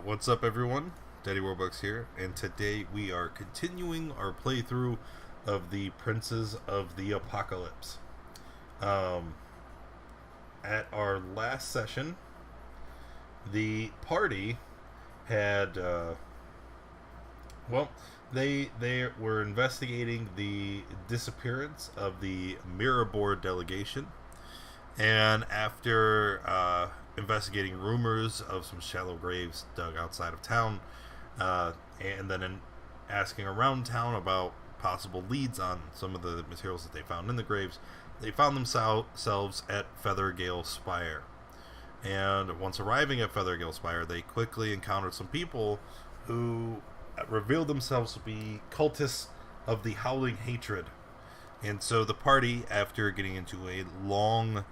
What's up, everyone? Daddy Warbucks here, and today we are continuing our playthrough of the Princes of the Apocalypse. Um, at our last session, the party had, well, they were investigating the disappearance of the Mirror Board delegation, and after investigating rumors of some shallow graves dug outside of town, and then asking around town about possible leads on some of the materials that they found in the graves, they found themselves at Feathergale Spire. And once arriving at Feathergale Spire, they quickly encountered some people who revealed themselves to be cultists of the Howling Hatred. And so the party, after getting into a long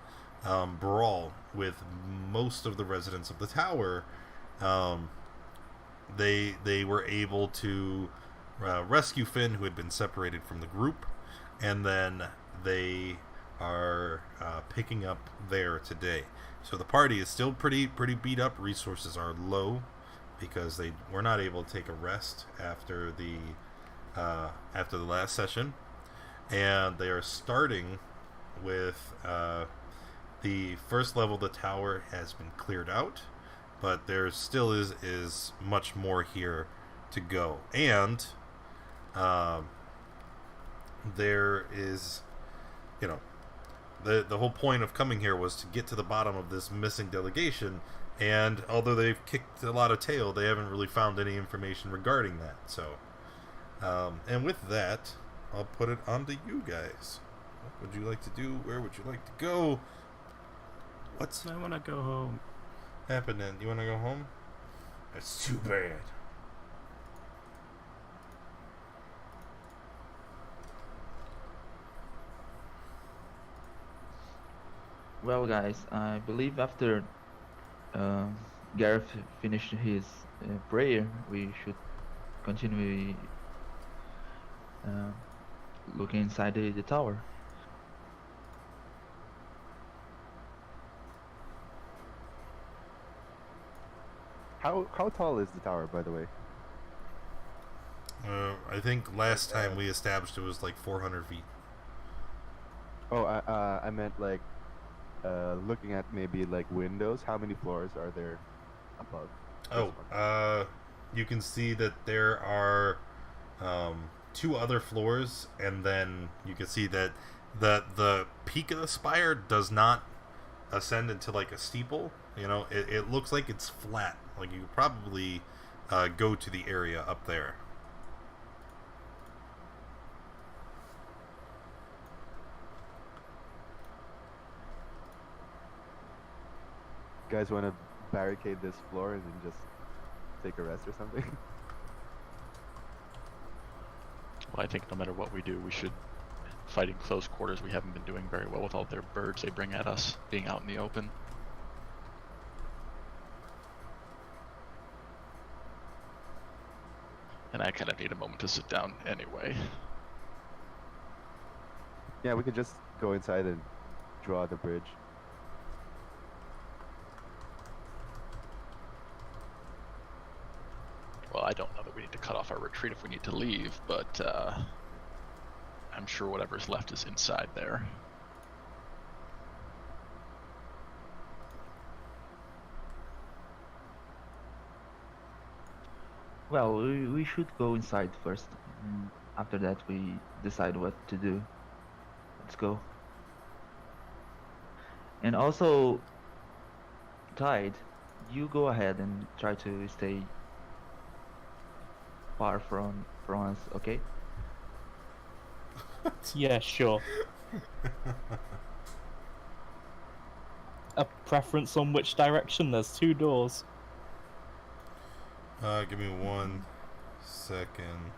brawl with most of the residents of the tower, they were able to rescue Finn, who had been separated from the group, and then they are picking up there today. So the party is still pretty beat up. Resources are low because they were not able to take a rest after the last session, and they are starting with the first level of the tower has been cleared out, but there still is much more here to go. And there is, the whole point of coming here was to get to the bottom of this missing delegation. And although they've kicked a lot of tail, they haven't really found any information regarding that. So, and with that, I'll put it on to you guys. What would you like to do? Where would you like to go? I want to go home. Happening? You want to go home? That's too bad. Well, guys, I believe after Gareth finished his prayer, we should continue looking inside the tower. How tall is the tower, by the way? I think last time we established it was like 400 feet. Oh, I meant like looking at maybe like windows. How many floors are there above? You can see that there are two other floors, and then you can see that the peak of the spire does not ascend into like a steeple. It looks like it's flat. Like you could probably go to the area up there. You guys want to barricade this floor and then just take a rest or something? Well, I think no matter what we do, we should fight in close quarters. We haven't been doing very well with all their birds they bring at us, being out in the open. And I kind of need a moment to sit down anyway. Yeah, we could just go inside and draw the bridge. Well, I don't know that we need to cut off our retreat if we need to leave, but I'm sure whatever's left is inside there. Well, we should go inside first. After that, we decide what to do. Let's go. And also, Tide, you go ahead and try to stay far from us, okay? Yeah, sure. A preference on which direction? There's two doors. Give me 1 second.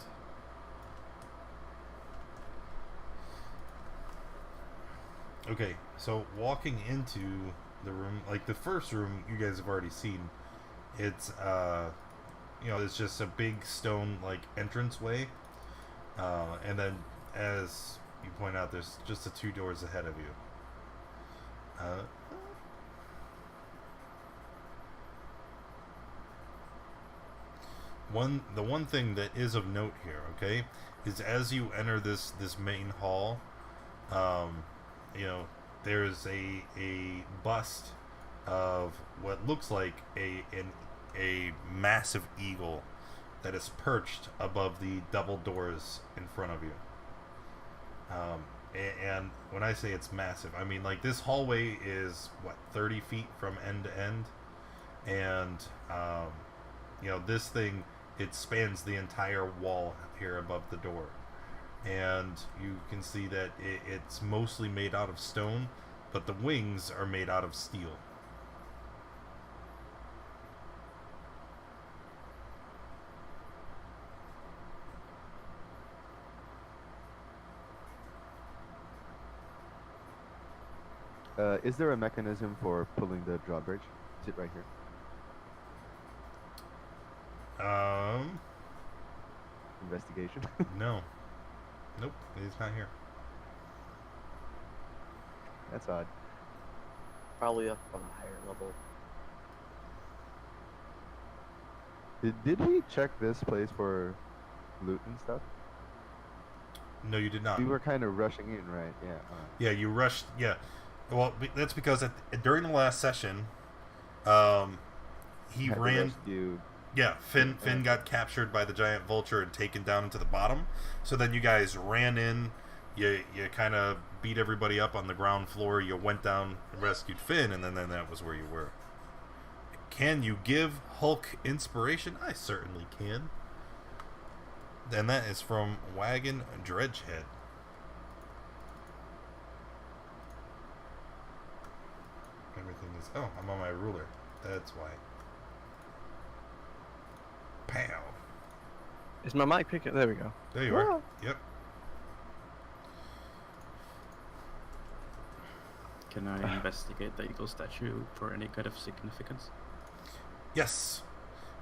Okay, so walking into the room, like the first room you guys have already seen, it's it's just a big stone like entranceway, and then as you point out, there's just the two doors ahead of you. the one thing that is of note here, okay, is as you enter this main hall, you know, there's a bust of what looks like a massive eagle that is perched above the double doors in front of you. And when I say it's massive, I mean like this hallway is what 30 feet from end to end, and you know, this thing, it spans the entire wall here above the door, and you can see that it's mostly made out of stone, but the wings are made out of steel. Is there a mechanism for pulling the drawbridge? Is it right here? Investigation. No. Nope, it's not here. That's odd. Probably up on a higher level. Did we check this place for loot and stuff? No, you did not. We were kind of rushing in, right? Yeah. Yeah, you rushed. Yeah, well, that's because during the last session, he Had to ran. rescue- Yeah, Finn got captured by the giant vulture and taken down into the bottom. So then you guys ran in. You kind of beat everybody up on the ground floor. You went down and rescued Finn, and then that was where you were. Can you give Hulk inspiration? I certainly can. And that is from Wagon Dredgehead. Everything is... Oh, I'm on my ruler. That's why. Pow. Is my mic picking? There we go. There you are. Yep. Can I investigate the eagle statue for any kind of significance? Yes.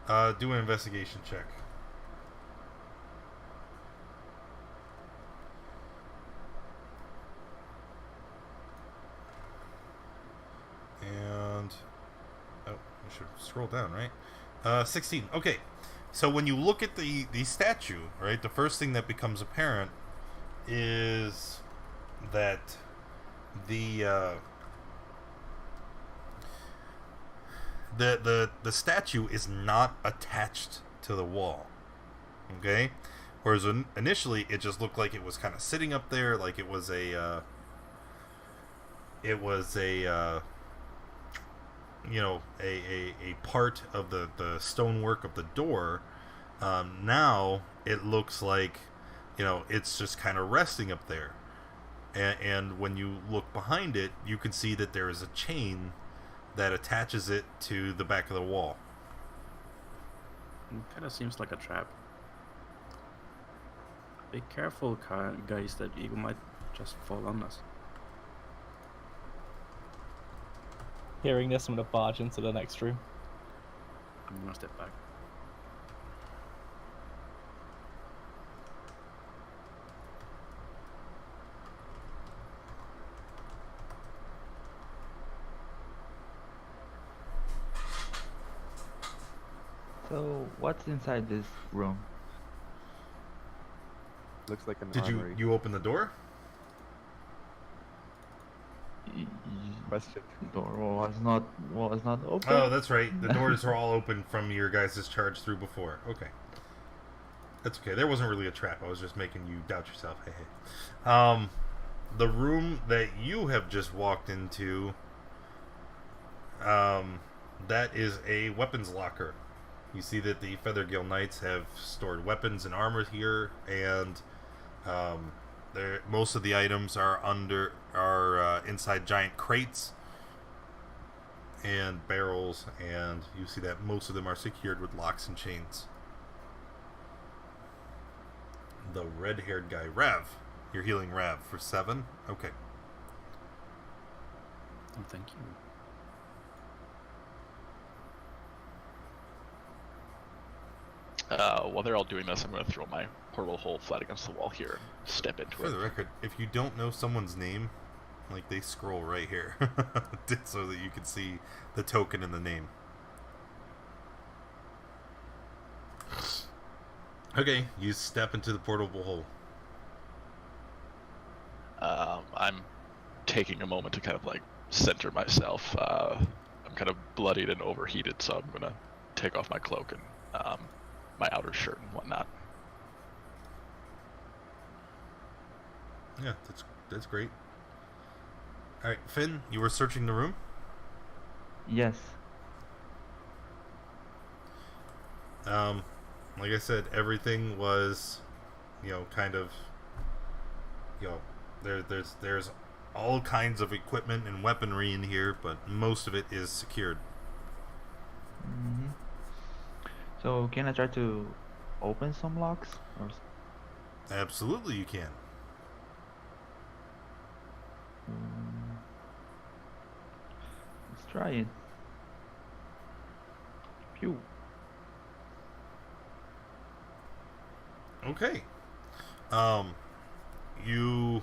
Do an investigation check. And... Oh, I should scroll down, right? 16. Okay. So when you look at the statue, right, the first thing that becomes apparent is that the statue is not attached to the wall. Okay? Whereas initially it just looked like it was kind of sitting up there, like it was a you know, a part of the stonework of the door. Now it looks like, you know, it's just kind of resting up there. And when you look behind it, you can see that there is a chain that attaches it to the back of the wall. Kind of seems like a trap. Be careful, guys, that eagle might just fall on us. Hearing this, I'm gonna barge into the next room. I'm gonna step back. So, what's inside this room? Looks like an Did armory. you open the door? Question. Door was not open. Oh, that's right. The doors are all open from your guys' charge through before. Okay. That's okay. There wasn't really a trap. I was just making you doubt yourself. Hey, hey. The room that you have just walked into, that is a weapons locker. You see that the Feathergale Knights have stored weapons and armor here, and most of the items are inside giant crates and barrels, and you see that most of them are secured with locks and chains. The red-haired guy, Rav. You're healing Rav for 7? Okay. Oh, thank you. While they're all doing this, I'm going to throw my portal hole flat against the wall here and step into For it. the record, if you don't know someone's name, like, they scroll right here so that you can see the token and the name. Okay, you step into the portable hole. I'm taking a moment to kind of like center myself. I'm kind of bloodied and overheated, so I'm gonna take off my cloak and my outer shirt and whatnot. Yeah, that's great. All right, Finn, you were searching the room. Yes. Like I said, everything was, kind of, there's all kinds of equipment and weaponry in here, but most of it is secured. Hmm. So can I try to open some locks? Absolutely, you can. Mm, let's try it. Phew. Okay. You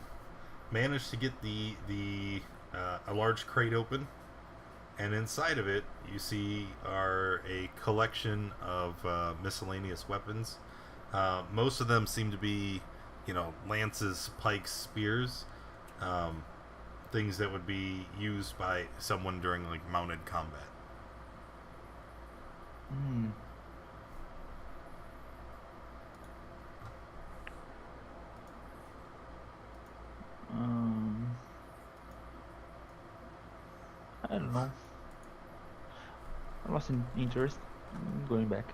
managed to get a large crate open, and inside of it, you see are a collection of miscellaneous weapons. Most of them seem to be, lances, pikes, spears, things that would be used by someone during like mounted combat. Hmm. Um, I don't know. I wasn't interested. Going back.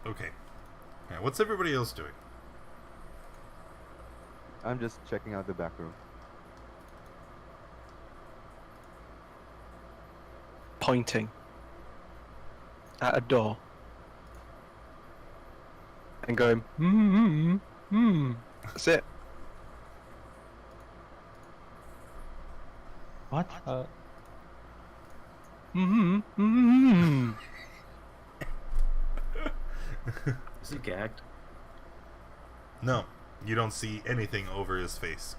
Okay. Yeah, what's everybody else doing? I'm just checking out the back room. Pointing at a door and going, That's it. What? Is he gagged? No, you don't see anything over his face.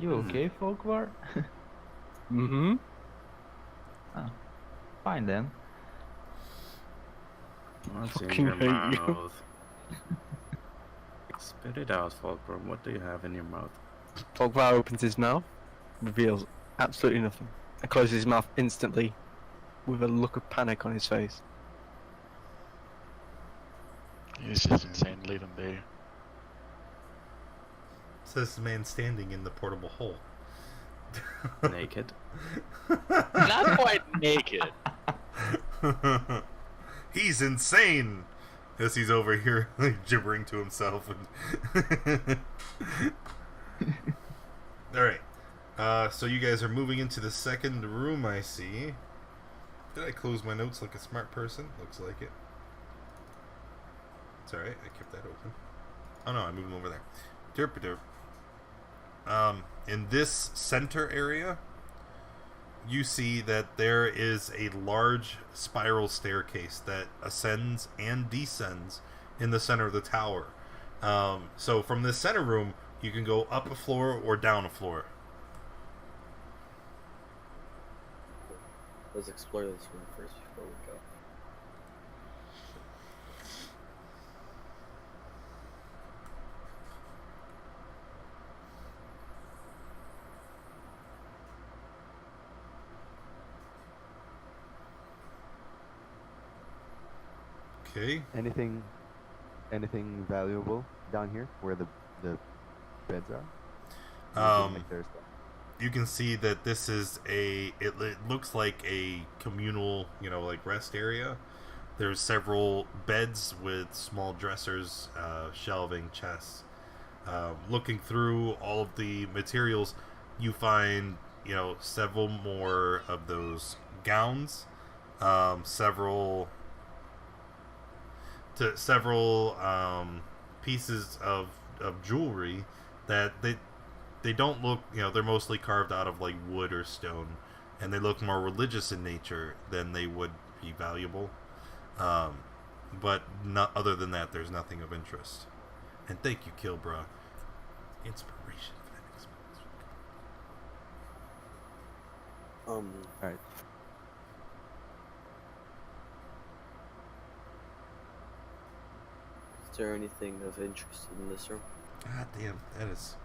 You okay, Folkvar? Mm-hmm. Oh, fine then. What's in Fucking your hate you. mouth? Spit it out, Fulcrum. What do you have in your mouth? Fogvar opens his mouth, reveals absolutely nothing, and closes his mouth instantly with a look of panic on his face. He's just insane. Leave him be. Says the man standing in the portable hole. Naked. Not quite naked. He's insane. As he's over here like gibbering to himself. And all right. So you guys are moving into the second room. I see. Did I close my notes like a smart person? Looks like it. It's alright, I kept that open. Oh no, I moved them over there. Derp-a-derp. In this center area, you see that there is a large spiral staircase that ascends and descends in the center of the tower. So from this center room, you can go up a floor or down a floor. Let's explore this room first before we go. Okay. Anything valuable down here where the beds are? Like there's You can see that this is it looks like a communal, like rest area. There's several beds with small dressers, shelving, chests. Looking through all of the materials, you find, several more of those gowns, several pieces of jewelry that they don't look, they're mostly carved out of like wood or stone, and they look more religious in nature than they would be valuable. But not other than that, there's nothing of interest. And thank you, Kilbra. Inspiration for that next one. all right. Is there anything of interest in this room? God damn, that is.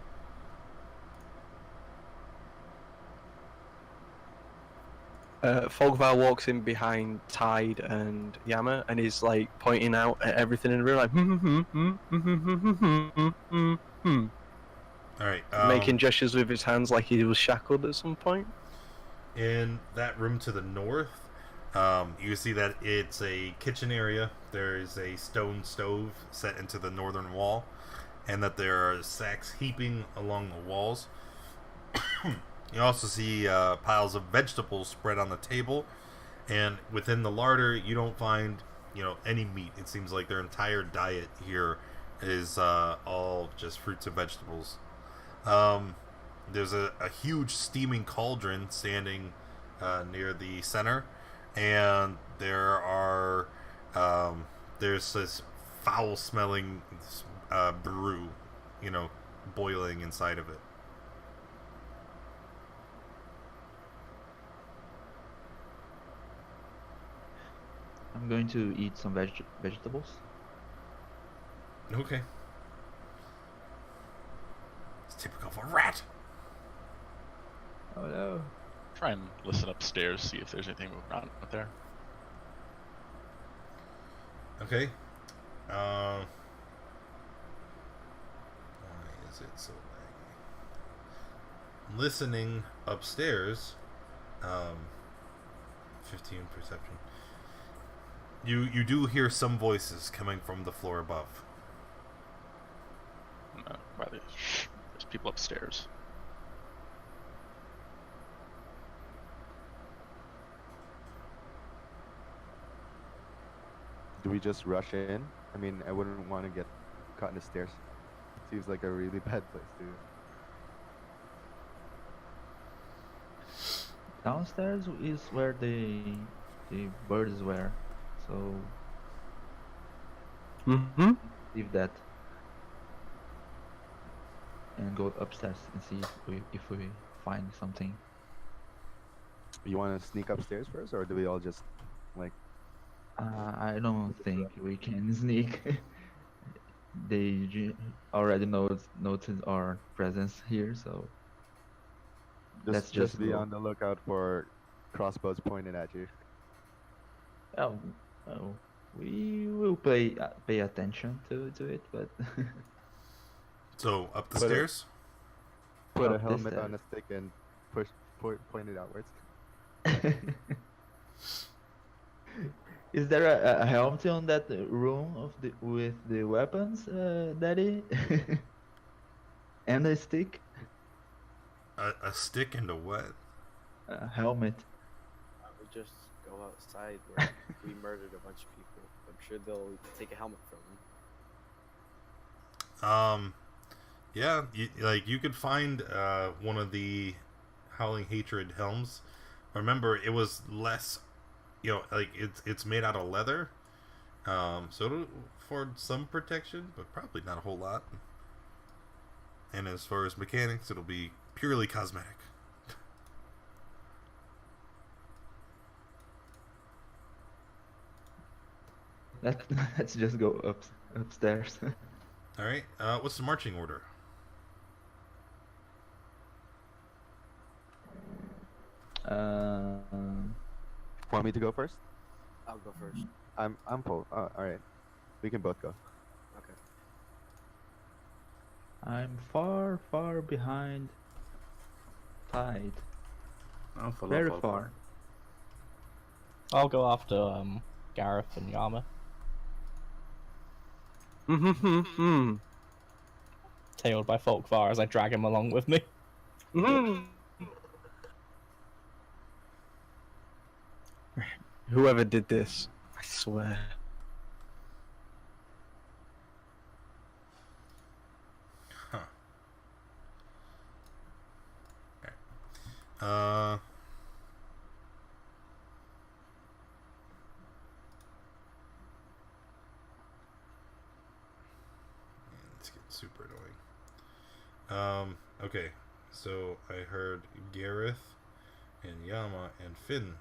Fogval walks in behind Tide and Yama and is like pointing out at everything in the room, like All right. making gestures with his hands like he was shackled at some point. In that room to the north, you see that it's a kitchen area. There is a stone stove set into the northern wall, and that there are sacks heaping along the walls. You also see piles of vegetables spread on the table, and within the larder, you don't find any meat. It seems like their entire diet here is all just fruits and vegetables. There's a huge steaming cauldron standing near the center, and there's this foul-smelling brew, boiling inside of it. I'm going to eat some vegetables. Okay. It's typical of a rat. Oh no. Try and listen upstairs, see if there's anything moving around up there. Okay. Why is it so laggy? Listening upstairs. 15 perception. You do hear some voices coming from the floor above. There's people upstairs. Do we just rush in? I mean, I wouldn't want to get caught in the stairs. Seems like a really bad place to. Downstairs is where the birds were, so leave that and go upstairs and see if we find something. You want to sneak upstairs first, or do we all just like? I don't think we can sneak. They already noted our presence here, so let's Just be go. on the lookout for crossbows pointed at you. Oh, we will pay attention to it, but So up the Put it- stairs. Put a Up the helmet on stairs. a stick and point it outwards. Is there a helmet on that room with the weapons, Daddy? And a stick? A stick and a what? A helmet. We just go outside where we murdered a bunch of people. I'm sure they'll take a helmet from them. Yeah, you could find one of the Howling Hatred helms. Remember, it was less, it's made out of leather, so it'll afford some protection, but probably not a whole lot. And as far as mechanics, it'll be purely cosmetic. Let's just go upstairs. All right. What's the marching order? Want me to go first? I'll go first. I'm full. All right, we can both go. Okay. I'm far behind Tide. I'll follow Very Fogvar. far. I'll go after Gareth and Yama. Tailed by Folkvar as I drag him along with me. Whoever did this, I swear. Huh. Okay. It's getting super annoying. Okay. So I heard Gareth and Yama and Finn.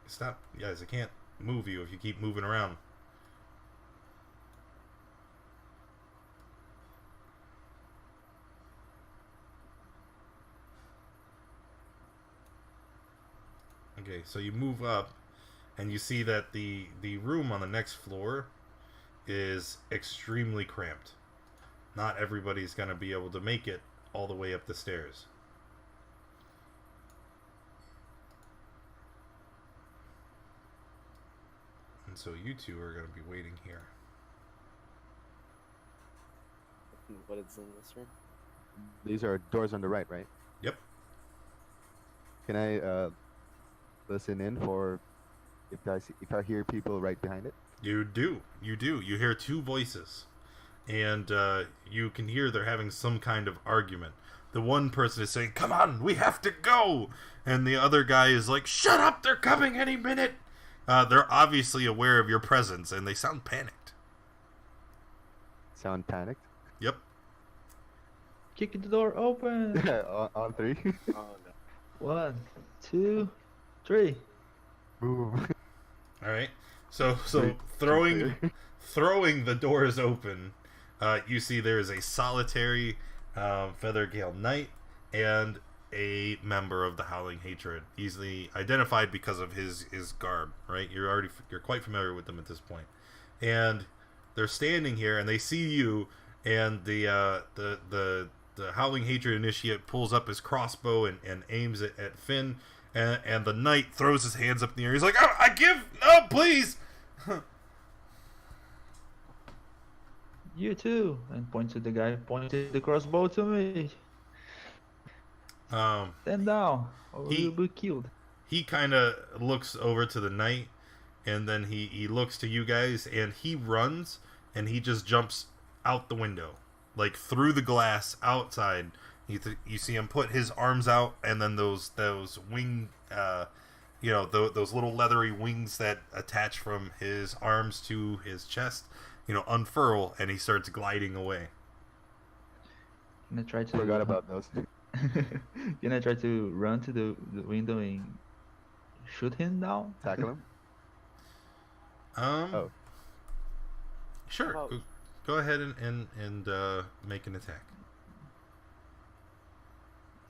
Stop, guys! I can't move you if you keep moving around. Okay, so you move up, and you see that the room on the next floor is extremely cramped. Not everybody's going to be able to make it all the way up the stairs. And so you two are going to be waiting here. What is in this room? These are doors on the right, right? Yep. Can I listen in for if I hear people right behind it? You do. You do. You hear two voices. And you can hear they're having some kind of argument. The one person is saying, "Come on, we have to go!" And the other guy is like, "Shut up, they're coming any minute!" They're obviously aware of your presence, and they sound panicked. Sound panicked? Yep. Kick the door open. On three. Oh no. 1, 2, 3. Boom. Alright. So Wait, throwing the doors open, you see there is a solitary Feathergale knight and a member of the Howling Hatred, easily identified because of his garb, right? You're quite familiar with them at this point. And they're standing here and they see you, and the Howling Hatred initiate pulls up his crossbow and aims it at Finn, and the knight throws his hands up in the air. He's like, "Oh, no, please!" You too. And point to the guy pointed the crossbow to me. Stand down, or you'll be killed. He kind of looks over to the knight, and then he looks to you guys, and he runs, and he just jumps out the window, like through the glass outside. You see him put his arms out, and then those wing, those little leathery wings that attach from his arms to his chest, unfurl, and he starts gliding away. Can I try to? Forgot about those. Can I try to run to the window and shoot him down? Tackle him? Sure. How about- Go ahead and make an attack.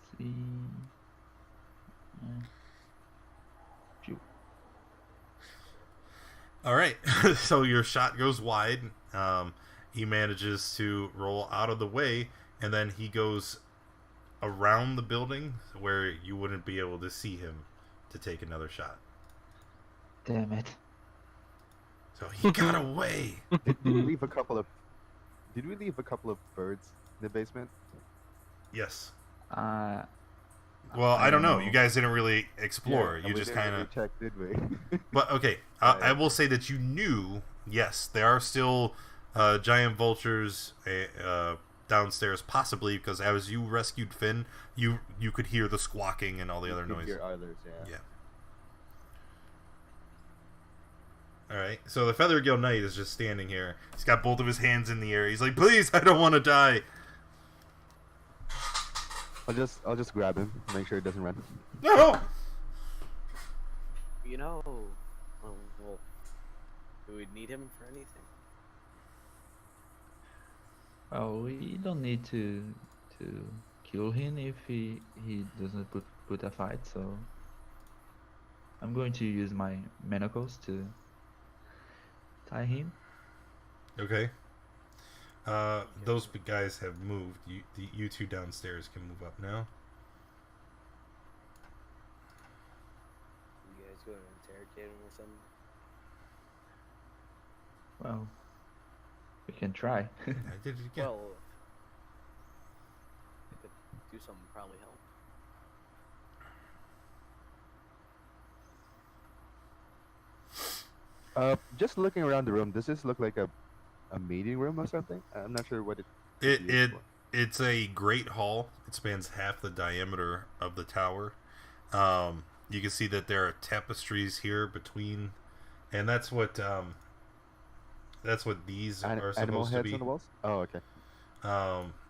Let's see. Phew. All right. So your shot goes wide. He manages to roll out of the way, and then he goes around the building where you wouldn't be able to see him to take another shot. Damn it. So he got away. Did we leave a couple of birds in the basement? Yes. Uh, Well, I don't know. You know. guys didn't really explore. Yeah, You we just didn't kind really of. check, did we? But okay, I will say that you knew. Yes, there are still giant vultures downstairs, possibly because as you rescued Finn, you could hear the squawking and all the other noises. Your others, yeah. All right. So the Feathergale Knight is just standing here. He's got both of his hands in the air. He's like, "Please, I don't want to die." I'll just grab him, make sure he doesn't run. No. Well, do we need him for anything? well, we don't need to kill him if he doesn't put a fight. So I'm going to use my manacles to tie him. Okay. Those guys have moved. You two downstairs can move up now. You guys going to interrogate him or something? Well, we can try. I did it again. Well, I could do something probably help. Just looking around the room, does this look like a meeting room or something? I'm not sure what it. It's a great hall. It spans half the diameter of the tower. You can see that there are tapestries here between, and that's what these are Animal supposed to heads be. on the walls? Oh, okay.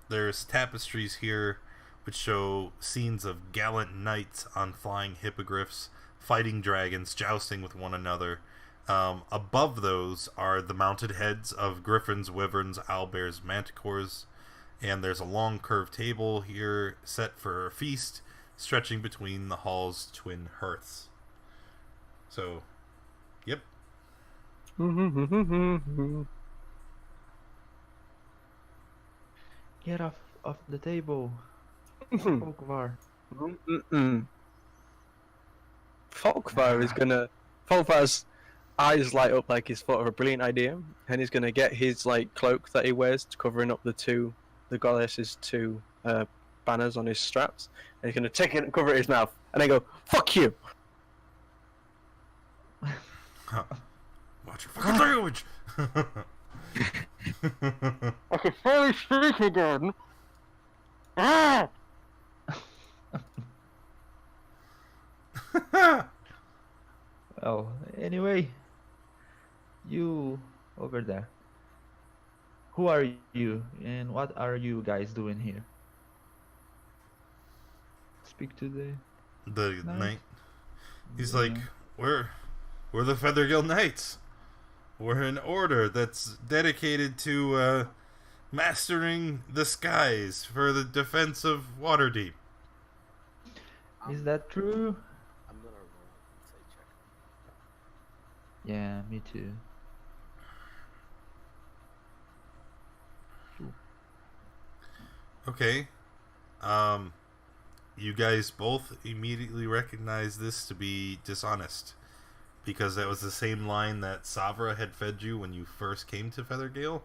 There's tapestries here which show scenes of gallant knights on flying hippogriffs, fighting dragons, jousting with one another. Above those are the mounted heads of griffins, wyverns, owlbears, manticores, and there's a long curved table here set for a feast, stretching between the hall's twin hearths. So, yep. Get off the table, Folkvar. Folkvar is gonna. Folkvar's eyes light up like he's thought of a brilliant idea, and he's gonna get his like cloak that he wears, covering up the goddess's two banners on his straps, and he's gonna take it and cover it his mouth, and then go, "Fuck you!" Huh. Watch your fucking language. I can finally speak again. Ah! Well, anyway, you over there. Who are you, and what are you guys doing here? Speak to The Knight? knight. He's Yeah. like, we're the Feathergale Knights. We're an order that's dedicated to mastering the skies for the defense of Waterdeep. Is that true? I'm gonna roll insight check. Yeah, me too. Okay. You guys both immediately recognize this to be dishonest, because that was the same line that Savra had fed you when you first came to Feathergale,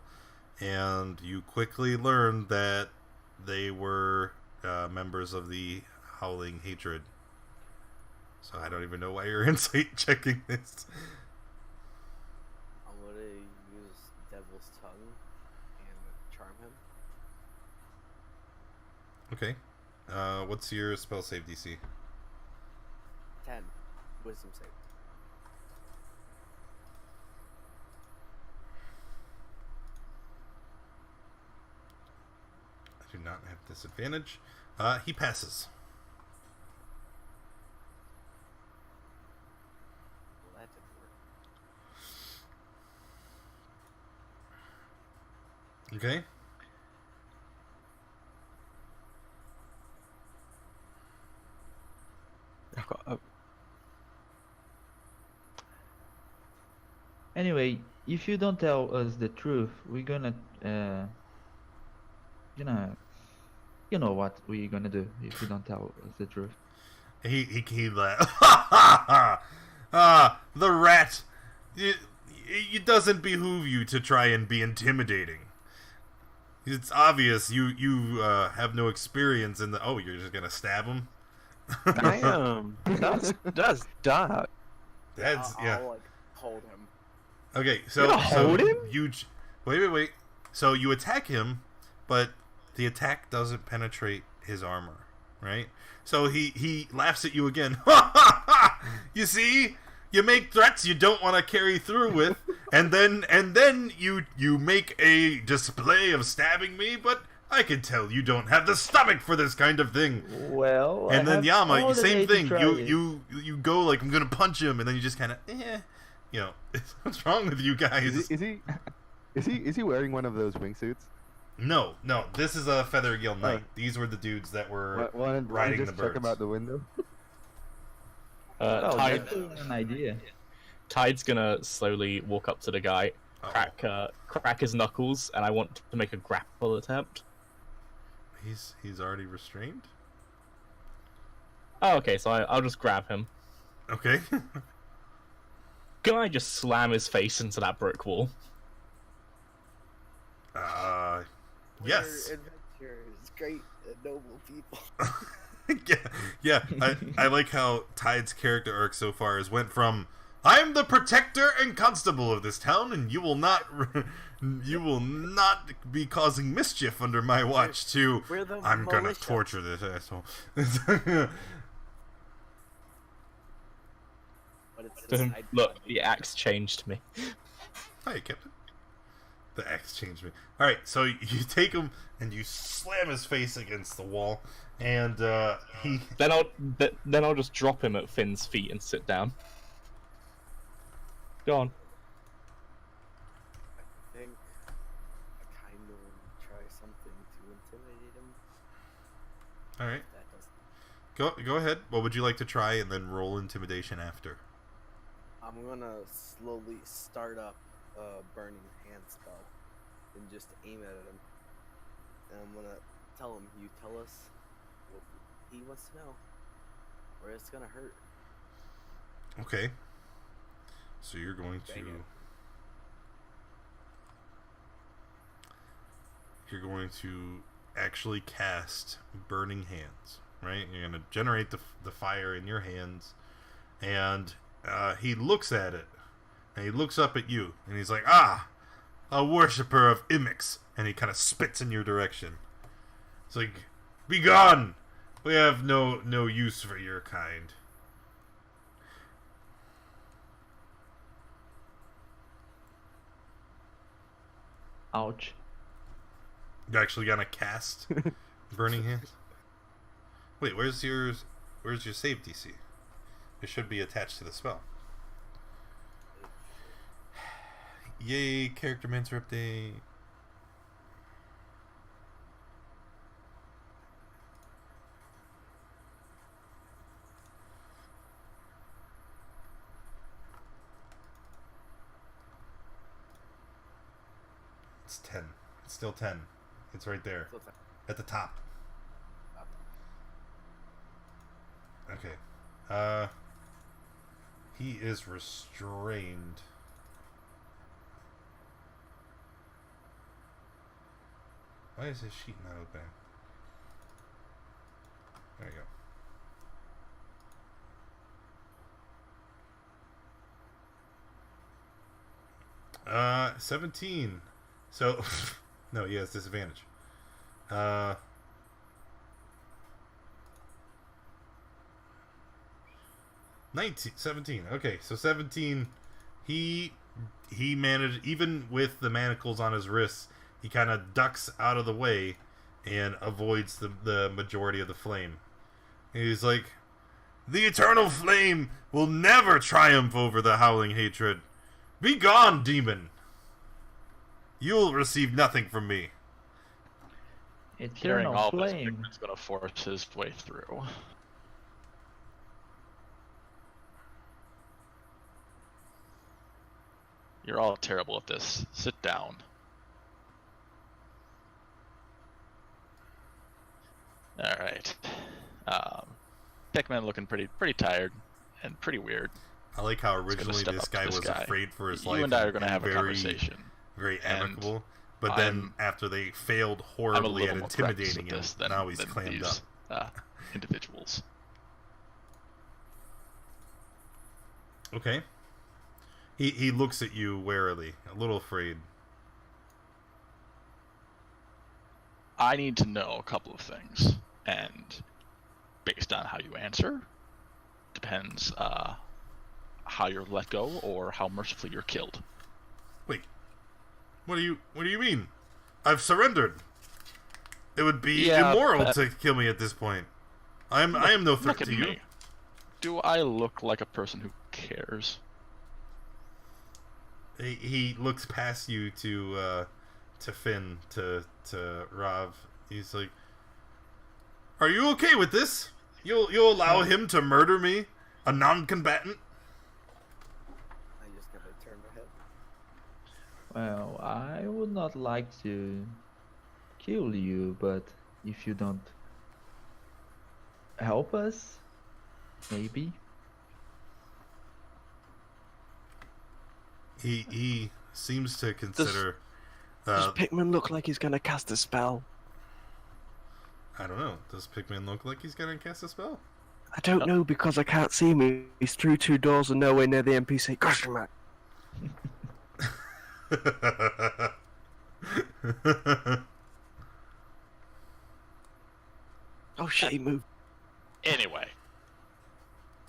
and you quickly learned that they were members of the Howling Hatred. So I don't even know why you're insight checking this. I'm gonna use Devil's Tongue and charm him. Okay. What's your spell save DC? 10. Wisdom save. I do not have disadvantage. He passes. Well, that didn't work. Okay. I've got a Anyway, if you don't tell us the truth, we're gonna, you know what we're gonna do if you don't tell us the truth. He laughed. The rat. It doesn't behoove you to try and be intimidating. It's obvious you have no experience in the. Oh, you're just gonna stab him. damn. That's dark. That's yeah. I'll like hold him. Okay, so You're gonna hold him? Wait. So you attack him, but the attack doesn't penetrate his armor, right? So he laughs at you again. You see, you make threats you don't want to carry through with, and then you make a display of stabbing me, but I can tell you don't have the stomach for this kind of thing. Well, And then Yama, all the same day to thing. try it. You go like, I'm gonna punch him, and then you just kind of, what's wrong with you guys? Is he wearing one of those wingsuits? No. This is a Feathergale Knight. These were the dudes that were riding the just birds. check him out the window. Oh, Tide, that's an idea. Tide's gonna slowly walk up to the guy, crack his knuckles, and I want to make a grapple attempt. He's already restrained. Oh, okay, so I'll just grab him. Okay. Can I just slam his face into that brick wall? Yes. We're adventurers, great and noble people. yeah. I like how Tide's character arc so far has went from I'm the protector and constable of this town, and you will not be causing mischief under my watch. To We're the I'm gonna militia. torture this asshole. But it's the side Look, one. the axe changed me. Hi, Captain. The axe changed me. All right, so you take him and you slam his face against the wall, and he. Then I'll just drop him at Finn's feet and sit down. Go on. I think I kind of want to try something to intimidate him. All right, That doesn't. go ahead. What would you like to try, and then roll intimidation after? I'm gonna slowly start up a burning hand spell and just aim it at him. And I'm gonna tell him, you tell us what he wants to know, or it's gonna hurt. Okay. So you're going to... Dang it. You're going to actually cast Burning Hands, right? You're going to generate the fire in your hands, and he looks at it, and he looks up at you, and he's like, "Ah, a worshipper of Imix," and he kind of spits in your direction. It's like, "Be gone! We have no use for your kind." Ouch. You actually gonna cast Burning Hands? Wait, where's your save DC? It should be attached to the spell. Yay, character mentor update. It's 10. It's still 10. It's right there. Still 10. At the top. Okay. He is restrained. Why is his sheet not opening? There you go. 17. So, no, he has disadvantage. 17. Okay, so 17. He managed, even with the manacles on his wrists, he kind of ducks out of the way and avoids the majority of the flame. He's like, "The eternal flame will never triumph over the howling hatred. Be gone, demon! You'll receive nothing from me." Hearing Eternal all this, flame. Pigman's gonna force his way through. You're all terrible at this. Sit down. Alright. Pikmin looking pretty tired and pretty weird. I like how He's gonna originally step this up to guy this was guy. afraid for his You life. and I are gonna have a very, conversation. very And amicable. But then I'm- after they failed I'm a horribly at little more practiced intimidating at him, this than, now he's than clammed these up. individuals. Okay. He looks at you warily, a little afraid. I need to know a couple of things, and based on how you answer, depends how you're let go or how mercifully you're killed. Wait. What do you mean? I've surrendered. It would be Yeah, immoral but- to kill me at this point. I am no threat Look at to you. me. Do I look like a person who cares? He looks past you to Finn, to Rav. He's like, "Are you okay with this? You'll allow him to murder me, a non-combatant?" I just gotta turn my head. Well, I would not like to kill you, but if you don't help us, maybe. He seems to consider. Does Pikmin look like he's gonna cast a spell? I don't know. Does Pikmin look like he's gonna cast a spell? I don't know because I can't see him. He's through 2 doors and nowhere near the NPC. Question mark. Oh shit, he moved. Anyway.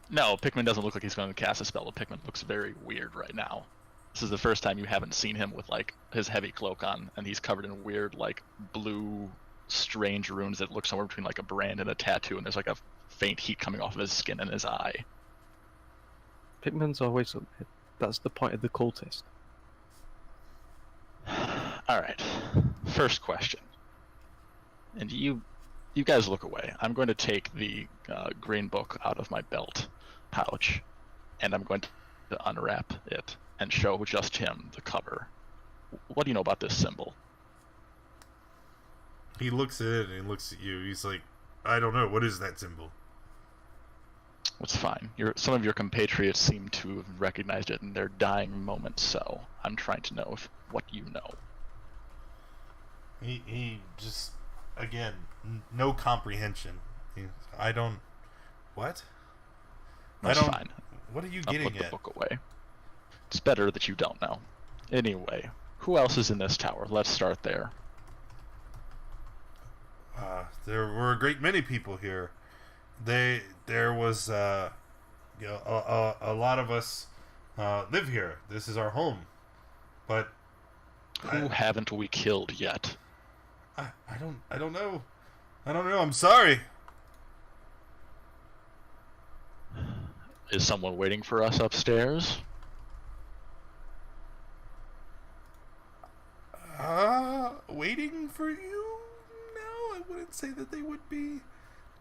No, Pikmin doesn't look like he's going to cast a spell. Pikmin looks very weird right now. This is the first time you haven't seen him with like his heavy cloak on, and he's covered in weird like blue, strange runes that look somewhere between like a brand and a tattoo, and there's like a faint heat coming off of his skin and his eye. Pikmin's always up here. That's the point of the cultist. All right. First question. And you guys look away. I'm going to take the green book out of my belt pouch, and I'm going to unwrap it and show just him the cover. What do you know about this symbol? He looks at it and he looks at you. He's like, I don't know. What is that symbol? It's fine. Some of your compatriots seem to have recognized it in their dying moments, so I'm trying to know what you know. He just, again, no comprehension. I don't... What? That's fine. What are you I'll getting put the at? book away. It's better that you don't know. Anyway, who else is in this tower? Let's start there. There were a great many people here. There was, a lot of us live here. This is our home. But Who haven't we killed yet? I don't know. I don't know. I'm sorry. Is someone waiting for us upstairs? Waiting for you? No, I wouldn't say that they would be.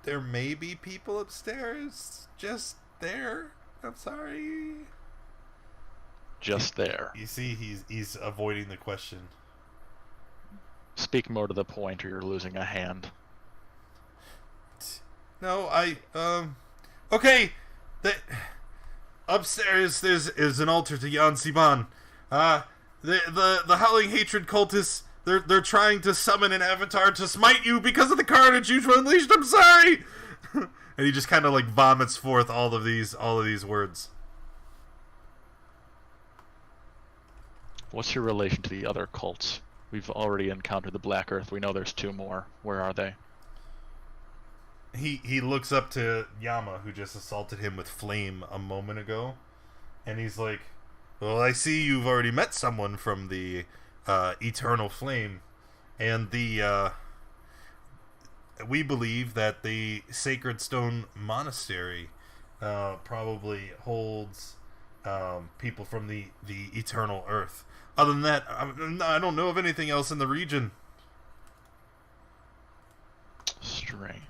There may be people upstairs, just there. I'm sorry. Just there. You see, he's avoiding the question. Speak more to the point or you're losing a hand. No, okay. Upstairs there's an altar to Yan Siban. The Howling Hatred cultists, they're trying to summon an avatar to smite you because of the carnage you've unleashed. I'm sorry. And he just kind of like vomits forth all of these words. What's your relation to the other cults? We've already encountered the Black Earth. We know there's 2 more. Where are they? He looks up to Yama, who just assaulted him with flame a moment ago, and he's like, well, I see you've already met someone from the Eternal Flame, and we believe that the Sacred Stone Monastery probably holds people from the Eternal Earth. Other than that, I don't know of anything else in the region. Strange.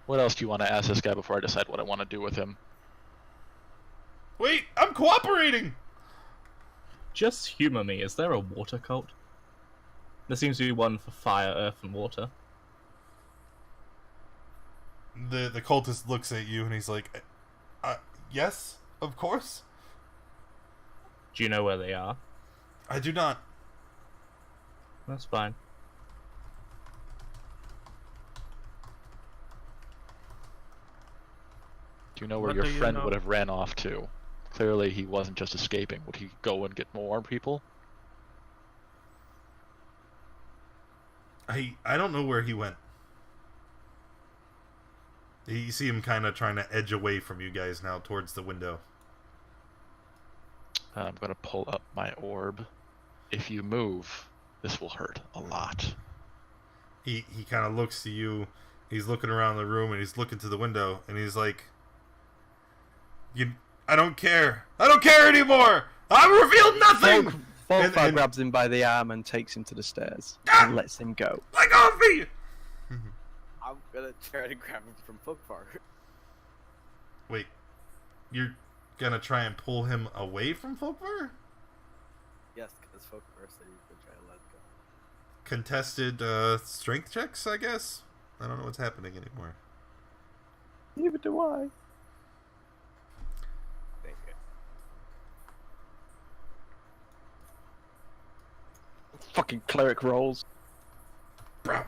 What else do you want to ask this guy before I decide what I want to do with him? Wait, I'm cooperating! Just humor me. Is there a water cult? There seems to be one for fire, earth, and water. The cultist looks at you and he's like, yes, of course. Do you know where they are? I do not. That's fine. Do you know where What your do you friend know? would have ran off to? Clearly he wasn't just escaping. Would he go and get more people? I don't know where he went. You see him kind of trying to edge away from you guys now towards the window. I'm going to pull up my orb. If you move, this will hurt a lot. He kind of looks to you. He's looking around the room and he's looking to the window and he's like, I don't care. I don't care anymore. I've revealed nothing. Folkvar grabs him by the arm and takes him to the stairs and lets him go. Let go of me. I'm gonna try to grab him from Folkvar. Wait, you're gonna try and pull him away from Folkvar? Yes, because Folkvar said he's gonna try to let go. Contested strength checks, I guess? I don't know what's happening anymore. Neither do I. Thank you. Fucking cleric rolls. Bro,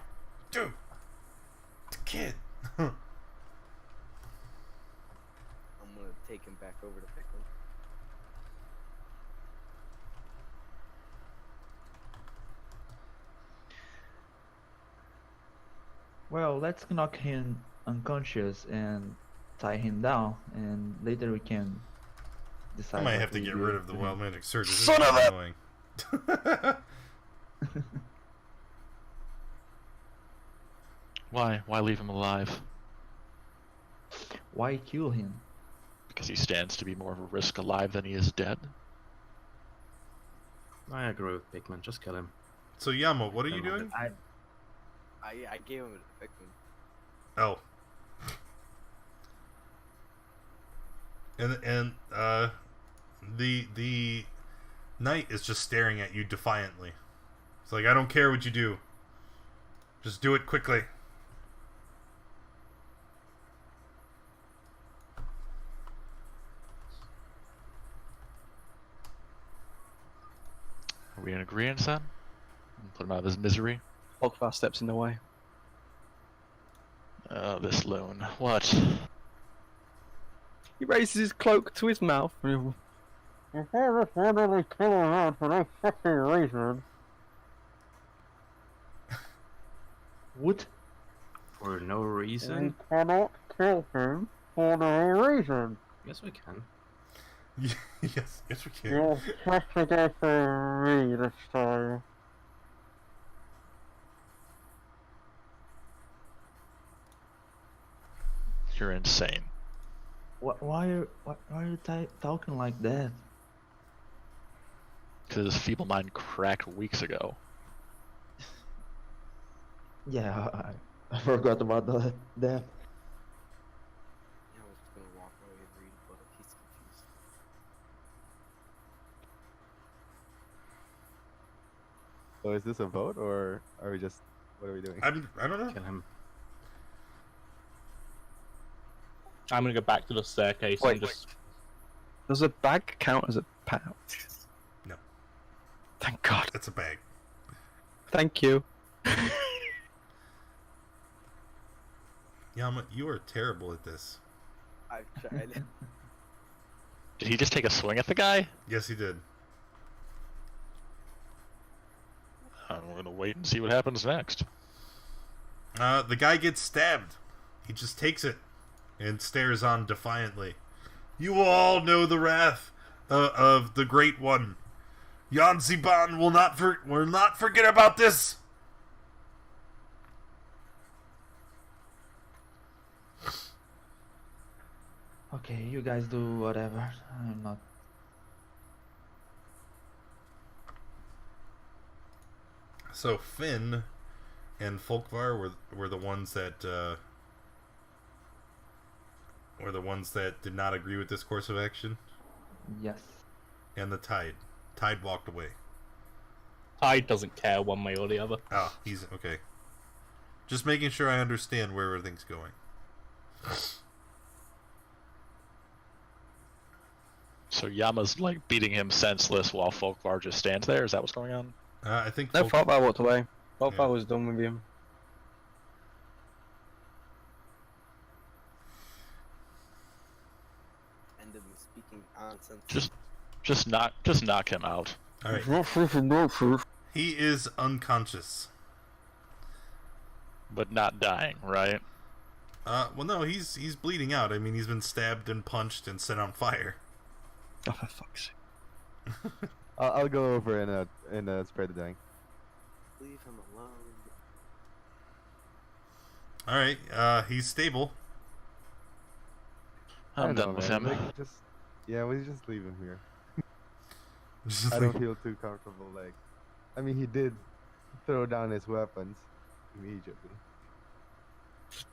dude, the kid. I'm gonna take him back over to Pickle. Well, let's knock him unconscious and tie him down, and later we can decide. I might what have to we get do rid of the to wild him. magic surge. This Son is of a- annoying. Why? Why leave him alive? Why kill him? Because he stands to be more of a risk alive than he is dead? I agree with Pigman. Just kill him. So Yama, what are you Come on. doing? I gave him to Pickman. Oh. And the knight is just staring at you defiantly. It's like, I don't care what you do. Just do it quickly. Are we in agreement then? Put him out of his misery. Fogfire steps in the way. Oh, this loon. What? He raises his cloak to his mouth. If I reportedly kill a man for no fucking reason. What? For no reason? We cannot kill him for no reason. Yes, we can. Yes, we can. You'll have to go for me this time. You're insane. Why are you talking like that? Because his feeble mind cracked weeks ago. Yeah, I forgot about that. Yeah, I was just gonna walk away and read, but he's confused. So is this a vote, or are we just... What are we doing? I don't know. Kill him. I'm gonna go back to the staircase Wait, and just. Does a bag count as a pouch? No. Thank God. That's a bag. Thank you. Yama, you are terrible at this. I've tried. Did he just take a swing at the guy? Yes, he did. We're gonna wait and see what happens next. The guy gets stabbed. He just takes it and stares on defiantly. You will all know the wrath of the Great One. Yanziban will not forget about this. Okay, you guys do whatever. I'm not. So Finn and Folkvar were the ones that did not agree with this course of action, Yes. and the Tide walked away. Tide doesn't care one way or the other. Ah, he's okay. Just making sure I understand where everything's going. So Yama's like beating him senseless while Folkvar just stands there. Is that what's going on? I think No, Fogfire walked away. Fogfire Yeah. was done with him. Ended me speaking nonsense. Just knock him out. All right. He is unconscious. But not dying, right? Well, no, he's bleeding out. I mean, he's been stabbed and punched and set on fire. Oh, for fuck's sake. I'll go over and spray the dying. Leave him alone. All right. He's stable. I I'm don't done know, with man. him. Like, we just leave him here. Just I like- don't feel too comfortable. Like, I mean, he did throw down his weapons immediately.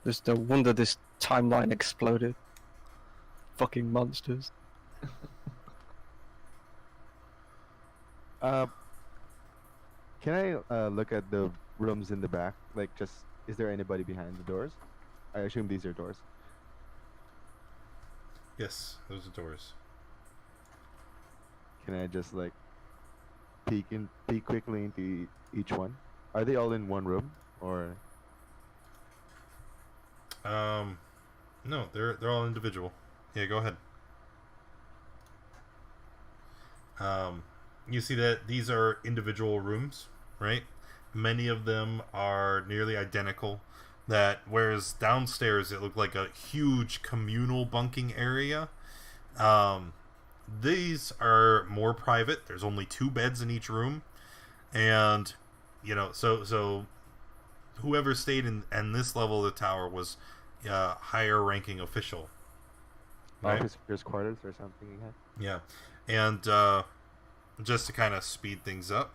There's no wonder this timeline exploded. Fucking monsters. Can I look at the rooms in the back? Like, just is there anybody behind the doors? I assume these are doors. Yes, those are doors. Can I just like peek quickly into each one? Are they all in one room, or? No, they're all individual. Yeah, go ahead. You see that these are individual rooms, right? Many of them are nearly identical. That whereas downstairs it looked like a huge communal bunking area. These are more private. There's only 2 beds in each room, and so whoever stayed in this level of the tower was higher ranking official. Right? Officers' quarters or something like that? Yeah, and just to kind of speed things up,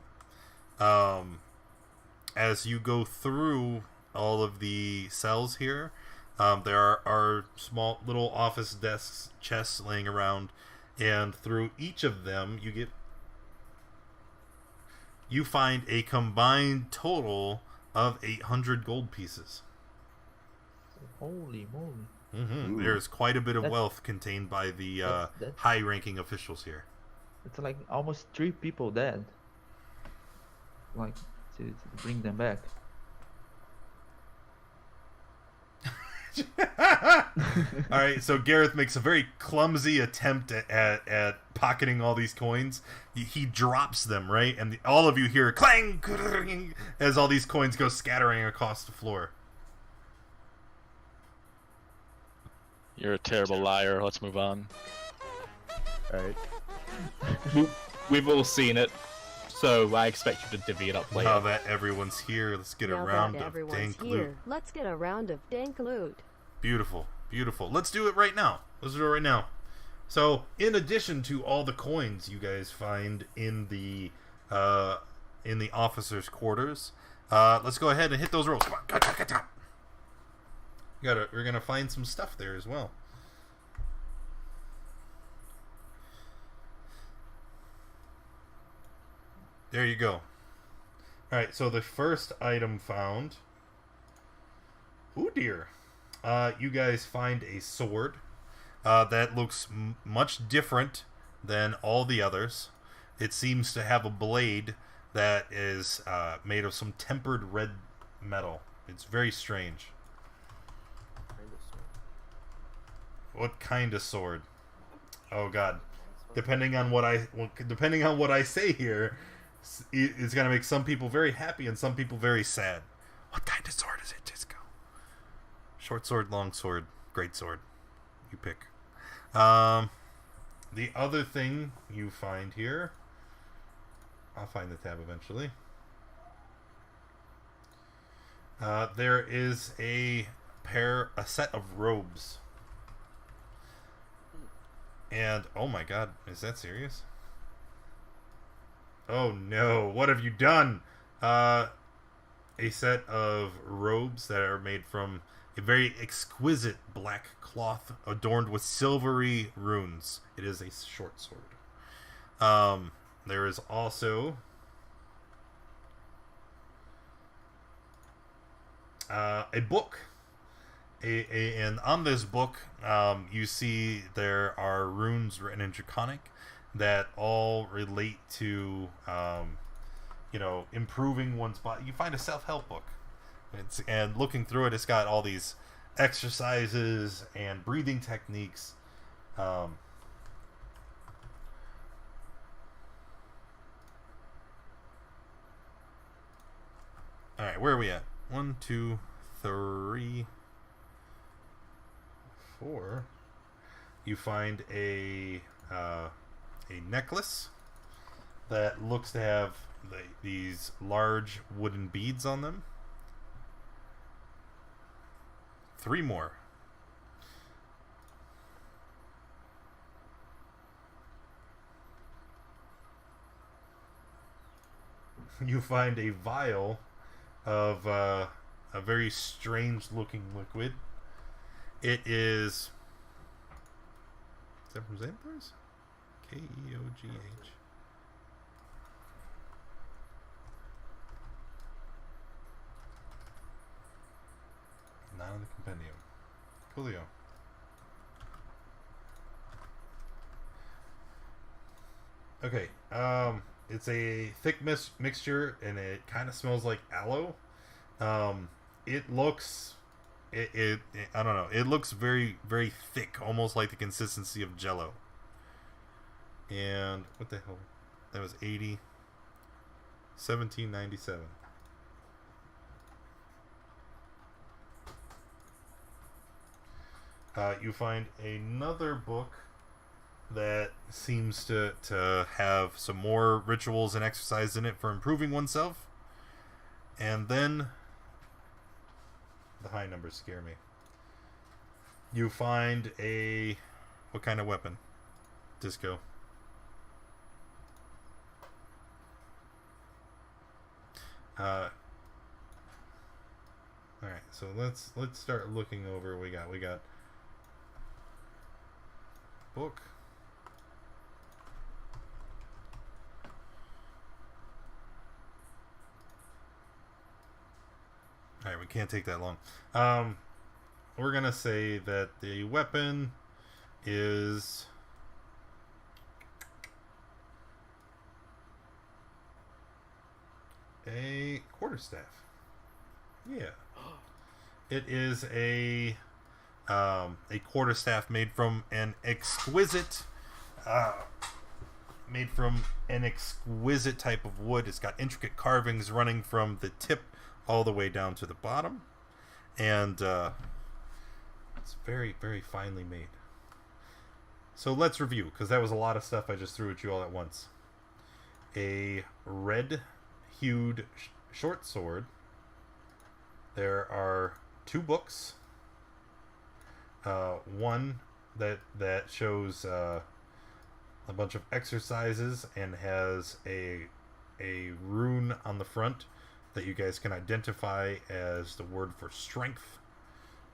as you go through all of the cells here, There are small little office desks, chests laying around, and through each of them you find a combined total of 800 gold pieces. Holy moly. Mm-hmm. There's quite a bit of That's- wealth contained by the that's- high-ranking officials here. It's like almost 3 people dead. Like, to bring them back. All right, so Gareth makes a very clumsy attempt at pocketing all these coins. He drops them, right? And all of you hear clang, clang as all these coins go scattering across the floor. You're a terrible liar. Let's move on. Alright. We've all seen it, so I expect you to divvy it up later. Now that everyone's here, let's get a Now round that of everyone's dank here, loot. let's get a round of dank loot. Beautiful, beautiful. Let's do it right now. Let's do it right now. So, in addition to all the coins you guys find in the officers' quarters, let's go ahead and hit those rolls. Come on, we're gonna find some stuff there as well. There you go. All right. So the first item found. Oh dear. You guys find a sword that looks much different than all the others. It seems to have a blade that is made of some tempered red metal. It's very strange. What kind of sword? Oh God. Depending on what I say here, it's gonna make some people very happy and some people very sad. What kind of sword is it, Disco? Short sword, long sword, great sword. You pick. The other thing you find here, I'll find the tab eventually. There is a set of robes. And, oh my God, is that serious? Oh no, what have you done? A set of robes that are made from a very exquisite black cloth adorned with silvery runes. It is a short sword. There is also a book. And on this book, you see there are runes written in Draconic that all relate to, improving one's body. You find a self-help book. And looking through it, it's got all these exercises and breathing techniques. All right, where are we at? 1, 2, 3, 4. You find a necklace that looks to have these large wooden beads on them. 3 more. You find a vial of a very strange looking liquid. It is that from Xanthars? Keogh. Not in the compendium. Coolio. Okay. It's a thick mixture, and it kind of smells like aloe. It looks. I don't know. It looks very, very thick, almost like the consistency of Jello. And what the hell? That was 80. 1797. You find another book that seems to have some more rituals and exercise in it for improving oneself. And then the high numbers scare me. You find a what kind of weapon? Disco. All right, so let's start looking over. We got book. All right, we can't take that long. We're gonna say that the weapon is a quarterstaff. Yeah, it is a quarterstaff made from an exquisite type of wood. It's got intricate carvings running from the tip all the way down to the bottom, and it's very, very finely made. So let's review, because that was a lot of stuff I just threw at you all at once. A red-hued short sword. There are 2 books. One that shows a bunch of exercises and has a rune on the front that you guys can identify as the word for strength,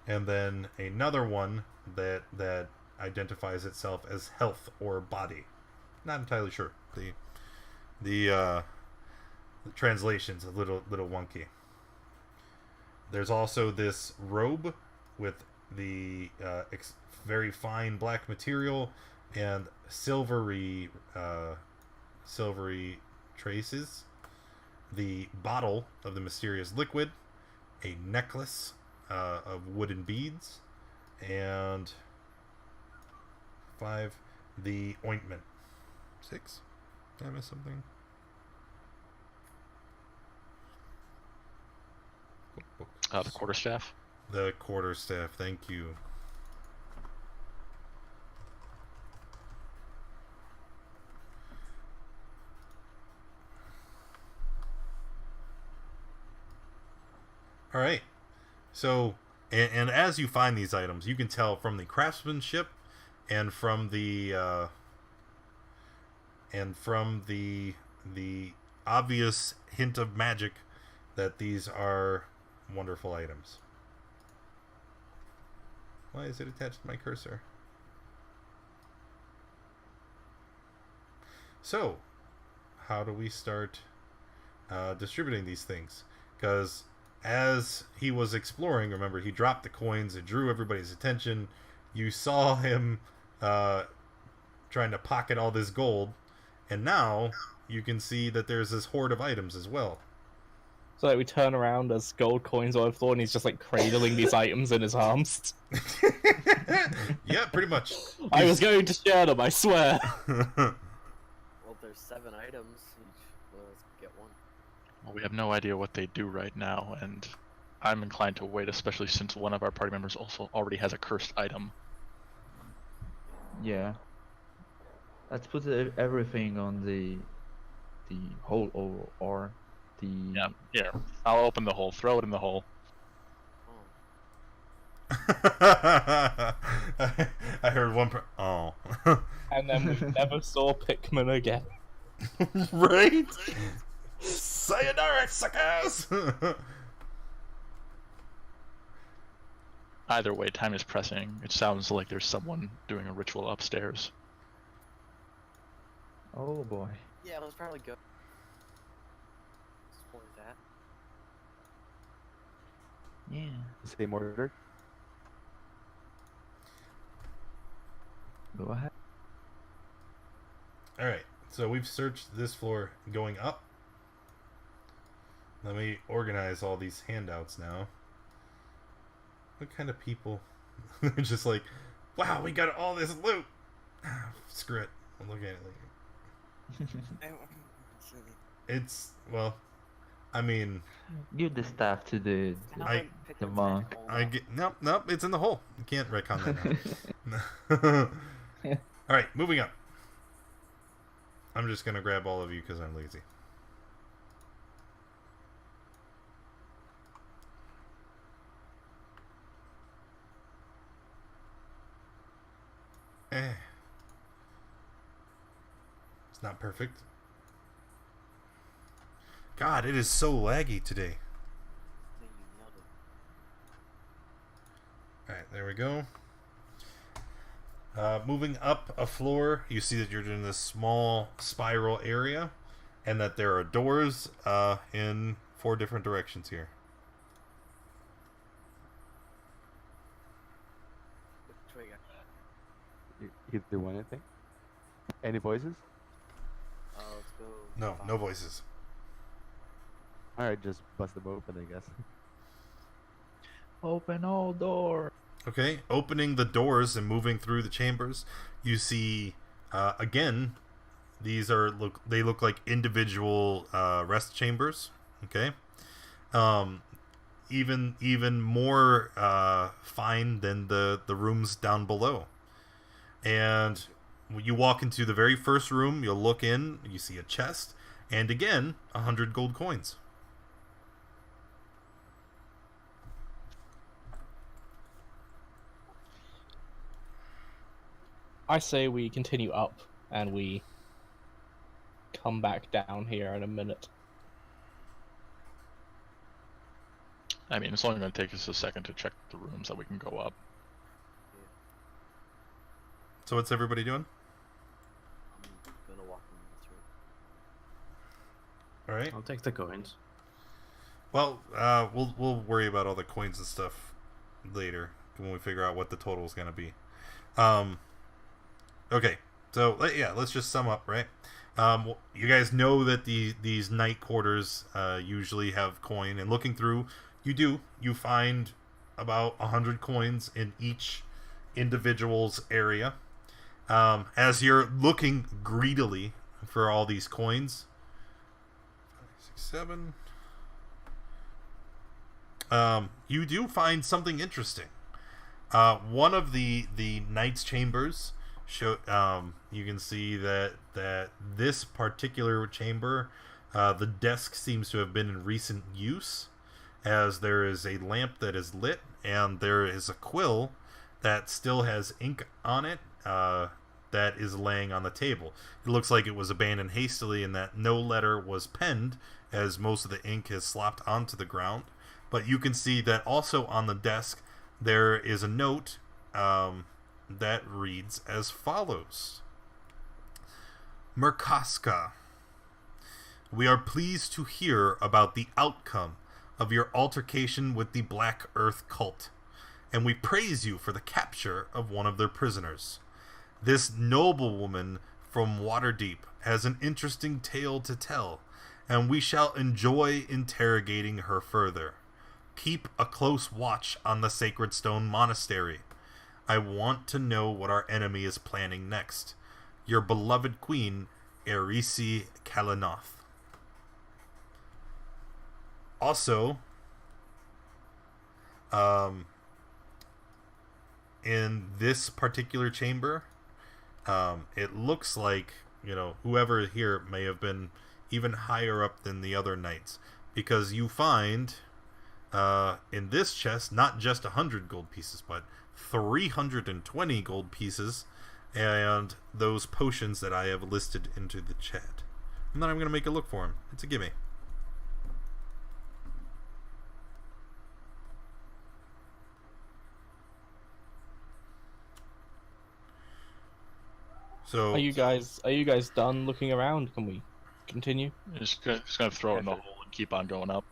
and then another one that identifies itself as health or body. Not entirely sure. The translation's a little wonky. There's also this robe with the very fine black material and silvery traces. The bottle of the mysterious liquid, a necklace of wooden beads, and 5, the ointment. 6? Did I miss something? The quarterstaff. The quarterstaff, thank you. All right. So, and as you find these items, you can tell from the craftsmanship and from the obvious hint of magic that these are wonderful items. Why is it attached to my cursor? So, how do we start distributing these things? Because as he was exploring, remember, he dropped the coins, it drew everybody's attention. You saw him trying to pocket all this gold, and now you can see that there's this hoard of items as well. So like, we turn around as gold coins on the floor, and he's just like cradling these items in his arms. Yeah, pretty much. I was going to share them, I swear. Well, there's 7 items. Let's get one. Well, we have no idea what they do right now, and I'm inclined to wait, especially since one of our party members also already has a cursed item. Yeah. Let's put everything on the hole or the... Yeah, here. I'll open the hole. Throw it in the hole. I heard one oh. And then we never saw Pikmin again. Right? Sayonara, suckers! Either way, time is pressing. It sounds like there's someone doing a ritual upstairs. Oh boy. Yeah, let's probably go. Explore that. Yeah. Same order. Go ahead. Alright, so we've searched this floor going up. Let me organize all these handouts now. What kind of people? They're just like, wow, we got all this loot! Screw it. I'll look at it later. It's, well, I mean... Give the staff to the monk. Nope, it's in the hole. You can't retcon that now. Alright, moving up. I'm just gonna grab all of you because I'm lazy. It's not perfect. God, it is so laggy today. Alright, there we go. Moving up a floor, you see that you're in this small spiral area, and that there are doors in 4 different directions here. Which way, guys? You do anything? Any voices? Let's go. No, no voices. Alright, just bust them open, I guess. Open all doors. Okay, opening the doors and moving through the chambers, you see again. These they look like individual rest chambers. Okay, even more fine than the rooms down below. And when you walk into the very first room, you'll look in. You see a chest, and again 100 gold coins. I say we continue up and we come back down here in a minute. I mean, it's only going to take us a second to check the rooms that we can go up. So what's everybody doing? I'm gonna walk in this room. All right. I'll take the coins. Well, we'll worry about all the coins and stuff later when we figure out what the total is going to be. Okay, so yeah, let's just sum up, right? You guys know that these night quarters usually have coin, and looking through, you find about 100 coins in each individual's area. As you're looking greedily for all these coins, 5, 6, 7. You do find something interesting. One of the knight's chambers you can see that this particular chamber, the desk seems to have been in recent use, as there is a lamp that is lit, and there is a quill that still has ink on it that is laying on the table. It looks like it was abandoned hastily, and that no letter was penned, as most of the ink has slopped onto the ground. But you can see that also on the desk there is a note that reads as follows. Merkaska, we are pleased to hear about the outcome of your altercation with the Black Earth cult, and we praise you for the capture of one of their prisoners. This noblewoman from Waterdeep has an interesting tale to tell, and we shall enjoy interrogating her further. Keep a close watch on the Sacred Stone Monastery. I want to know what our enemy is planning next. Your beloved queen, Erisi Kalanoth. Also, in this particular chamber, it looks like, whoever here may have been even higher up than the other knights, because you find in this chest not just 100 gold pieces, but 320 gold pieces, and those potions that I have listed into the chat. And then I'm going to make a look for them. It's a gimme. So Are you guys done looking around? Can we continue? Just gonna throw it in the hole and keep on going up.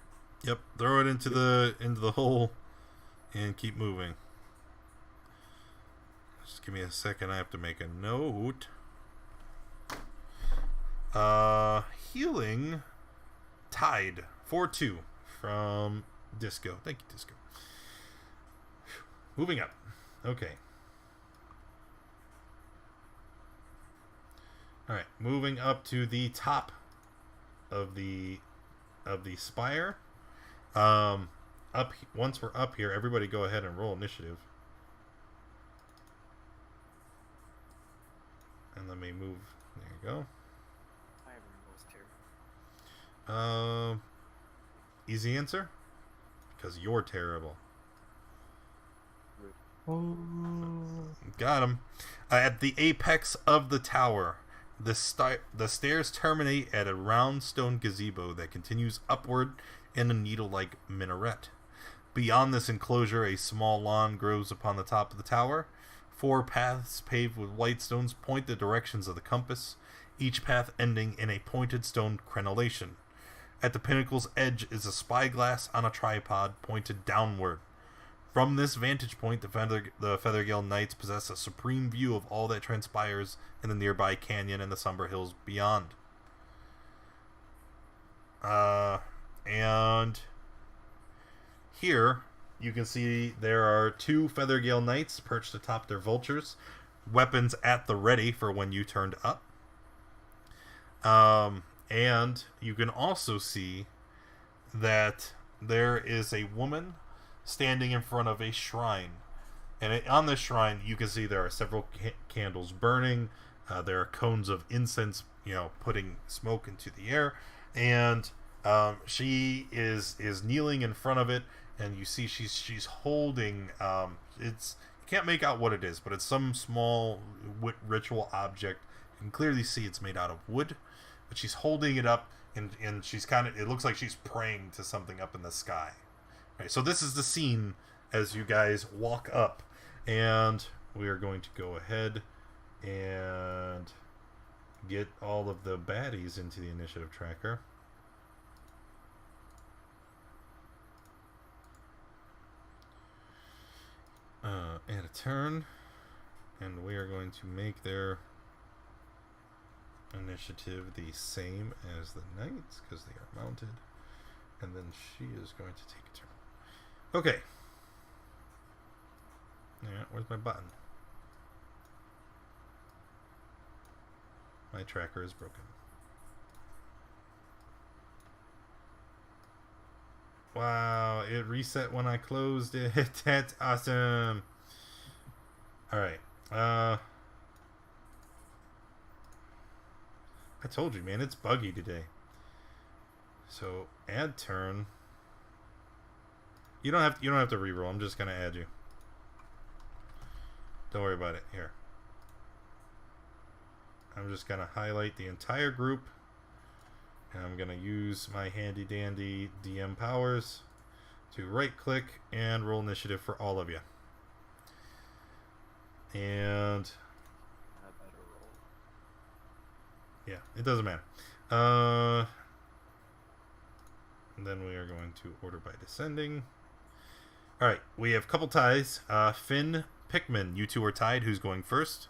Yep, throw it into the hole and keep moving. Just give me a second, I have to make a note. Healing Tide 4-2 from Disco. Thank you, Disco. Moving up. Okay. Alright, moving up to the top of the spire. Once we're up here, everybody go ahead and roll initiative. And let me move. There you go. Easy answer? Because you're terrible. Got him. At the apex of the tower, the stairs terminate at a round stone gazebo that continues upward in a needle-like minaret. Beyond this enclosure, a small lawn grows upon the top of the tower. 4 paths paved with white stones point the directions of the compass, each path ending in a pointed stone crenellation. At the pinnacle's edge is a spyglass on a tripod pointed downward. From this vantage point, the Feathergale Knights possess a supreme view of all that transpires in the nearby canyon and the somber hills beyond. And here you can see there are 2 Feathergale Knights perched atop their vultures, weapons at the ready for when you turned up. And you can also see that there is a woman standing in front of a shrine. And on this shrine, you can see there are several candles burning. There are cones of incense, putting smoke into the air. And she is kneeling in front of it, and you see she's holding. You can't make out what it is, but it's some small ritual object. You can clearly see it's made out of wood, but she's holding it up, and she's it looks like she's praying to something up in the sky. Right, so this is the scene as you guys walk up, and we are going to go ahead and get all of the baddies into the initiative tracker. Add a turn, and we are going to make their initiative the same as the knights because they are mounted, and then she is going to take a turn. Okay. Yeah, where's my button? My tracker is broken. Wow, it reset when I closed it. That's awesome. Alright. I told you, man, it's buggy today. So, add turn. You don't have to reroll. I'm just gonna add you. Don't worry about it. Here. I'm just gonna highlight the entire group. And I'm going to use my handy dandy DM powers to right click and roll initiative for all of you. And yeah, it doesn't matter. And then we are going to order by descending. Alright, we have a couple ties. Finn, Pikmin, you 2 are tied. Who's going first?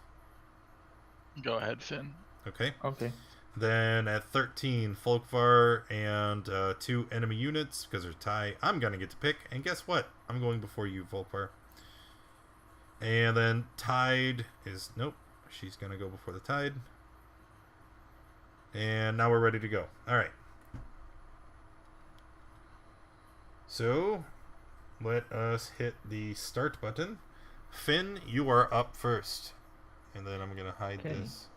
Go ahead, Finn. Okay. Okay. Then at 13, Folkvar and 2 enemy units, because they're tie. I'm going to get to pick, and guess what? I'm going before you, Folkvar. And then Tide is... Nope, she's going to go before the Tide. And now we're ready to go. Alright. So, let us hit the start button. Finn, you are up first. And then I'm going to hide this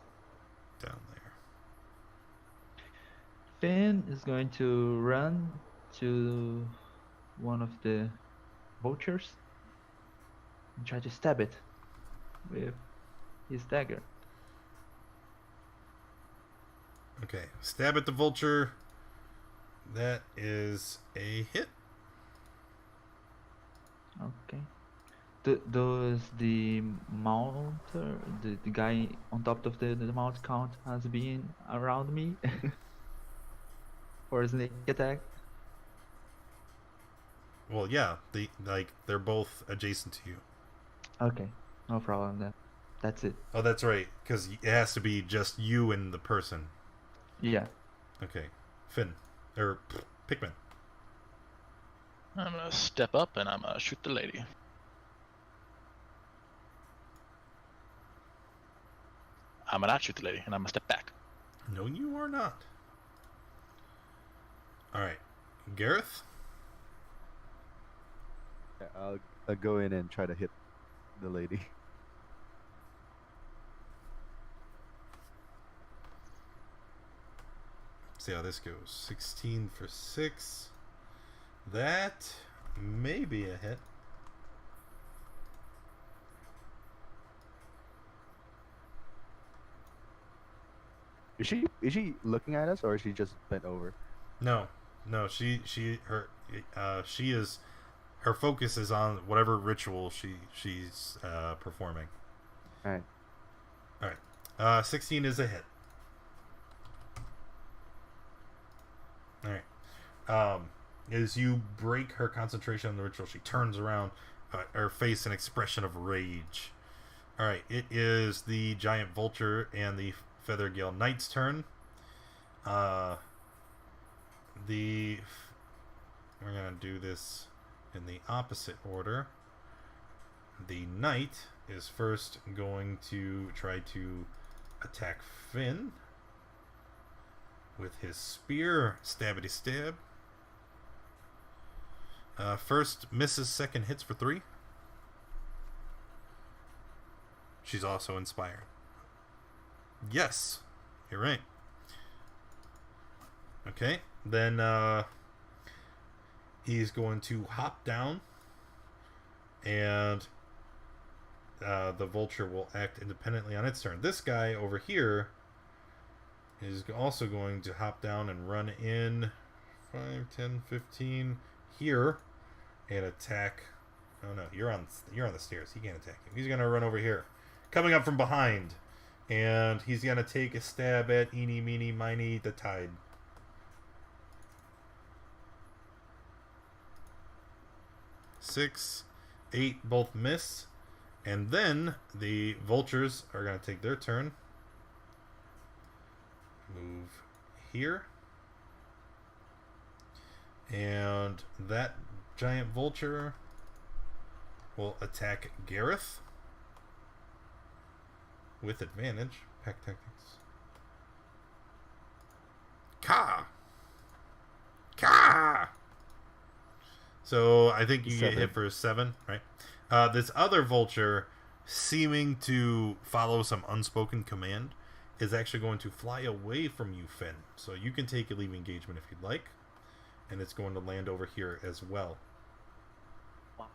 down there. Finn is going to run to one of the vultures and try to stab it with his dagger. Okay, stab at the vulture. That is a hit. Okay. Does the mounter, the guy on top of the mount count as being around me? Or sneak attack? Well, yeah, they're both adjacent to you. Okay, no problem then. That's it. Oh, that's right, because it has to be just you and the person. Yeah. Okay, Finn or Pikmin. I'm gonna step up and I'm gonna shoot the lady. I'm gonna not shoot the lady, and I'm gonna step back. No, you are not. All right, Gareth. Yeah, I'll go in and try to hit the lady. See how this goes. 16 for 6. That may be a hit. Is she looking at us, or is she just bent over? No, she is. her focus is on whatever ritual she's performing. All right. All right. 16 is a hit. All right. As you break her concentration on the ritual, she turns around, her face an expression of rage. All right. It is the giant vulture and the Feathergale Knight's turn. We're gonna do this in the opposite order. The knight is first going to try to attack Finn with his spear. Stabbity stab. First misses, second hits for 3. She's also inspired. Yes, you're right. Okay, then he's going to hop down, and the vulture will act independently on its turn. This guy over here is also going to hop down and run in 5, 10, 15 here and attack. Oh no, you're on the stairs. He can't attack you. He's gonna run over here, coming up from behind, and he's gonna take a stab at Eeny, Meeny, Miny, the Tide. 6, 8 both miss, and then the vultures are going to take their turn. Move here, and that giant vulture will attack Gareth with advantage. Pack tactics. Ka! So I think you get hit for 7, right? This other vulture, seeming to follow some unspoken command, is actually going to fly away from you, Finn. So you can take a leave engagement if you'd like, and it's going to land over here as well. Why?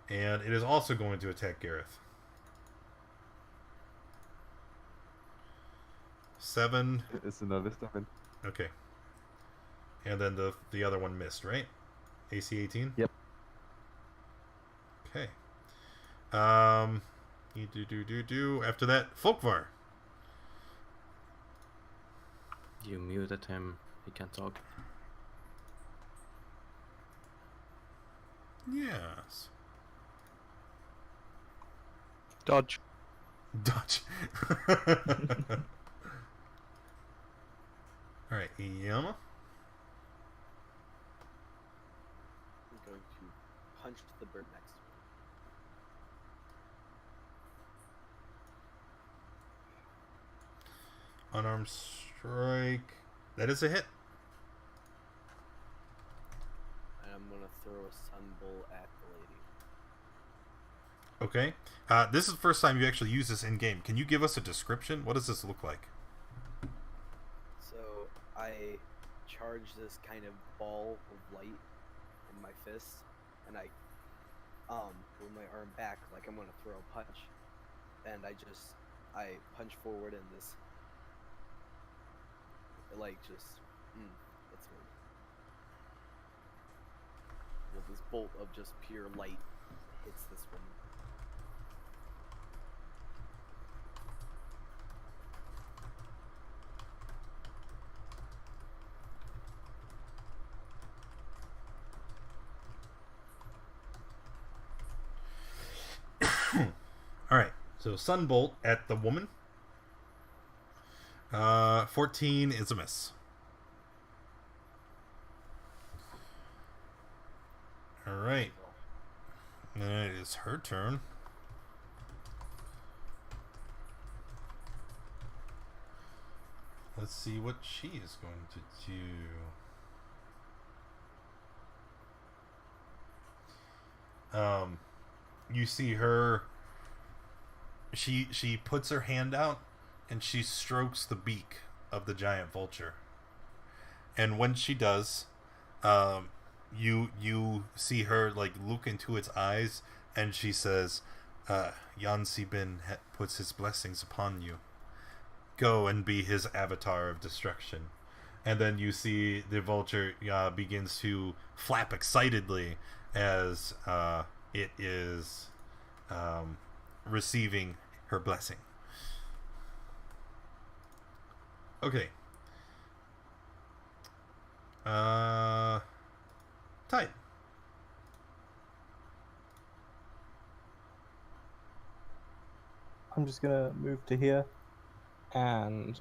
And it is also going to attack Gareth. 7. It's another 7. Okay. And then the other one missed, right? AC 18? Yep. Okay. After that, Folkvar. You muted him. He can't talk. Yes. Dodge. Dodge. Alright, Yama. I'm going to punch the bird next to me. Unarmed strike. That is a hit. And I'm going to throw a sunbolt at the lady. Okay. This is the first time you actually use this in-game. Can you give us a description? What does this look like? So I charge this kind of ball of light in my fist, and I pull my arm back like I'm gonna throw a punch, and I punch forward in this it's weird. Well, this bolt of just pure light hits this woman. Alright, so Sunbolt at the woman. 14 is a miss. Alright. And it is her turn. Let's see what she is going to do. You see her. She puts her hand out and she strokes the beak of the giant vulture. And when she does, you see her like look into its eyes, and she says, Yansi Bin puts his blessings upon you. Go and be his avatar of destruction. And then you see the vulture begins to flap excitedly as it is receiving her blessing. Okay. Tide. I'm just gonna move to here and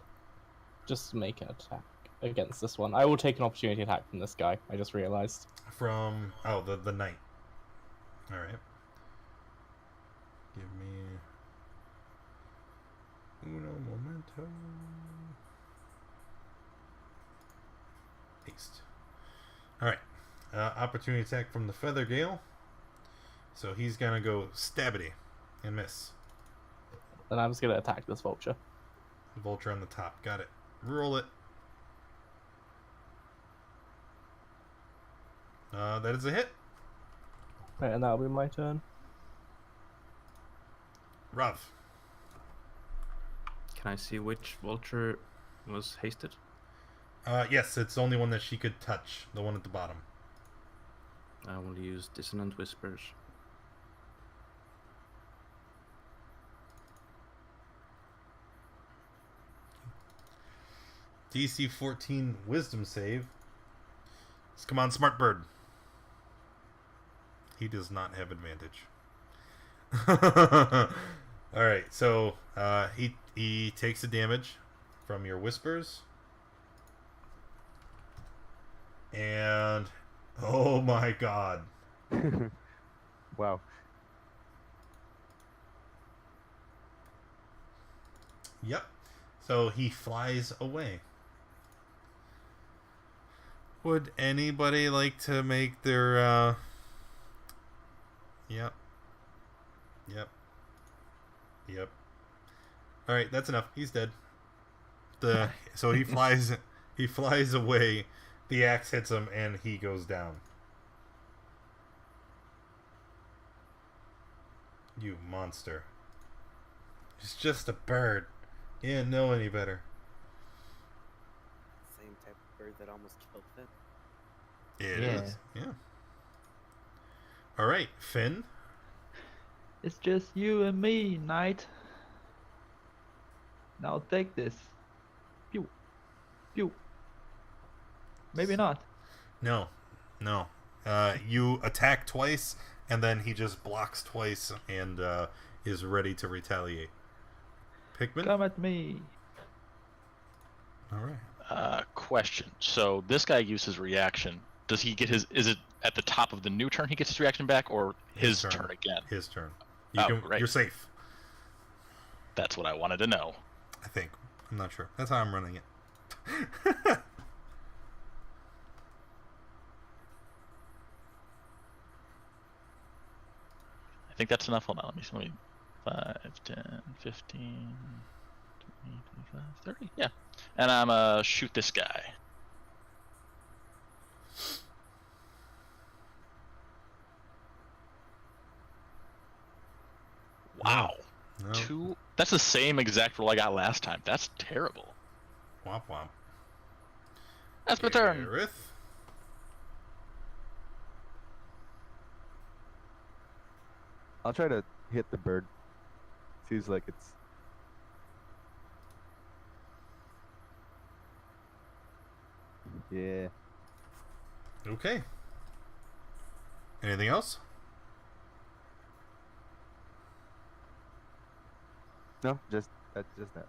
just make an attack against this one. I will take an opportunity attack from this guy. I just realized. From the knight. All right. Give me uno momento. Haste. All right. Opportunity attack from the Feathergale. So he's gonna go stabity and miss. Then I'm just gonna attack this vulture. Vulture on the top. Got it. Roll it. That is a hit. Right, and that'll be my turn. Rav. Can I see which vulture was hasted? Yes, it's the only one that she could touch. The one at the bottom. I will use Dissonant Whispers. DC 14 Wisdom save. Come on, Smart Bird. He does not have advantage. All right, so he takes the damage from your whispers, and oh my god! Wow. Yep. So he flies away. Would anybody like to make their Yep. Alright, that's enough. He's dead. So he flies away, the axe hits him, and he goes down. You monster. It's just a bird. You didn't know any better. Same type of bird that almost killed Finn. It is. Yeah. Alright, Finn. It's just you and me, knight. Now take this. Pew. Pew. Maybe not. No. You attack twice, and then he just blocks twice and is ready to retaliate. Pikmin? Come at me. Alright. Question. So this guy uses reaction. Does he get his? Is it at the top of the new turn he gets his reaction back, or his turn again? His turn. Great. You're safe. That's what I wanted to know. I think. I'm not sure. That's how I'm running it. I think that's enough. Hold on. Let me 5, 10, 15, 20, 25, 30. Yeah. And I'm shoot this guy. Wow. No. 2. That's the same exact roll I got last time. That's terrible. Womp womp. That's my turn. Gareth. I'll try to hit the bird. Seems like it's... Yeah. Okay. Anything else? No, that's just that.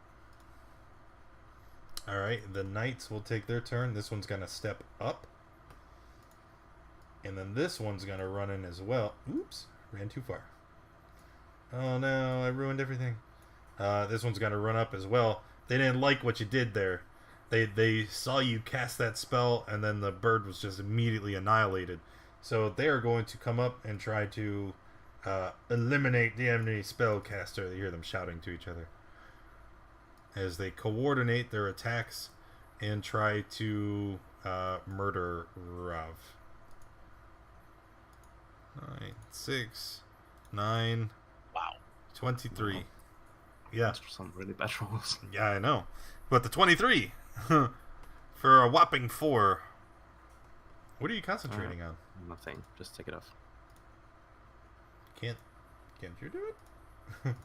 Alright, the knights will take their turn. This one's going to step up. And then this one's going to run in as well. Oops, ran too far. Oh no, I ruined everything. This one's going to run up as well. They didn't like what you did there. They saw you cast that spell, and then the bird was just immediately annihilated. So they are going to come up and try to eliminate the enemy spellcaster. You hear them shouting to each other as they coordinate their attacks and try to murder Rav. 9, 6, 9. Wow. 23. Wow. Yeah. That's some really bad rolls. Yeah, I know. But the 23 for a whopping 4. What are you concentrating on? Nothing. Just take it off. Can't you do it?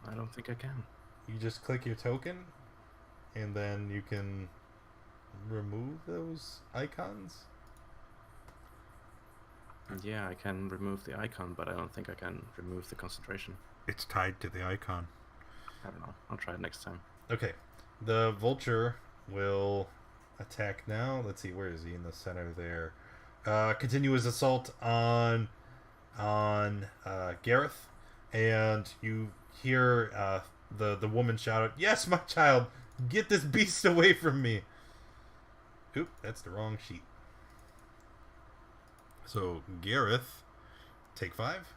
I don't think I can. You just click your token, and then you can remove those icons. Yeah, I can remove the icon, but I don't think I can remove the concentration. It's tied to the icon. I don't know. I'll try it next time. Okay, the vulture will attack now. Let's see, where is he? In the center there. Continue his assault on Gareth, and you hear the woman shout out, "Yes, my child, get this beast away from me!" Oop, that's the wrong sheet. So Gareth, take 5,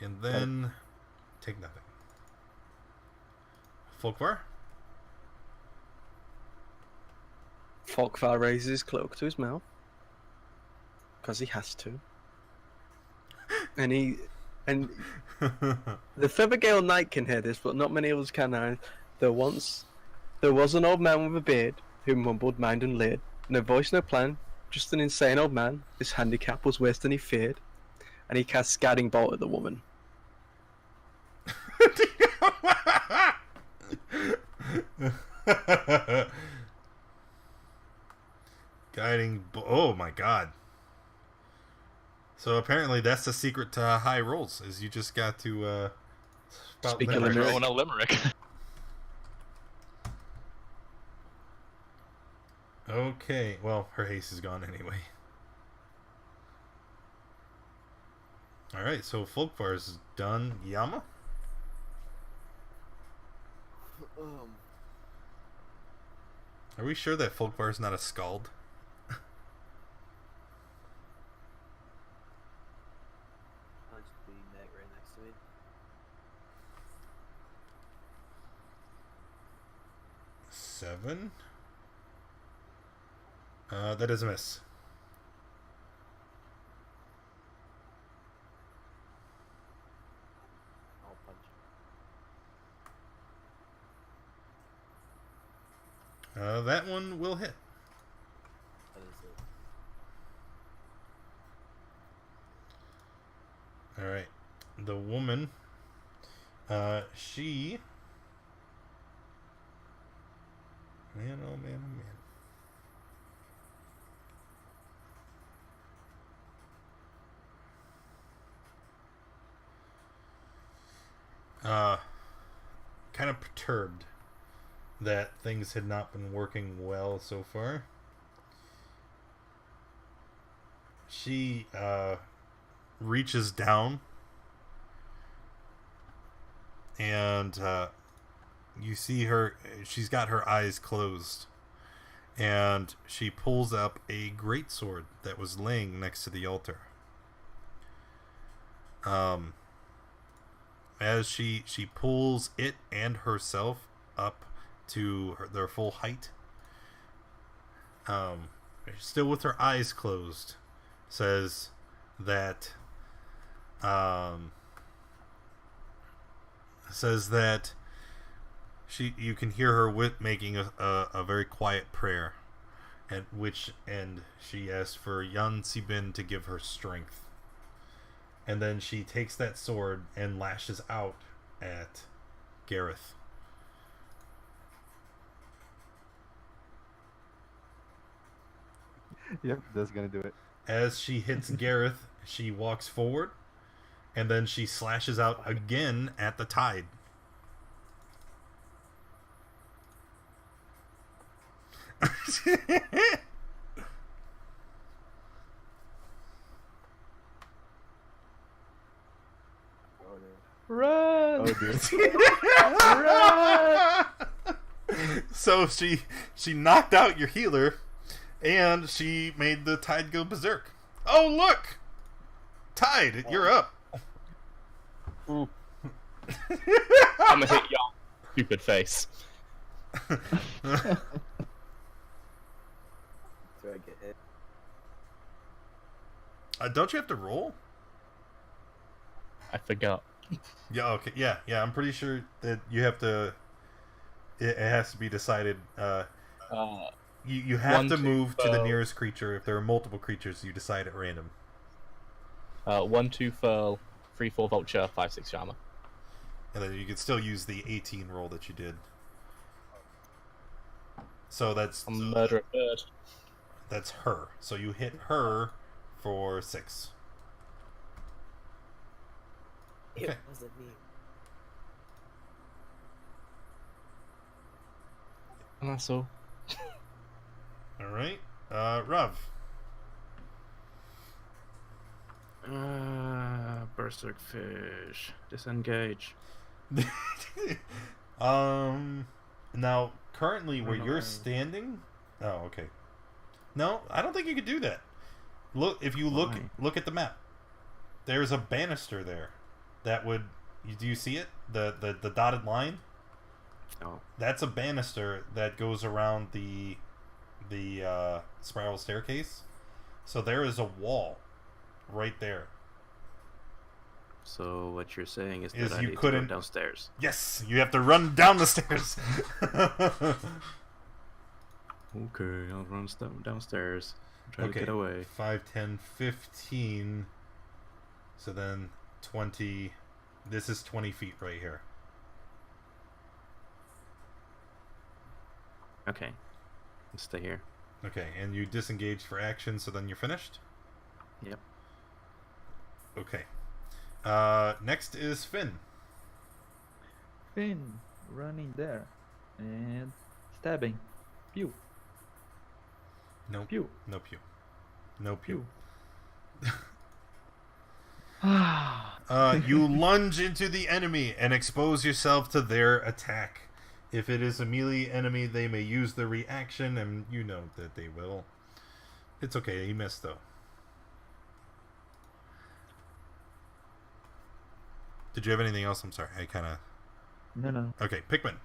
and then take nothing. Folkvar. Folkvar raises his cloak to his mouth because he has to, and the Feathergale Knight can hear this, but not many of us can. There was an old man with a beard who mumbled, mind and leered. No voice, no plan, just an insane old man. His handicap was worse than he feared, and he cast Guiding Bolt at the woman. Oh my god. So apparently that's the secret to high rolls, is you just got to spout Speak a limericks. Throwing a limerick. Okay, well, her haste is gone anyway. Alright, so Folkvar's is done. Yama? Are we sure that Folkvar's not a skald? Punch the neck right next to me. Seven. That is a miss. I'll punch him. That one will hit. That is it. Alright. The woman, she... Man, oh man, oh man. Kind of perturbed that things had not been working well so far. She reaches down, and you see her, she's got her eyes closed, and she pulls up a greatsword that was laying next to the altar. As she pulls it and herself up to their full height, still with her eyes closed, says that you can hear her making a very quiet prayer, at which end she asks for Yan Sibin to give her strength. And then she takes that sword and lashes out at Gareth. Yep, that's gonna do it. As she hits Gareth, she walks forward, and then she slashes out again at the tide. Run! Oh dear. So she knocked out your healer, and she made the tide go berserk. Oh look, Tide, you're up. I'm gonna hit your stupid face. Do I get hit? Don't you have to roll? I forgot. Yeah. Okay. Yeah. I'm pretty sure that you have to. It has to be decided. You have One, to two, move to the 12. nearest creature. If there are multiple creatures, you decide at random. 1-2 furl, 3-4 vulture, 5-6 armor. And then you can still use the 18 roll that you did. So that's Murder a bird. That's her. So you hit her for 6. Okay. It wasn't me. And that's all. All right. Rav. Berserk fish. Disengage. Now currently where Run you're away. standing. Oh, okay. No, I don't think you could do that. Look, if you Why? look at the map. There's a banister there. That would. Do you see it? The dotted line. Oh. That's a banister that goes around the spiral staircase. So there is a wall right there. So what you're saying is Is that I you need to couldn't- go downstairs. Yes, you have to run down the stairs. Okay, I'll run downstairs. Try to Okay. get away. 5, 10, 15. So then 20. This is 20 feet right here. Okay. Let's stay here. Okay, and you disengage for action, so then you're finished? Yep. Okay. Next is Finn. Finn running there and stabbing. Pew. Nope. Pew. No pew. No pew. You lunge into the enemy and expose yourself to their attack. If it is a melee enemy, they may use the reaction, and you know that they will. It's okay, he missed though. Did you have anything else? I'm sorry, I kind of... No. Okay, Pikmin.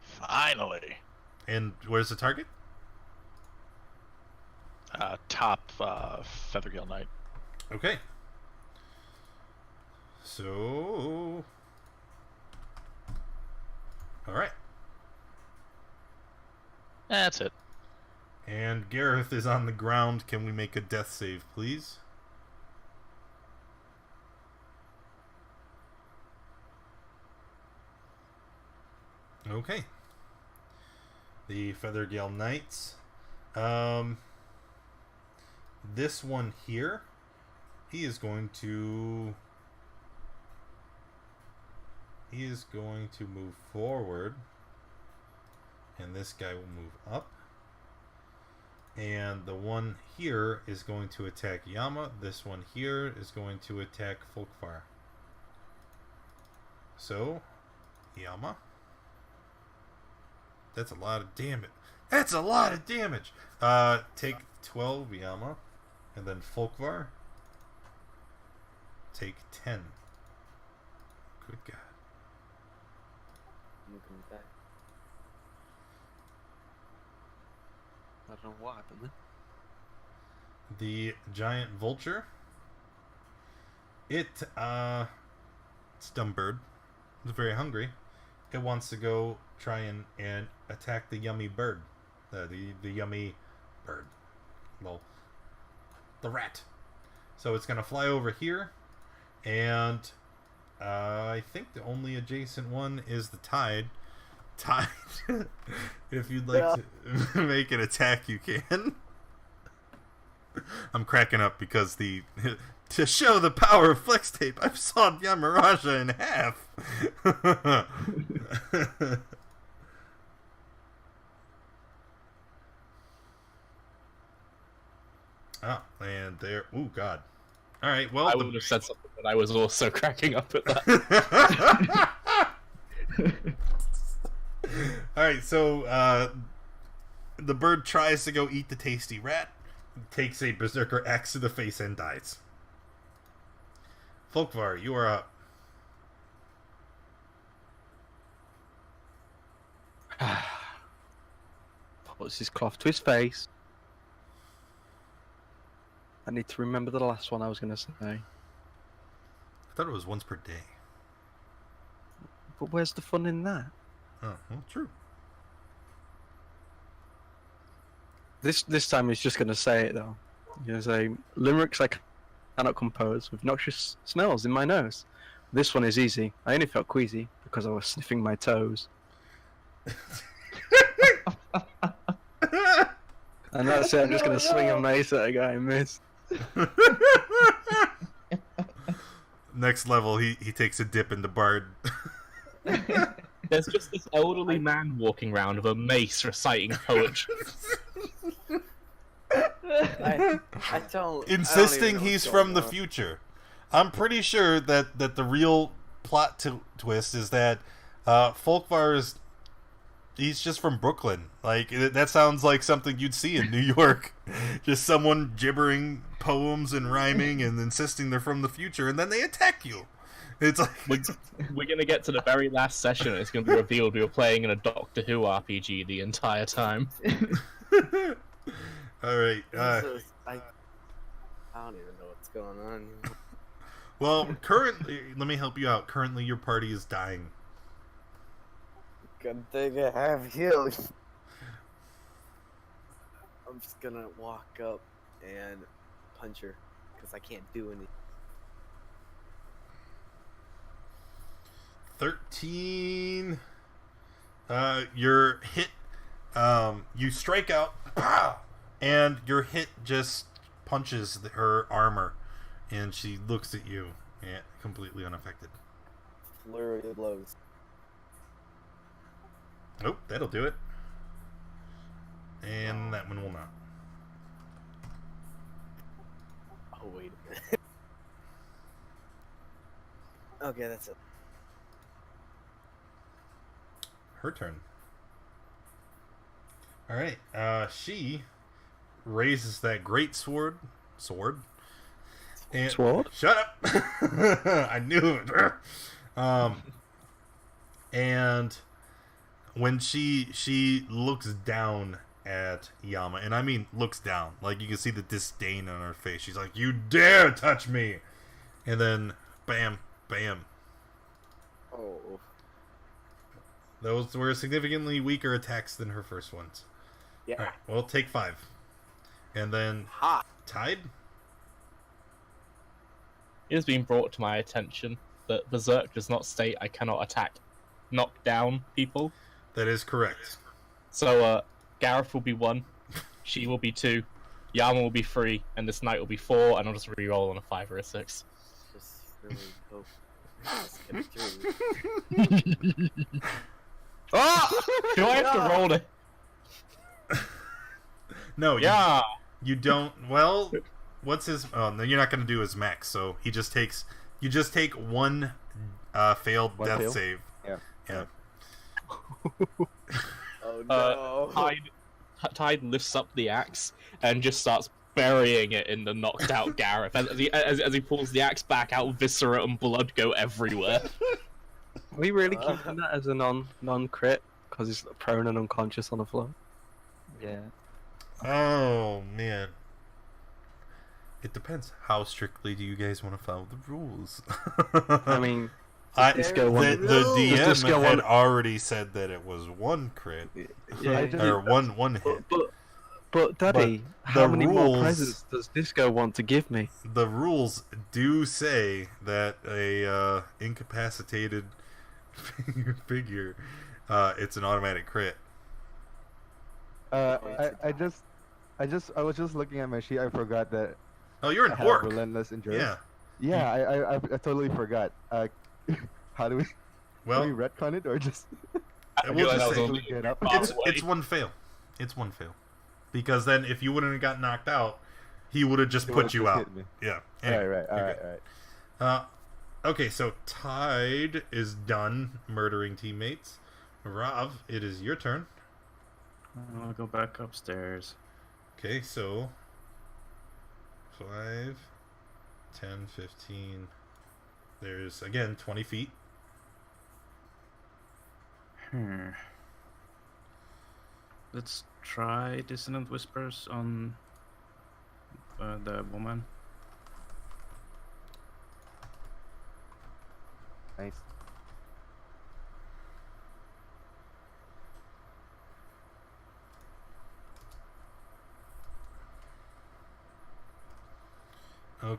Finally. And where's the target? Top Feathergale Knight. Okay. So... Alright. That's it. And Gareth is on the ground. Can we make a death save, please? Okay. The Feathergale Knights. This one here, he is going to move forward, and this guy will move up. And the one here is going to attack Yama. This one here is going to attack Folkvar. So, Yama. That's a lot of damage. That's a lot of damage! Take 12, Yama. And then Folkvar. Take 10. Good God. Looking back. I don't know what happened then. The giant vulture. It's dumb bird. It's very hungry. It wants to go try and attack the yummy bird. The yummy bird. Well, the rat. So it's going to fly over here. And I think the only adjacent one is the tide. Tide. If you'd like to make an attack, you can. I'm cracking up because to show the power of flex tape, I've sawed Yamaraja in half. Oh, and there. Ooh, God. All right. Well, I the- would have said something, but I was also cracking up at that. All right, so the bird tries to go eat the tasty rat, takes a berserker axe to the face and dies. Folkvar, you are up. Puts his cloth to his face. I need to remember the last one I was going to say. I thought it was once per day. But where's the fun in that? Oh, well, true. This time he's just going to say it though. You say, limericks I cannot compose with noxious smells in my nose. This one is easy. I only felt queasy because I was sniffing my toes. And that's it. I'm just gonna swing a mace at a guy and miss. Next level, he takes a dip into Bard. There's just this elderly man walking around with a mace reciting poetry. I don't. Insisting I don't even know he's what's from the going on. future. I'm pretty sure that the real plot twist is that Folkvar is he's just from Brooklyn. Like that sounds like something you'd see in New York. Just someone gibbering poems and rhyming and insisting they're from the future, and then they attack you. It's like We're gonna get to the very last session, and it's gonna be revealed we were playing in a Doctor Who RPG the entire time. all right. I don't even know what's going on anymore. Well, currently, let me help you out. Currently, your party is dying. Good thing I have healing. I'm just gonna walk up and punch her because I can't do anything. 13. Your hit. You strike out, and your hit just punches her armor, and she looks at you, completely unaffected. Flurry of blows. Nope, that'll do it. And that one will not. Oh wait a minute. Okay, that's it. Her turn. Alright, she raises that great sword. And Sword? Shut up! I knew it! And when she looks down at Yama, and I mean looks down, like you can see the disdain on her face. She's like, "You dare touch me!" And then, bam, bam. Oh. Those were significantly weaker attacks than her first ones. Yeah. Alright, well, take 5. And then, Ha! Tide? It has been brought to my attention that Berserk does not state I cannot attack knock down people. That is correct. So, Gareth will be 1, she will be 2, Yama will be 3, and this knight will be 4, and I'll just re-roll on a 5 or a 6. Just really hope this gets through. Oh! Do I have to roll it? No, Yeah! you don't. Well, what's his. Oh, no, you're not going to do his max, so he just takes. You just take 1 failed One death fail? save. Yeah. Yeah. Oh no. Tide lifts up the axe and just starts burying it in the knocked out Gareth. As he pulls the axe back out, viscera and blood go everywhere. Are we really keeping that as a non-crit? Because he's prone and unconscious on the floor? Yeah. Oh, man. It depends. How strictly do you guys want to follow the rules? I mean, the Disco one- DM Disco had one- already said that it was 1 crit. yeah. Or one hit. But Daddy, But how the many more rules- presents does Disco want to give me? The rules do say that a incapacitated figure, it's an automatic crit. I was just looking at my sheet. I forgot that Oh, you're I an have orc. relentless endurance. Yeah. Yeah, I totally forgot. How do we? Well, do we retcon it or just we'll just that was say only get up? it's 1 fail. It's 1 fail. Because then if you wouldn't have got knocked out, he would have just It put would've you just out. hit me. Yeah. All Anyway, right, all you're right, good. all right. Okay, so Tide is done murdering teammates. Rav, it is your turn. I'll go back upstairs. Okay, so 5, 10, 15. There's, again, 20 feet. Let's try Dissonant Whispers on the woman. Nice.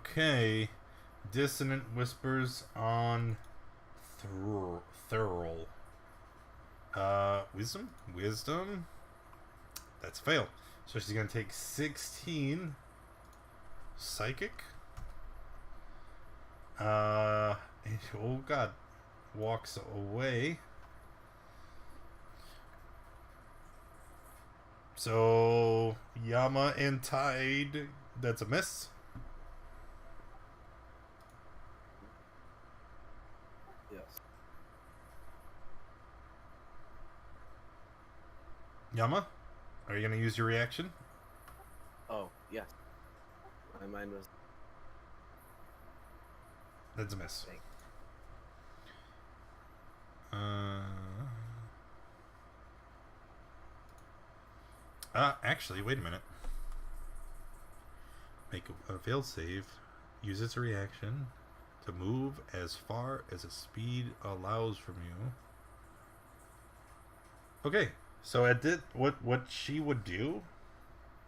Okay. Dissonant whispers on Thurl. Wisdom? Wisdom? That's a fail. So she's going to take 16 psychic. Oh god. Walks away. So Yama and Tide, that's a miss. Yes. Yama, are you going to use your reaction? Oh, yes. My mind was. That's a miss. Thank Actually, wait a minute. Make a failed save. Use its reaction to move as far as its speed allows from you. Okay, so it did what she would do.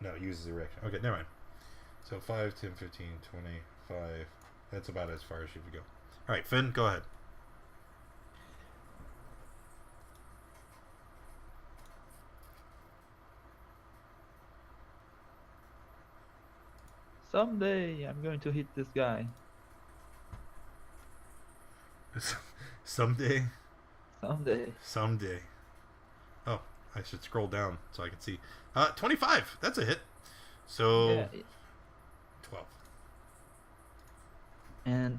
No, uses a reaction. Okay, never mind. So 5, 10, 15, 25. That's about as far as she would go. All right, Finn, go ahead. Someday I'm going to hit this guy. Someday. Someday. Oh, I should scroll down so I can see. 25. That's a hit. So Yeah. 12.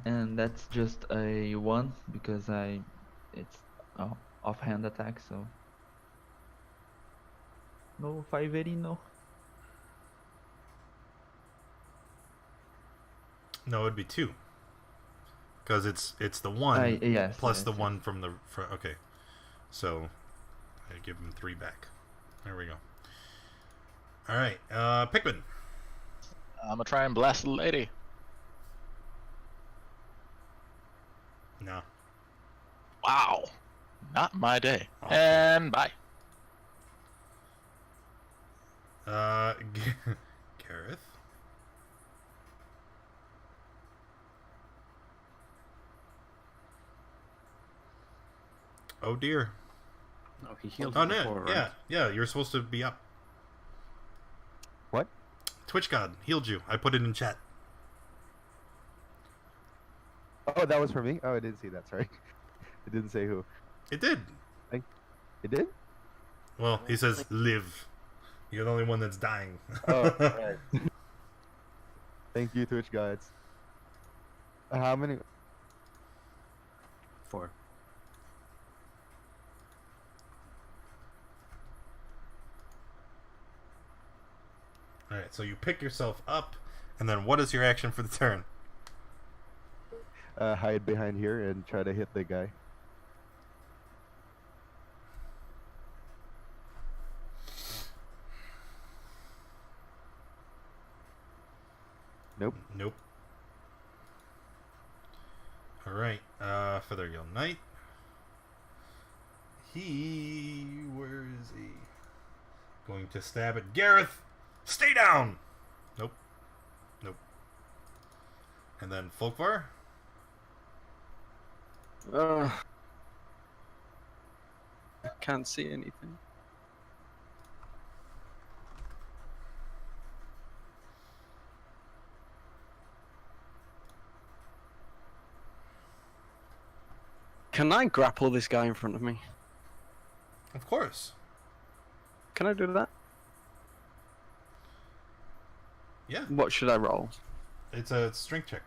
And that's just a 1 because it's offhand attack, so no 580, no. No, it'd be 2. Because it's the 1 yes, plus yes, the yes. 1 from the okay. So I give him 3 back. There we go. All right, Pikmin. I'm gonna try and blast the lady. No. Wow. Not my day. Okay. And bye. Gareth. Oh dear. Oh, he healed Oh you no. before, right? Yeah. You're supposed to be up. What? Twitch God healed you. I put it in chat. Oh, that was for me? Oh, I didn't see that. Sorry. It didn't say who. It did. It did? Well, he says live. You're the only one that's dying. Oh, right. Thank you, Twitch guides. How many? 4. All right, so you pick yourself up, and then what is your action for the turn? Hide behind here and try to hit the guy. Nope. Nope. All right, Feathergale Knight. Where is he? Going to stab at Gareth. Stay down. Nope. And then Folkvar. I can't see anything. Can I grapple this guy in front of me? Of course. Can I do that? Yeah. What should I roll? It's a strength check.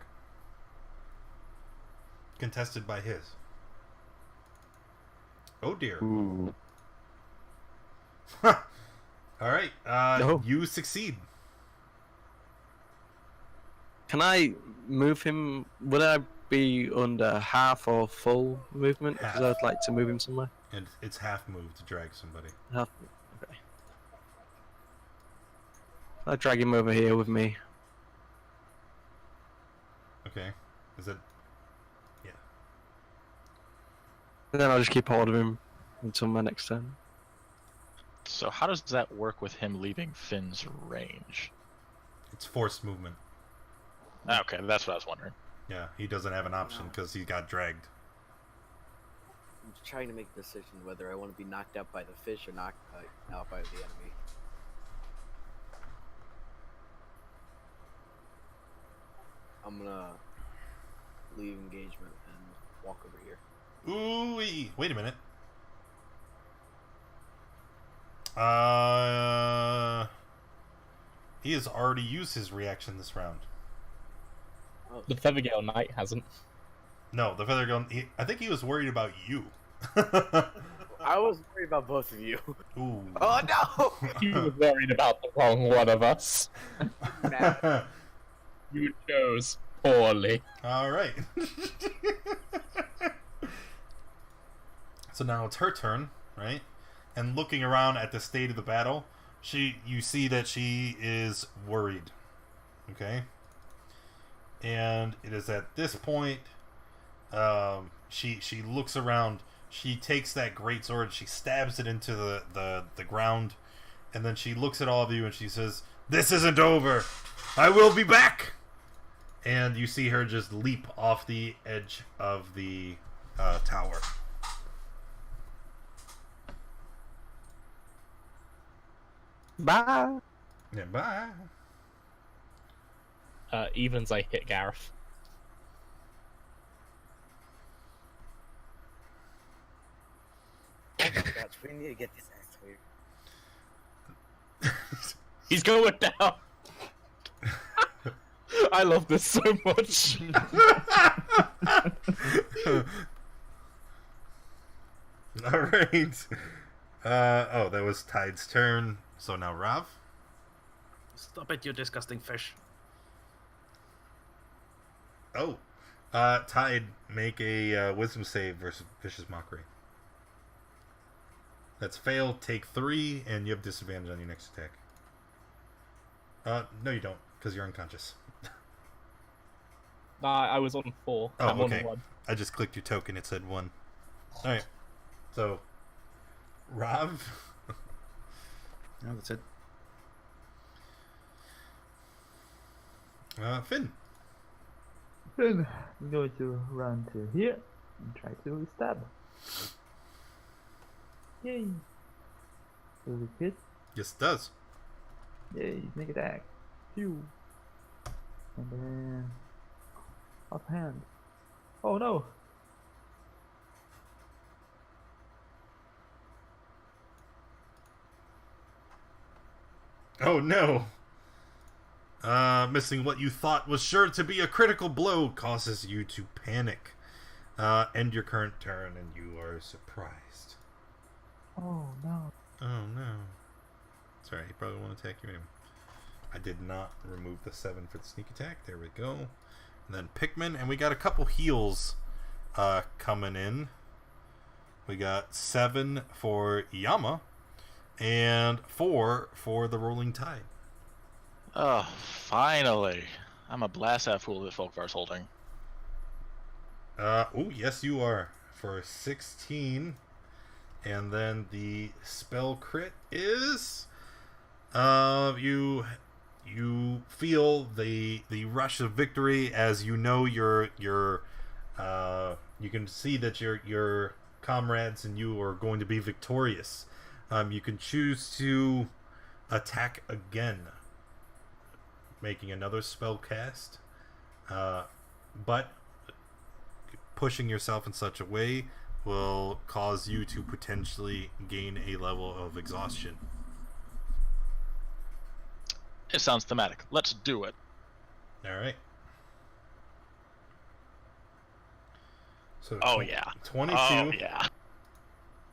Contested by his. Oh dear. Ooh. All right. No. You succeed. Can I move him? Would I be under half or full movement? Because Half. I'd like to move him somewhere. And it's half move to drag somebody. Half. Okay. I drag him over here with me. Okay. Is it? Yeah. And then I'll just keep hold of him until my next turn. So how does that work with him leaving Finn's range? It's forced movement. Okay, that's what I was wondering. Yeah, he doesn't have an option because he got dragged. I'm trying to make a decision whether I want to be knocked out by the fish or knocked out by the enemy. I'm gonna leave engagement and walk over here. Ooh, wait a minute. He has already used his reaction this round. Oh, The Feathergale Knight hasn't. No, the Feathergale. I think he was worried about you. I was worried about both of you. Ooh. Oh no! He was worried about the wrong one of us. You chose poorly. All right. So now it's her turn, right? And looking around at the state of the battle, you see that she is worried. Okay? And it is at this point, she looks around, she takes that greatsword, she stabs it into the ground, and then she looks at all of you and she says, "This isn't over! I will be back!" And you see her just leap off the edge of the tower. Bye. Yeah, bye. Evens, I hit Gareth. Oh my gosh, we need to get this ass cleared. He's going down. I love this so much. All right. Oh, that was Tide's turn. So now Rav. Stop it, you disgusting fish. Oh, Tide, make a wisdom save versus Vicious Mockery. That's failed. Take 3, and you have disadvantage on your next attack. No, you don't, because you're unconscious. I was on 4. Oh, I'm okay. on 1. I just clicked your token. It said 1. All right. So, Rav. No, that's it. Finn. Then I'm going to run to here and try to stab. Yay! Does it hit? Yes, it does. Yay, sneak attack. Phew. And then offhand. Oh no! Oh no! Missing what you thought was sure to be a critical blow causes you to panic. End your current turn, and you are surprised. Oh no. Oh no. Sorry, he probably won't attack you anyway. I did not remove the 7 for the sneak attack. There we go. And then Pikmin, and we got a couple heals coming in. We got 7 for Yama, and 4 for the Rolling Tide. Oh, finally. I'm a blast that fool that Folkvar's holding. Oh, yes, you are. For 16. And then the spell crit is... you feel the rush of victory as you know you can see that your comrades and you are going to be victorious. You can choose to attack again, making another spell cast, but pushing yourself in such a way will cause you to potentially gain a level of exhaustion. It sounds thematic. Let's do it. Alright. So Oh yeah. 22 Oh yeah.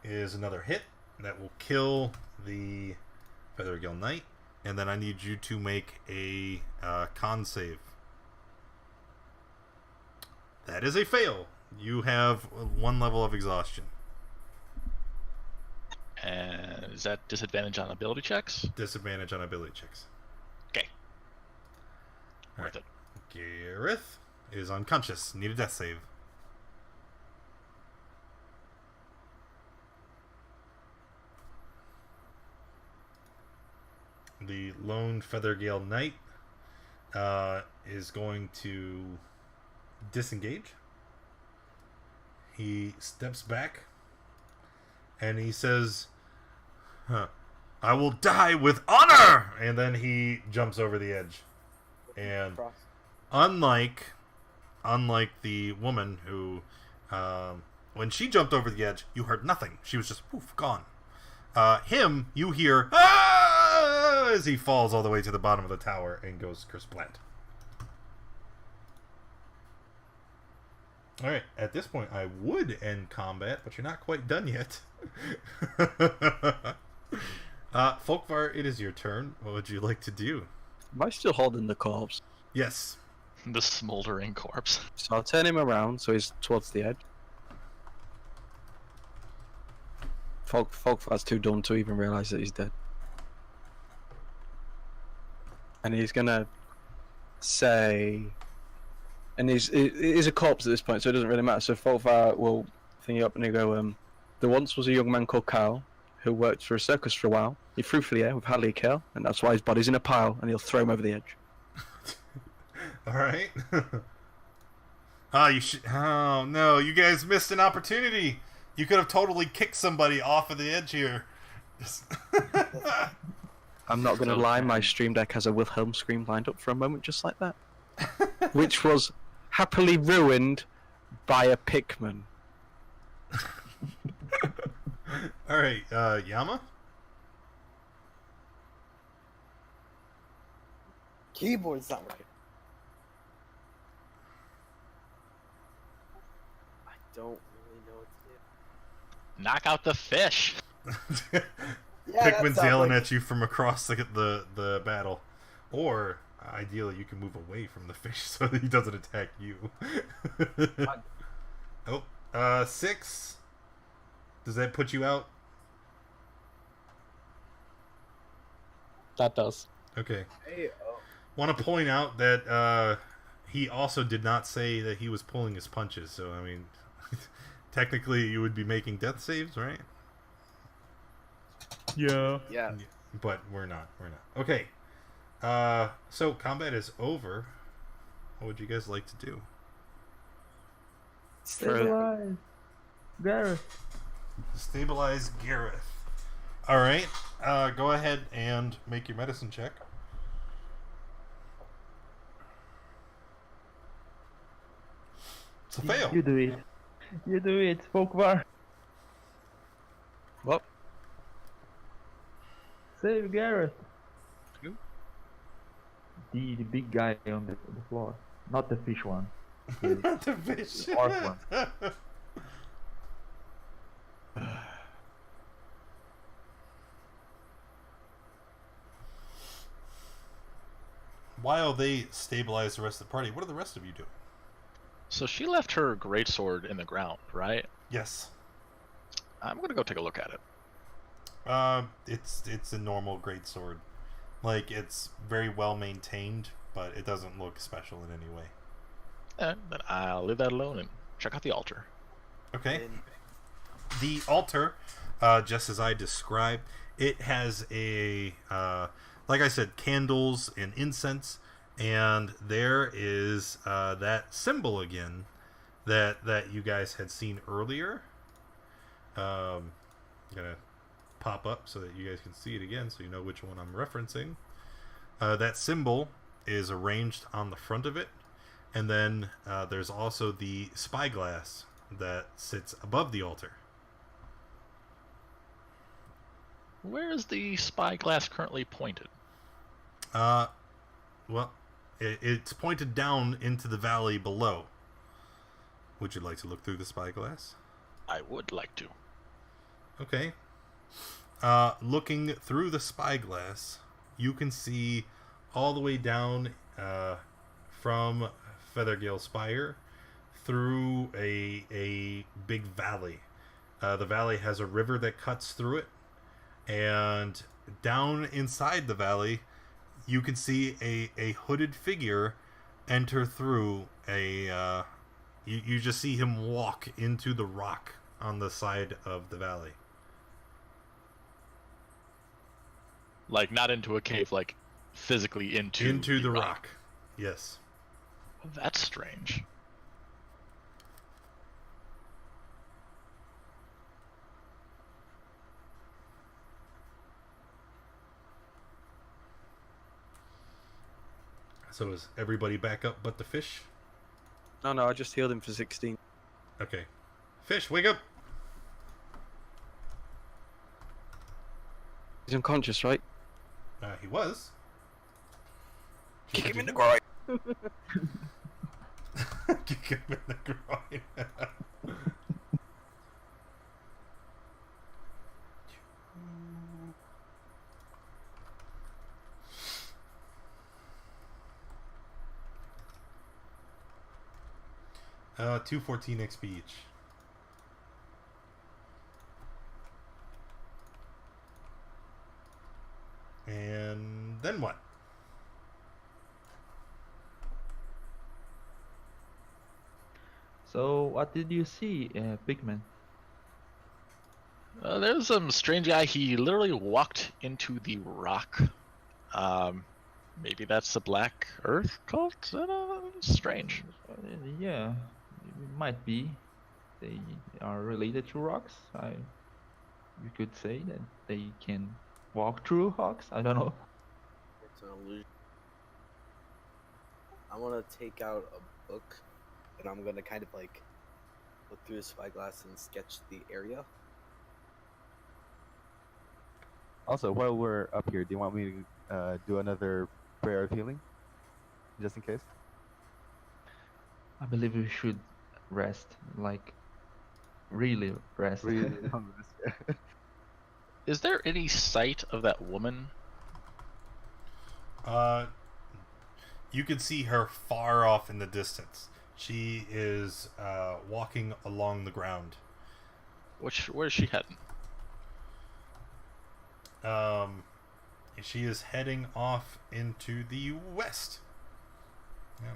is another hit that will kill the Feathergale Knight, and then I need you to make a con save. That is a fail. You have 1 level of exhaustion. And is that disadvantage on ability checks? Disadvantage on ability checks. Okay. All Worth right. it. Gareth is unconscious. Need a death save. The lone Feathergale Knight is going to disengage. He steps back and he says, I will die with honor! And then he jumps over the edge. And unlike the woman who, when she jumped over the edge, you heard nothing. She was just poof, gone. Him, you hear as he falls all the way to the bottom of the tower and goes kersplat. Alright, at this point I would end combat, but you're not quite done yet. Folkvar, it is your turn. What would you like to do? Am I still holding the corpse? Yes. The smoldering corpse. So I'll turn him around so he's towards the edge. Folkvar's too dumb to even realise that he's dead. And he's gonna say... And he's a corpse at this point, so it doesn't really matter. So Folkvar will think up and he'll go, there once was a young man called Kyle who worked for a circus for a while. He flew for the air with hardly a care, and that's why his body's in a pile, and he'll throw him over the edge. Alright. Oh no, you guys missed an opportunity. You could have totally kicked somebody off of the edge here. I'm not going to lie, my stream deck has a Wilhelm scream lined up for a moment just like that. Which was happily ruined by a Pikmin. Alright, Yama? Keyboard's not working. I don't really know what to do. Knock out the fish. Pikmin's yelling at you from across the battle. Or, ideally, you can move away from the fish so that he doesn't attack you. 6. Does that put you out? That does. Okay. Hey, Want to point out that he also did not say that he was pulling his punches, so I mean, technically you would be making death saves, right? Yeah. Yeah. But we're not. Okay. So combat is over. What would you guys like to do? Stabilize. Gareth. Stabilize Gareth. Alright. Go ahead and make your medicine check. It's a fail. You do it. You do it, Folkvar. What? Save Gareth. Who? The big guy on the floor. Not the fish one. Not the fish. The orc one. While they stabilize the rest of the party, what are the rest of you doing? So she left her greatsword in the ground, right? Yes. I'm gonna go take a look at it. It's a normal greatsword. Like, it's very well maintained, but it doesn't look special in any way. Then I'll leave that alone and check out the altar. Okay. The altar, just as I described, it has a, like I said, candles and incense, and there is that symbol again that you guys had seen earlier. I'm gonna pop up so that you guys can see it again, so you know which one I'm referencing. That symbol is arranged on the front of it, and then there's also the spyglass that sits above the altar. Where is the spyglass currently pointed? Well, it's pointed down into the valley below. Would you like to look through the spyglass? I would like to. Okay. Looking through the spyglass, you can see all the way down from Feathergale Spire through a big valley. The valley has a river that cuts through it, and down inside the valley, you can see a hooded figure enter through a... You just see him walk into the rock on the side of the valley. Like, not into a cave, like, physically into the rock. Yes. That's strange. So is everybody back up but the fish? No, I just healed him for 16. Okay. Fish, wake up! He's unconscious, right? He was. Kick him in the groin. Kick him in the groin. 214 XP each. And then what? So, what did you see, Pigman? There's some strange guy. He literally walked into the rock. Maybe that's the Black Earth cult? I don't know. Strange. Yeah, it might be. They are related to rocks. You could say that they can walk through rocks. I don't know. It's an illusion. I want to take out a book, and I'm gonna kind of like look through the spyglass and sketch the area. Also, while we're up here, do you want me to do another prayer of healing, just in case? I believe we should rest, like really rest. Really? Is there any sight of that woman? You can see her far off in the distance. She is walking along the ground. Where's she heading? She is heading off into the west. Yeah.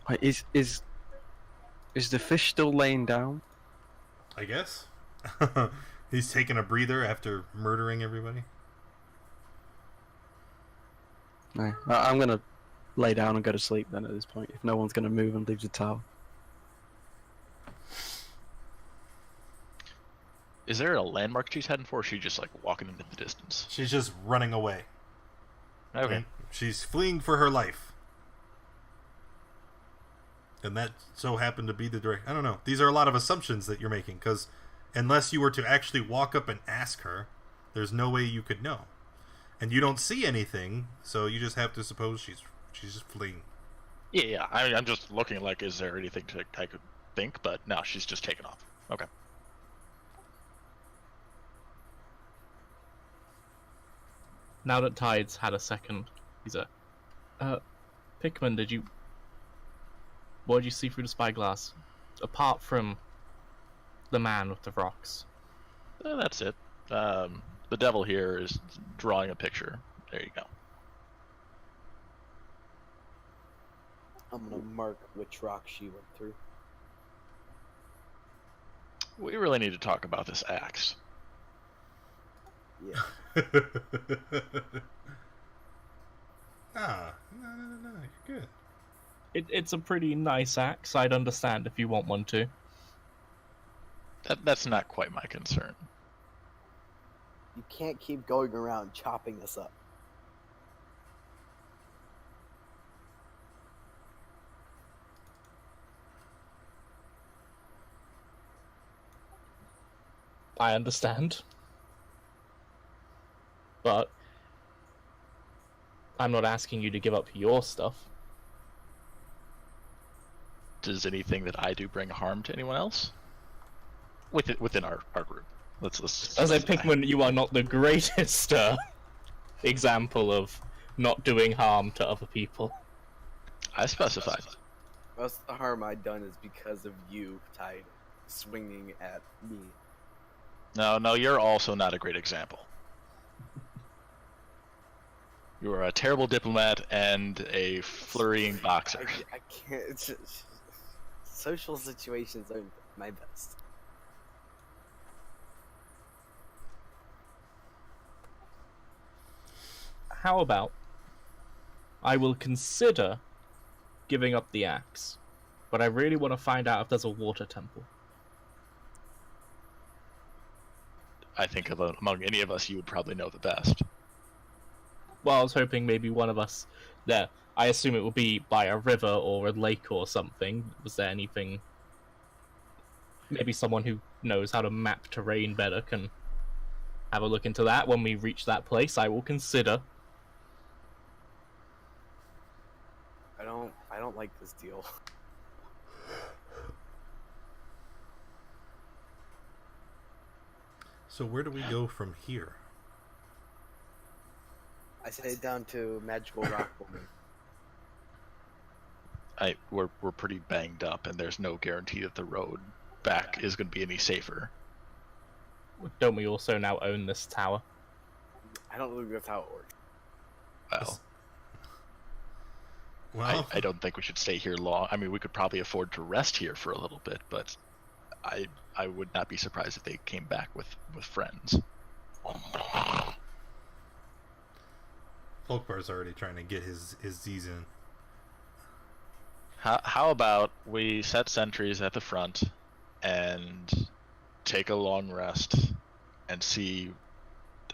Wait, is the fish still laying down? I guess. He's taking a breather after murdering everybody. No, I'm gonna lay down and go to sleep then at this point. If no one's gonna move and leave the tower. Is there a landmark she's heading for, or is she just like walking into the distance? She's just running away. Okay. And she's fleeing for her life. And that so happened to be the direct. I don't know. These are a lot of assumptions that you're making, because unless you were to actually walk up and ask her, there's no way you could know. And you don't see anything, so you just have to suppose she's just fleeing. Yeah. I'm just looking like, is there anything I could think? But no, she's just taken off. Okay. Now that Tide's had a second, he's Pikmin, what did you see through the spyglass? Apart from the man with the rocks. That's it. The devil here is drawing a picture. There you go. I'm gonna mark which rock she went through. We really need to talk about this axe. Yeah. No, you're good. It's a pretty nice axe. I'd understand if you want one to. That's not quite my concern. You can't keep going around chopping us up. I understand. But I'm not asking you to give up your stuff. Does anything that I do bring harm to anyone else? Within our group. Let's As a Pikmin, you are not the greatest example of not doing harm to other people. I specified. Most of the harm I've done is because of you, Tide, swinging at me. No, you're also not a great example. You are a terrible diplomat and a flurrying boxer. I can't. It's just, social situations aren't my best. how about I will consider giving up the axe, but I really want to find out if there's a water temple. I think among any of us, you would probably know the best. Well, I was hoping maybe one of us there. I assume it would be by a river or a lake or something. Was there anything? Maybe someone who knows how to map terrain better can have a look into that. When we reach that place, I will consider. I don't like this deal. So where do we go from here? I say down to Magical Rock Woman. We're pretty banged up, and there's no guarantee that the road back is going to be any safer. Don't we also now own this tower? I don't know that's how it works. Well, I don't think we should stay here long. I mean, we could probably afford to rest here for a little bit, but I would not be surprised if they came back with friends. Folkbar's already trying to get his Z's in. How about we set sentries at the front and take a long rest and see.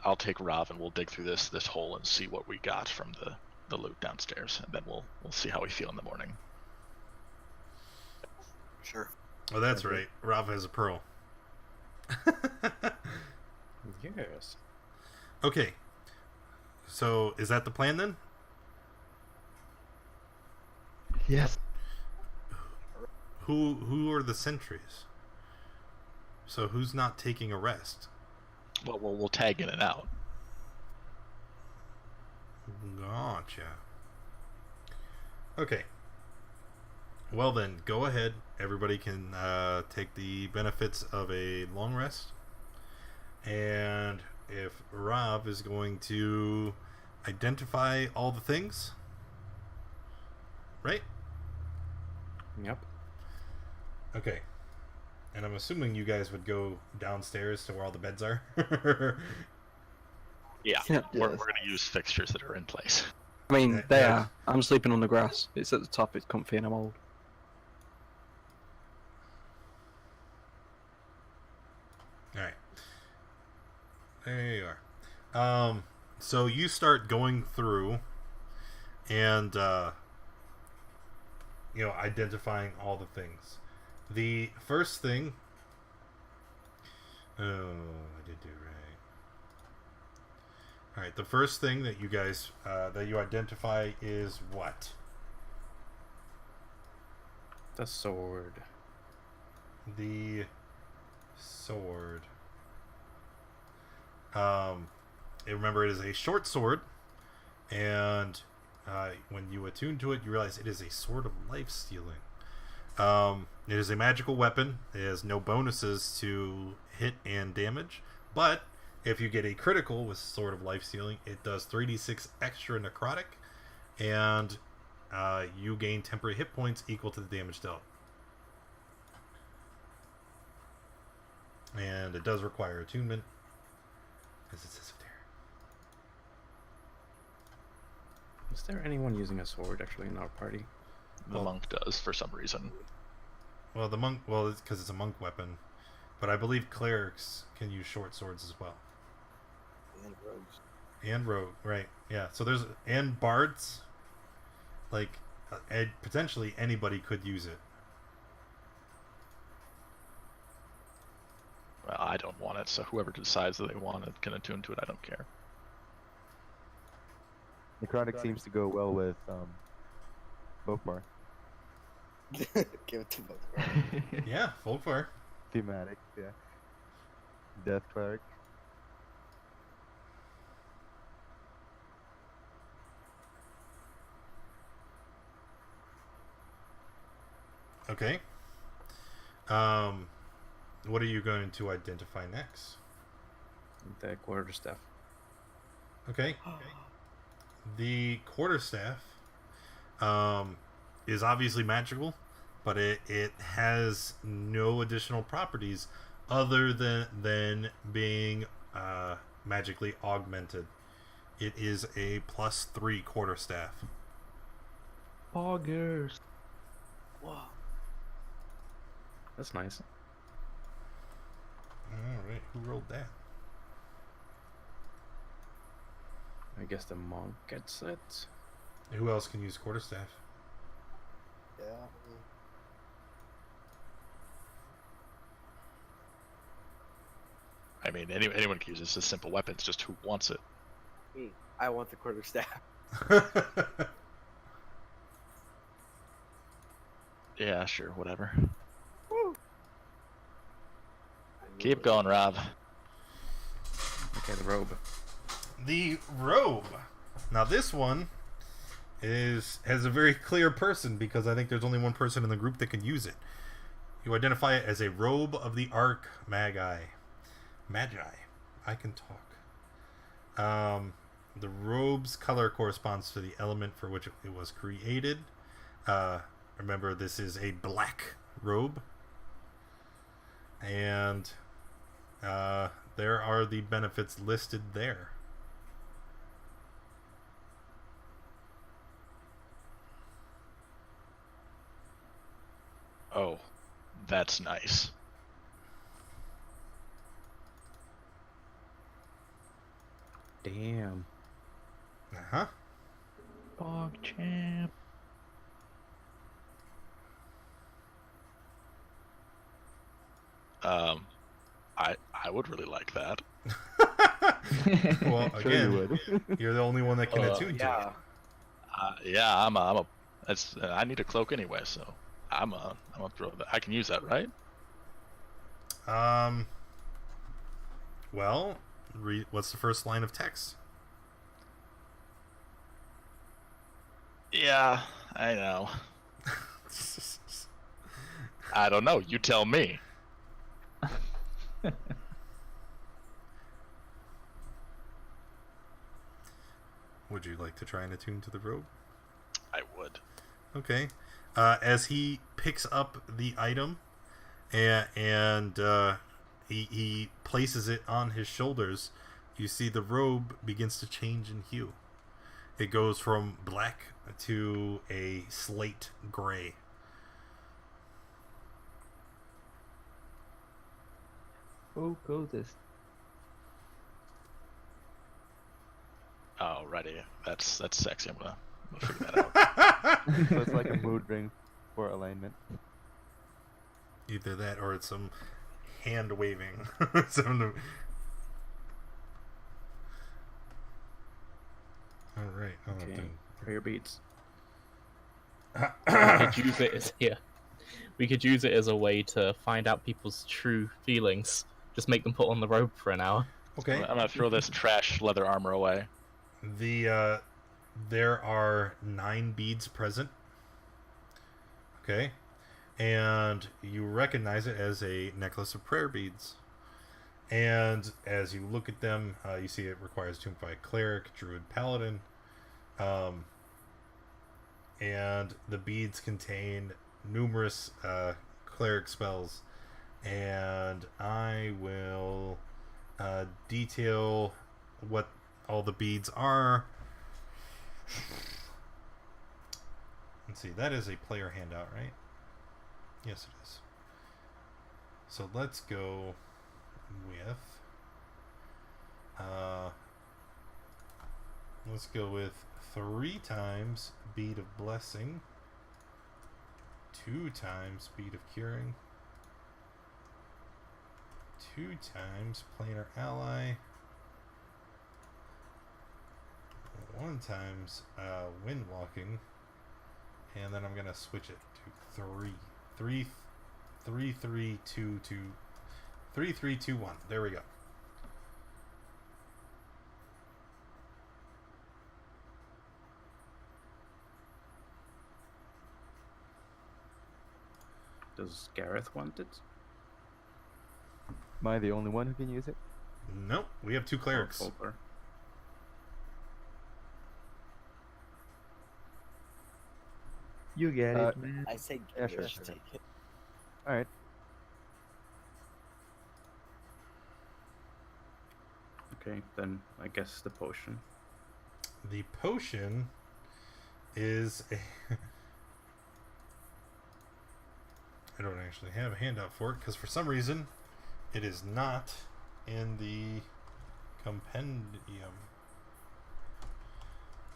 I'll take Rav and we'll dig through this hole and see what we got from the loot downstairs, and then we'll see how we feel in the morning. Sure. Oh, that's right. Rav has a pearl. Yes. Okay. So, is that the plan then? Yes. Who are the sentries? So who's not taking a rest? Well, we'll tag in and out. Gotcha. Okay. Well then, go ahead. Everybody can take the benefits of a long rest. And if Rob is going to identify all the things, right? Yep. Okay. And I'm assuming you guys would go downstairs to where all the beds are. Yeah, Yep. we're going to use fixtures that are in place. I mean, they are. I'm sleeping on the grass. It's at the top, it's comfy, and I'm old. Alright. There you are. So you start going through and, identifying all the things. The first thing... Oh, I did do right. Alright, the first thing that you guys, that you identify is what? The sword. The sword. Remember, it is a short sword, and when you attune to it, you realize it is a sword of life stealing. It is a magical weapon. It has no bonuses to hit and damage, but if you get a critical with Sword of Life Stealing, it does 3d6 extra necrotic, and you gain temporary hit points equal to the damage dealt. And it does require attunement, as it says up there. Is there anyone using a sword actually in our party? The monk does for some reason. Well, the monk, it's because it's a monk weapon, but I believe clerics can use short swords as well. And rogues. And rogue, right? Yeah. So and bards, potentially anybody could use it. Well, I don't want it, so whoever decides that they want it can attune to it. I don't care. Necrotic seems to go well with Folkbar. Give it to both. Yeah, Folkbar. Thematic, yeah. Death cleric. Okay. What are you going to identify next? The quarterstaff. Okay. The quarterstaff is obviously magical, but it has no additional properties other than being magically augmented. It is a +3 quarterstaff. Poggers. Whoa. That's nice. Alright, who rolled that? I guess the monk gets it. Who else can use quarterstaff? Yeah. I mean, anyone can use it. It's a simple weapon. It's just who wants it. Me. I want the quarterstaff. Yeah, sure, whatever. Woo. Keep going, Rob. Okay, the robe. The robe. Now this one has a very clear person, because I think there's only one person in the group that can use it. You identify it as a robe of the Arc Magi. I can talk. The robe's color corresponds to the element for which it was created. Remember, this is a black robe. And there are the benefits listed there. Oh, that's nice. Damn. Uh-huh. Pog champ. I would really like that. Well, Sure you again, would. you're the only one that can attune to Yeah. Yeah, I'm a. I need a cloak anyway, so I'm a throw that. I can use that, right? it. Well, what's the first line of text? Yeah, I know. I don't know. You tell me. Would you like to try and attune to the robe? I would. Okay. As he picks up the item and he places it on his shoulders, you see the robe begins to change in hue. It goes from black to a slate gray. Oh, go this. Alrighty, that's sexy. I'm gonna figure that out. So it's like a mood ring for alignment. Either that or it's some hand waving. Alright. Okay. Prayer beads. We could use it as We could use it as a way to find out people's true feelings. Just make them put on the robe for an hour. Okay. I'm gonna throw this trash leather armor away. There are 9 beads present. Okay. And you recognize it as a necklace of prayer beads. And as you look at them, you see it requires tuned by cleric, druid, paladin. And the beads contain numerous cleric spells. And I will detail what all the beads are. Let's see, that is a player handout, right? Yes, it is. So let's go with let's go with 3 times bead of blessing, 2 times bead of curing, 2 times planar ally, 1 times wind walking, and then I'm gonna switch it to 3 3 3 2 2 3 3 2 1. There we go. Does Gareth want it? Am I the only one who can use it? Nope, we have 2 clerics. Folklore. You get it, man. I say Yeah, give sure, it, sure. take it. Alright. Okay, then I guess the potion. the potion is a... I don't actually have a handout for it because for some reason it is not in the compendium.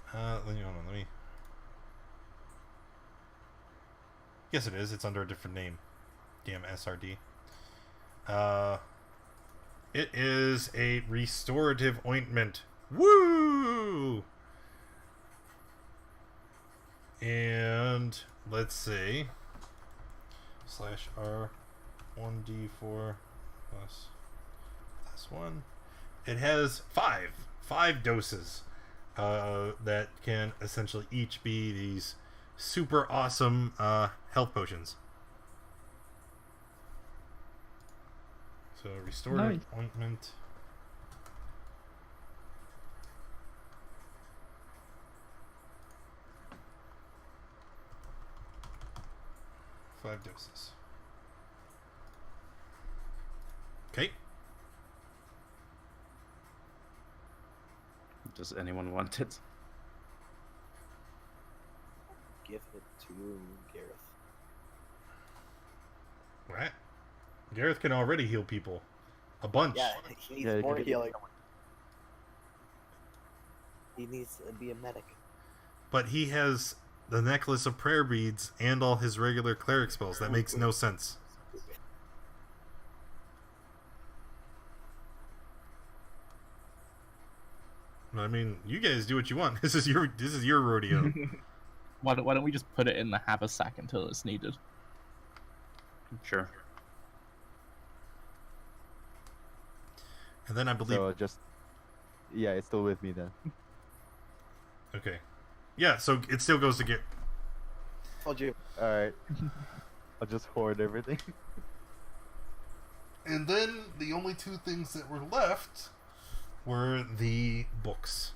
Hold on, let me... Yes, it is. It's under a different name. Damn SRD. It is a restorative ointment. Woo! And let's see. /R 1d4 plus +1. It has five doses that can essentially each be these super awesome health potions. So restorative ointment. Five doses. Okay. Does anyone want it? Give it to Gareth. Right. Gareth can already heal people. A bunch. Yeah, he needs more healing. He needs to be a medic. But he has the necklace of prayer beads and all his regular cleric spells. That makes no sense. I mean, you guys do what you want. This is your rodeo. Why don't we just put it in the haversack until it's needed? Sure. And then I believe... So just... Yeah, it's still with me then. Okay. Yeah, so it still goes to get... Told you. Alright. I'll just hoard everything. And then the only two things that were left were the books.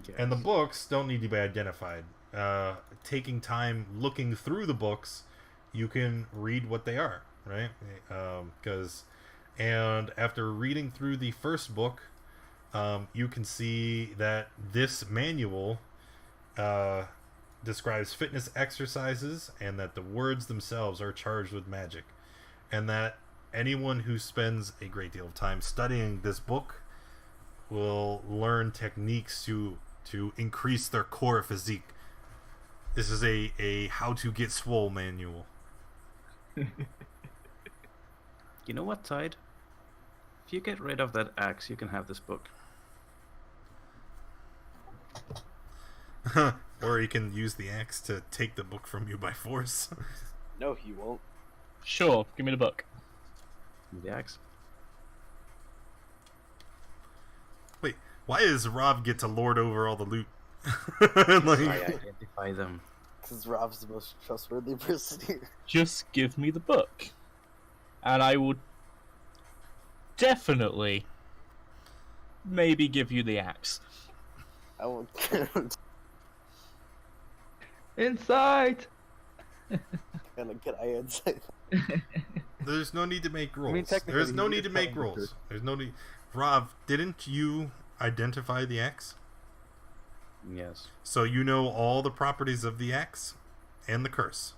Yes. And the books don't need to be identified. Taking time looking through the books, you can read what they are, right? And after reading through the first book, you can see that this manual describes fitness exercises and that the words themselves are charged with magic. And that anyone who spends a great deal of time studying this book will learn techniques to increase their core physique. This is a how to get swole manual. You know what, Tide? If you get rid of that axe, you can have this book. Or you can use the axe to take the book from you by force. No, he won't. Sure, give me the book. The axe. Wait, why does Rob get to lord over all the loot? I identify them. Because Rob's the most trustworthy person here. Just give me the book. And I will definitely maybe give you the axe. I won't. Insight! Can I insight? There's no need to make rolls. I mean, technically, There's no he need is to make telling the rolls. truth. There's no need. Rob, didn't you identify the axe? Yes. So you know all the properties of the axe and the curse.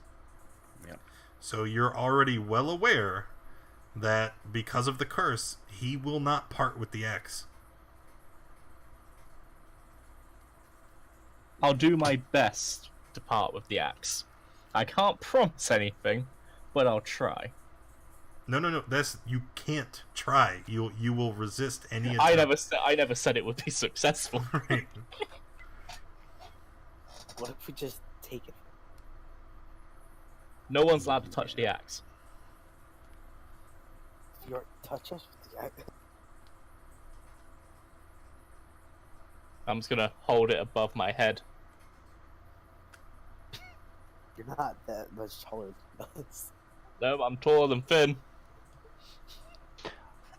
Yeah. So you're already well aware that because of the curse, he will not part with the axe. I'll do my best to part with the axe. I can't promise anything, but I'll try. No. That's you can't try. You will resist any I attempt. never said it would be successful. Right. What if we just take it? No one's allowed to touch the axe. If you touch us with the axe. I'm just gonna hold it above my head. You're not that much taller than us. No, I'm taller than Finn.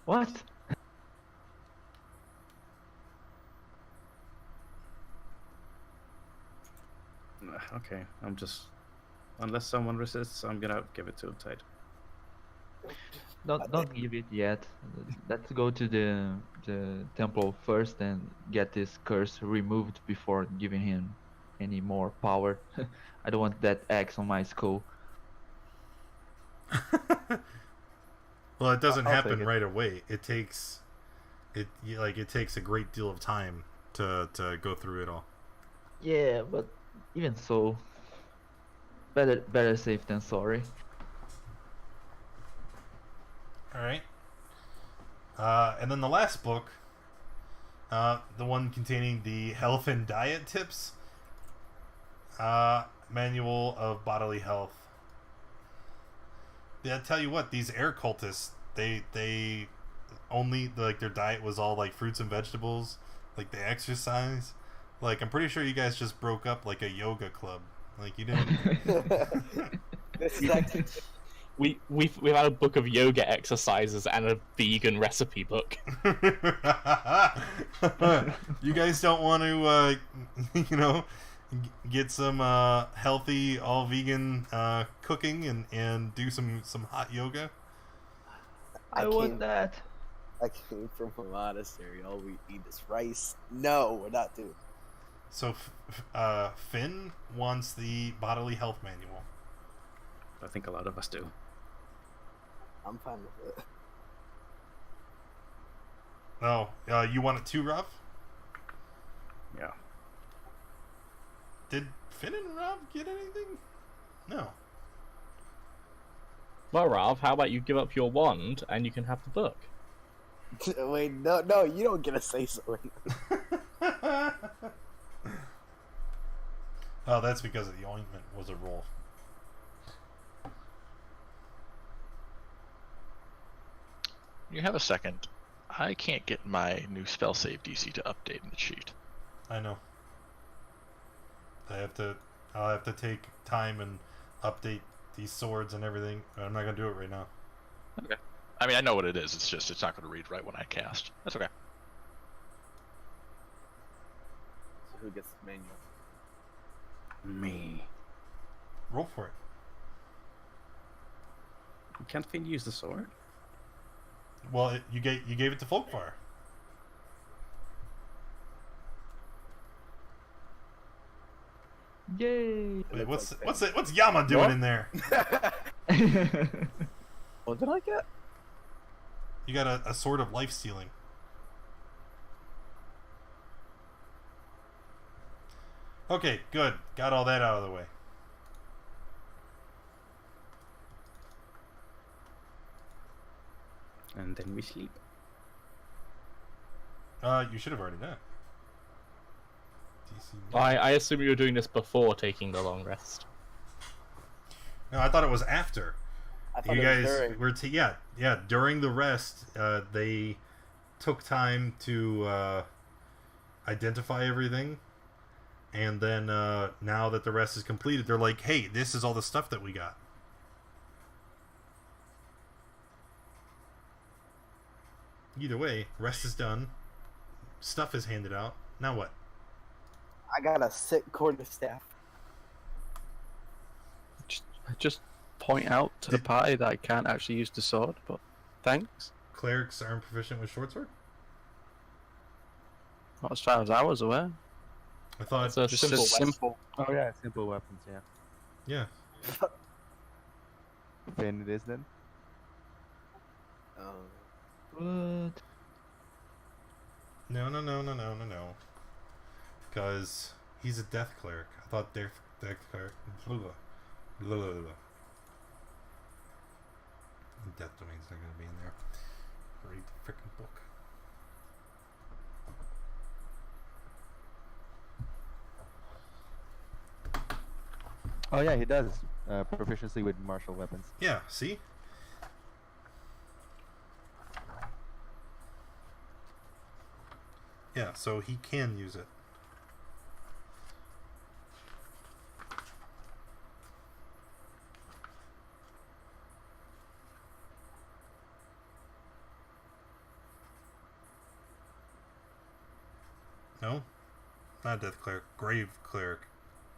What? Okay, I'm just... Unless someone resists, I'm gonna give it to Tide. Don't give it yet. Let's go to the temple first and get this curse removed before giving him any more power. I don't want that axe on my skull. Well, it doesn't I'll happen take it. right away. It takes it takes a great deal of time to go through it all. Yeah, but even so, better safe than sorry. All right. And then the last book, the one containing the health and diet tips, manual of bodily health. Yeah, I tell you what, these air cultists, they only like their diet was all like fruits and vegetables, like they exercise. Like I'm pretty sure you guys just broke up like a yoga club. Like you didn't. This is actually We've had a book of yoga exercises and a vegan recipe book. You guys don't want to, get some healthy, all vegan cooking and do some hot yoga. I want that. I came from a monastery. All we eat is rice. No, we're not doing. So, Finn wants the bodily health manual. I think a lot of us do. I'm fine with it. Oh, you want it too, Rob? Yeah. Did Finn and Rob get anything? No. Well, Rav, how about you give up your wand and you can have the book? Wait, no, you don't get to say so. Oh, that's because the ointment was a roll. You have a second. I can't get my new spell save DC to update in the cheat. I know. I'll have to take time and update these swords and everything. I'm not gonna do it right now. Okay. I mean, I know what it is. It's just it's not going to read right when I cast. That's okay. So who gets the manual? Me. Roll for it. Can't Finn use the sword? Well, you gave it to Folkfire. Yay! Wait, what's Yama doing in there? What did I get? You got a sword of life stealing. Okay, good. Got all that out of the way. And then we sleep. You should have already done it. DC. I assume you were doing this before taking the long rest. No, I thought it was after. I thought You it was guys during. were during the rest. They took time to identify everything, and then now that the rest is completed, they're like, "Hey, this is all the stuff that we got." Either way, rest is done. Stuff is handed out. Now what? I got a sick quarterstaff. Just point out to the party that I can't actually use the sword, but thanks. Clerics aren't proficient with short sword? Not as far as I was aware. I thought It's a Just simple a weapon. simple. Oh yeah, simple weapons. Yeah. yeah. Finn, it is then. What? No. Because he's a death cleric. I thought death cleric. Death domain's not going to be in there. Read the freaking book. Oh yeah, he does. Proficiency with martial weapons. Yeah, see? Yeah, so he can use it. No? Not Death Cleric. Grave Cleric.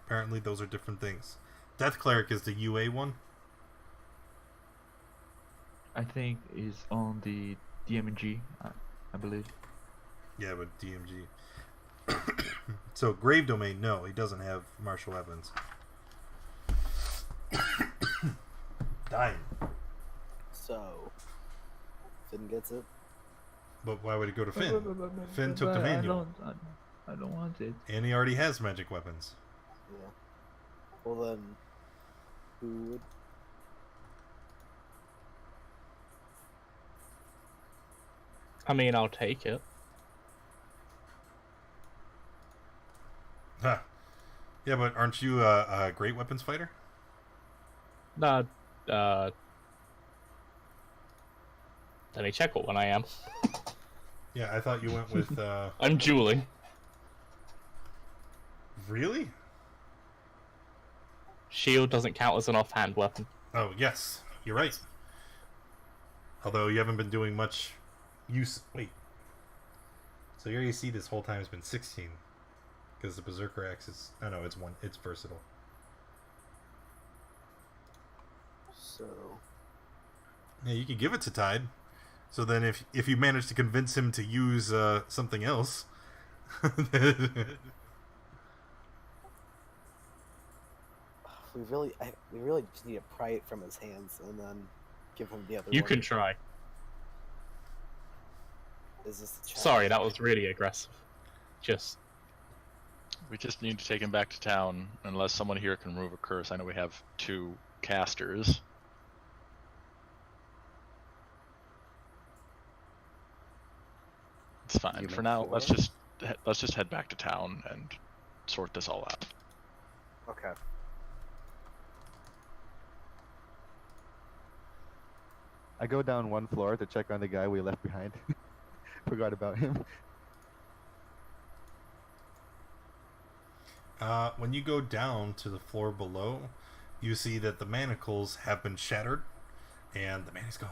Apparently those are different things. Death Cleric is the UA one. I think is on the DMG, I believe. Yeah, but DMG. So Grave Domain, no, he doesn't have martial weapons. Dying. So, Finn gets it. But why would it go to Finn? Finn took But the manual. I don't want it. And he already has magic weapons. Yeah. Well then, who would? I mean, I'll take it. Huh. Yeah, but aren't you a great weapons fighter? Let me check what one I am. Yeah, I thought you went with... I'm dueling. Really? Shield doesn't count as an offhand weapon. Oh, yes. You're right. Although you haven't been doing much use... Wait. So your AC this whole time has been 16. Because the Berserker Axe is... Oh, no, it's 1. It's versatile. So... Yeah, you could give it to Tide. So then if you manage to convince him to use something else... We really just need to pry it from his hands and then give him the other one. You can try. Is this the challenge? Sorry, that was really aggressive. We just need to take him back to town, unless someone here can remove a curse. I know we have 2 casters. It's fine. You For meant now, 4? let's just head back to town and sort this all out. Okay. I go down 1 floor to check on the guy we left behind. Forgot about him. When you go down to the floor below, you see that the manacles have been shattered, and the man is gone.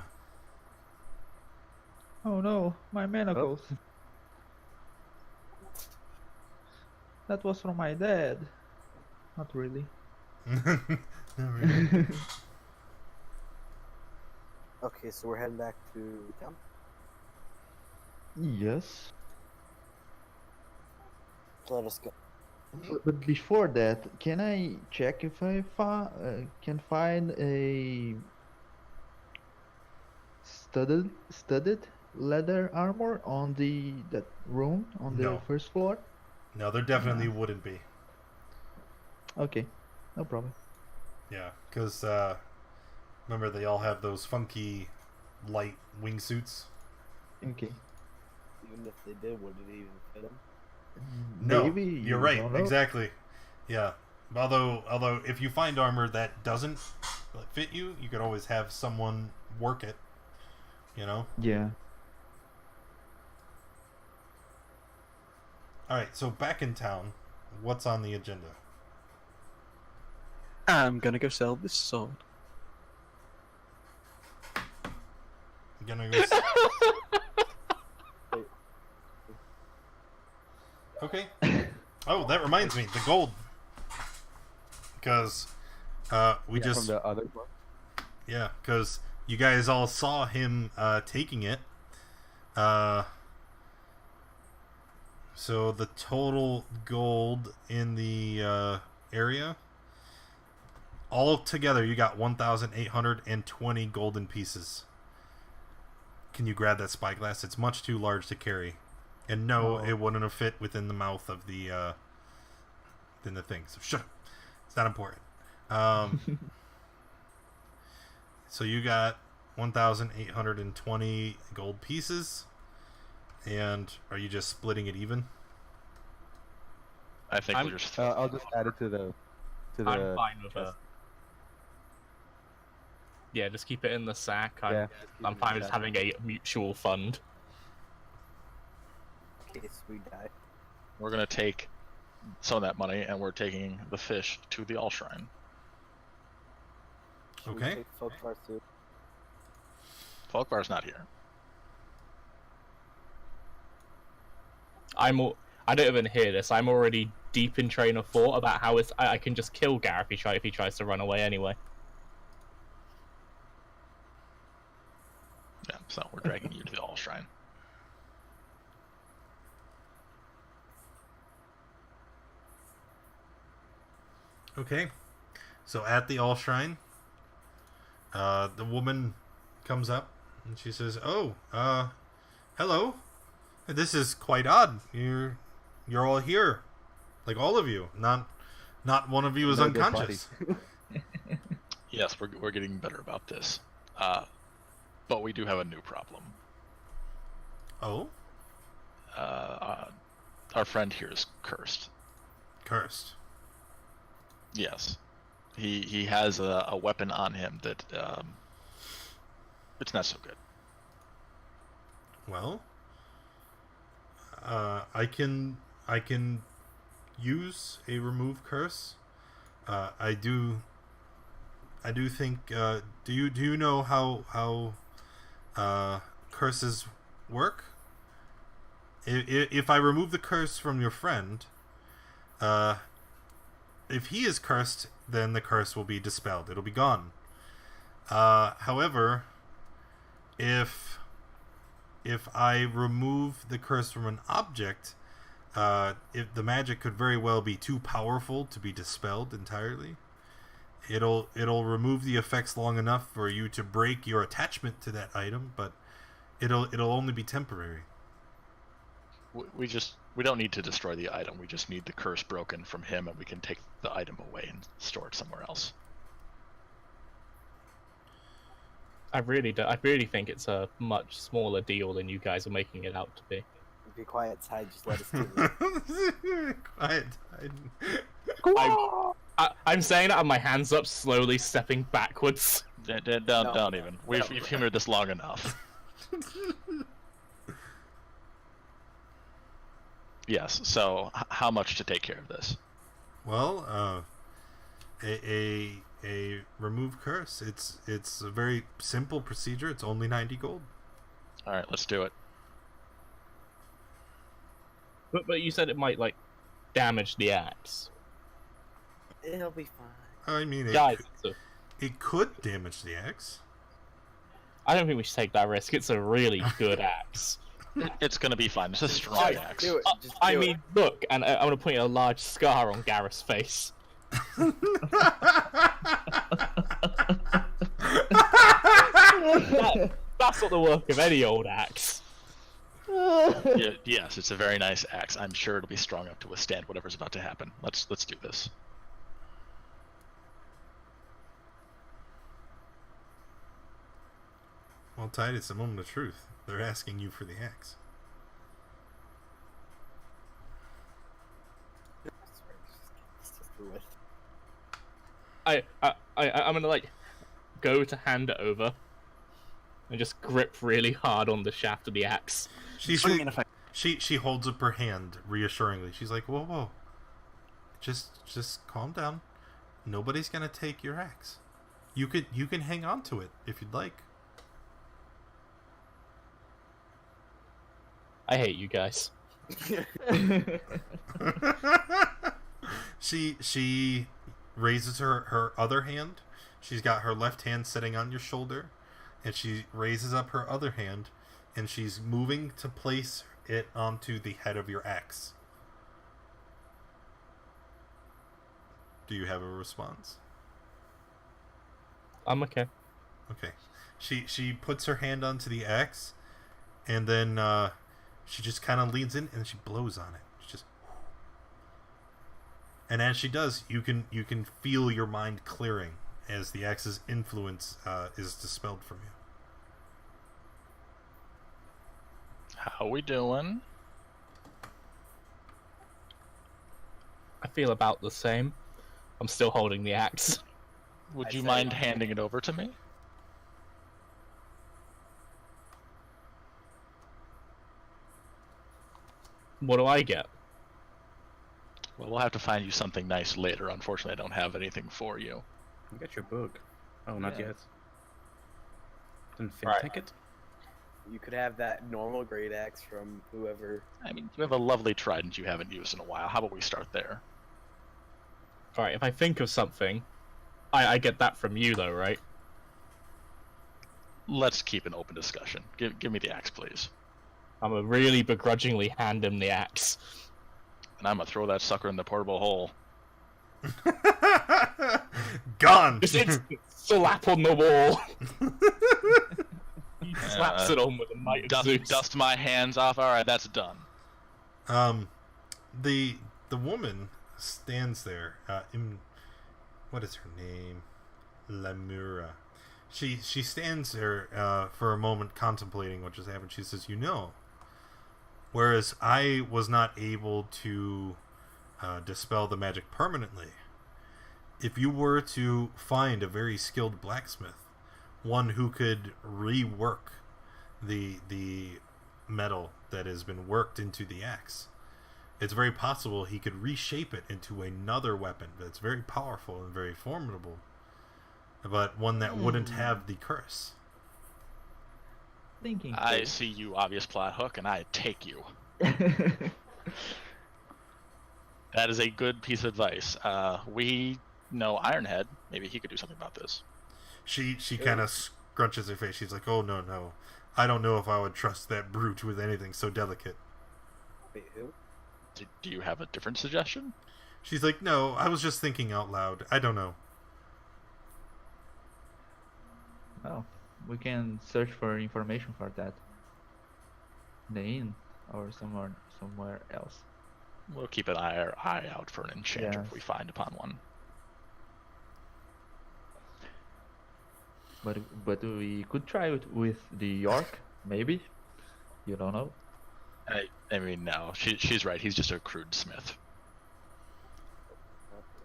Oh no, my manacles. Oh. That was from my dad. Not really. Not really. Okay, so we're heading back to town. Yes. So let us go. But before that, can I check if I can find a studded leather armor on that room on the No. first floor? No, there definitely wouldn't be. Okay, no problem. Yeah, because remember they all have those funky light wingsuits. Okay. Even if they did, would it even fit them? No, Maybe you're you right. don't know. Exactly. Yeah. Although if you find armor that doesn't fit you, you could always have someone work it. You know. Yeah. All right. So back in town, what's on the agenda? I'm gonna go sell this sword. You gonna go? Okay. Oh, that reminds me, the gold. Because we Yeah, just from the other floor. yeah, because you guys all saw him taking it. So the total gold in the area, all together, you got 1,820 golden pieces. Can you grab that spyglass? It's much too large to carry. And no, Oh. it wouldn't have fit within the mouth of the in the thing. So shut up. It's not important. So you got 1,820 gold pieces. And are you just splitting it even? I think I'm- we'll just. I'll just add it to the I'm fine with chest. it. Yeah, just keep it in the sack. Yeah. I'm fine with just having a mutual fund. In case we die. We're gonna take some of that money, and we're taking the fish to the All Shrine. Should Okay. We take Folkvar too? Folkvar's not here. I don't even hear this. I'm already deep in train of thought about how I can just kill Gareth if he tries to run away anyway. Yeah, so we're dragging you to the All Shrine. Okay. So at the All Shrine, the woman comes up and she says, "Oh, hello. This is quite odd. You're all here, like all of you. Not one of you is No dead unconscious." Yes, we're getting better about this. But we do have a new problem. Oh, Our friend here is cursed. cursed. Yes. He has a weapon on him that it's not so good. Well, I can use a remove curse. I do think. Do you know how curses work? If I remove the curse from your friend, if he is cursed, then the curse will be dispelled. It'll be gone. However, if I remove the curse from an object, if the magic could very well be too powerful to be dispelled entirely. It'll remove the effects long enough for you to break your attachment to that item, but it'll only be temporary. We don't need to destroy the item. We just need the curse broken from him, and we can take the item away and store it somewhere else. I really think it's a much smaller deal than you guys are making it out to be. Be quiet, Tide. Just let us do it. Quiet, Tide. I'm saying that with my hands up, slowly stepping backwards. Don't even. We've humored this long enough. Yes. So, how much to take care of this? Well, a remove curse. It's a very simple procedure. It's only 90 gold. All right, let's do it. But you said it might like damage the axe. It'll be fine. I mean, Guys, it could damage the axe. I don't think we should take that risk. It's a really good axe. It's gonna be fine. It's a strong axe. Do it. I mean, look, and I'm gonna point a large scar on Gareth's face. That's not the work of any old axe. Yes, it's a very nice axe. I'm sure it'll be strong enough to withstand whatever's about to happen. Let's do this. Well, Tide, it's a moment of truth. They're asking you for the axe. I'm gonna like go to hand it over and just grip really hard on the shaft of the axe. She holds up her hand reassuringly. She's like, whoa, just calm down. Nobody's gonna take your axe. You can hang on to it if you'd like. I hate you guys. She raises her other hand. She's got her left hand sitting on your shoulder, and she raises up her other hand, and she's moving to place it onto the head of your axe. Do you have a response? I'm okay. Okay. She puts her hand onto the axe, and then she just kind of leans in and she blows on it. She just, and as she does, you can feel your mind clearing as the axe's influence is dispelled from you. How we doing? I feel about the same. I'm still holding the axe. Would you mind handing it over to me? What do I get? Well, we'll have to find you something nice later. Unfortunately, I don't have anything for you. You got your book. Oh, not yet. Didn't Finn Right. take it? You could have that normal great axe from whoever. I mean, you have a lovely trident you haven't used in a while. How about we start there? Alright, if I think of something, I get that from you though, right? let's keep an open discussion. Give me the axe, please. I'm gonna really begrudgingly hand him the axe. And I'm gonna throw that sucker in the portable hole. Gone. Just instant slap on the wall. He slaps it on with a Knight of Zeus. Dust my hands off. All right, that's done. The woman stands there. What is her name? Lamura. She stands there for a moment, contemplating what just happened. She says, whereas I was not able to dispel the magic permanently, if you were to find a very skilled blacksmith, one who could rework the metal that has been worked into the axe, it's very possible he could reshape it into another weapon that's very powerful and very formidable, but one that wouldn't have the curse. Thinking. I see you, obvious plot hook, and I take you. That is a good piece of advice. We know Ironhead. Maybe he could do something about this. She kind of scrunches her face. She's like, "Oh no, I don't know if I would trust that brute with anything so delicate." Wait, who? Do you have a different suggestion? She's like, "No, I was just thinking out loud. I don't know." Well, we can search for information for that. In the inn or somewhere else. We'll keep an eye out for an enchanter Yes. if we find upon one. But we could try it with the York, maybe. You don't know. I mean, no, she's right. He's just a crude smith.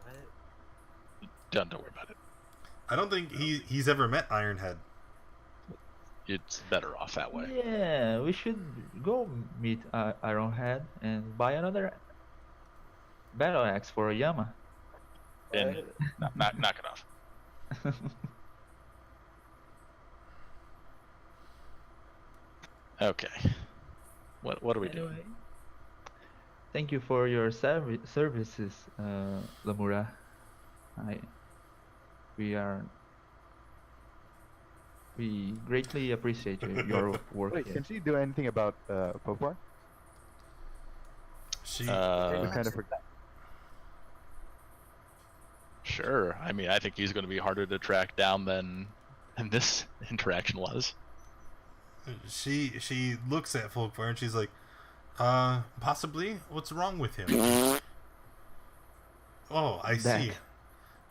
What? Don't worry about it. I don't think he's ever met Ironhead. It's better off that way. Yeah, we should go meet Ironhead and buy another battle axe for Yama. And knock it off. Okay. What do we do? Anyway, thank you for your services, Lamura. We greatly appreciate your work Wait, here. can she do anything about Pokemon? She I kind of forgot. Sure. I mean, I think he's going to be harder to track down than this interaction was. She looks at Folkfire and she's like, possibly? What's wrong with him? Oh, I see.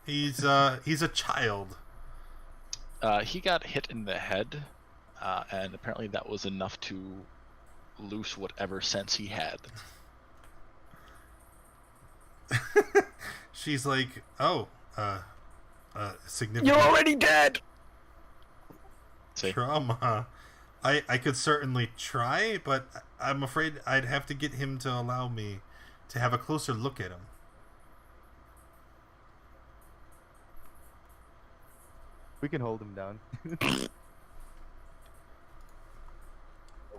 He's a child. He got hit in the head, and apparently that was enough to loose whatever sense he had. She's like, oh, significant You're already dead! See? trauma. I could certainly try, but I'm afraid I'd have to get him to allow me to have a closer look at him. We can hold him down. Oh,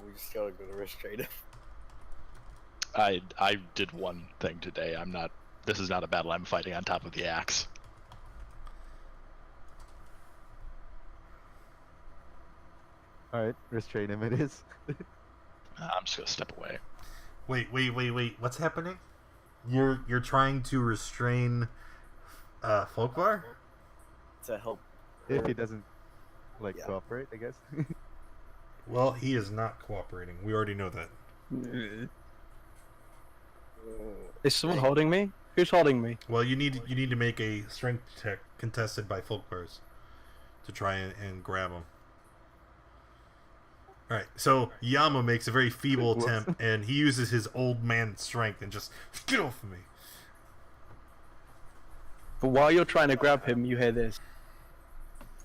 we just gotta go to restrain him. I did one thing today. This is not a battle I'm fighting on top of the axe. Alright, restrain him it is. I'm just gonna step away. Wait. What's happening? You're trying to restrain Folkvar? To help. If he her. doesn't, Yeah. cooperate, I guess. Well, he is not cooperating. We already know that. Is someone holding me? Who's holding me? Well, you need to make a strength check contested by Folkvars to try and grab him. All right, so Yama makes a very feeble Whoops. attempt, and he uses his old man strength and just get off of me. But while you're trying to grab him, you hear this.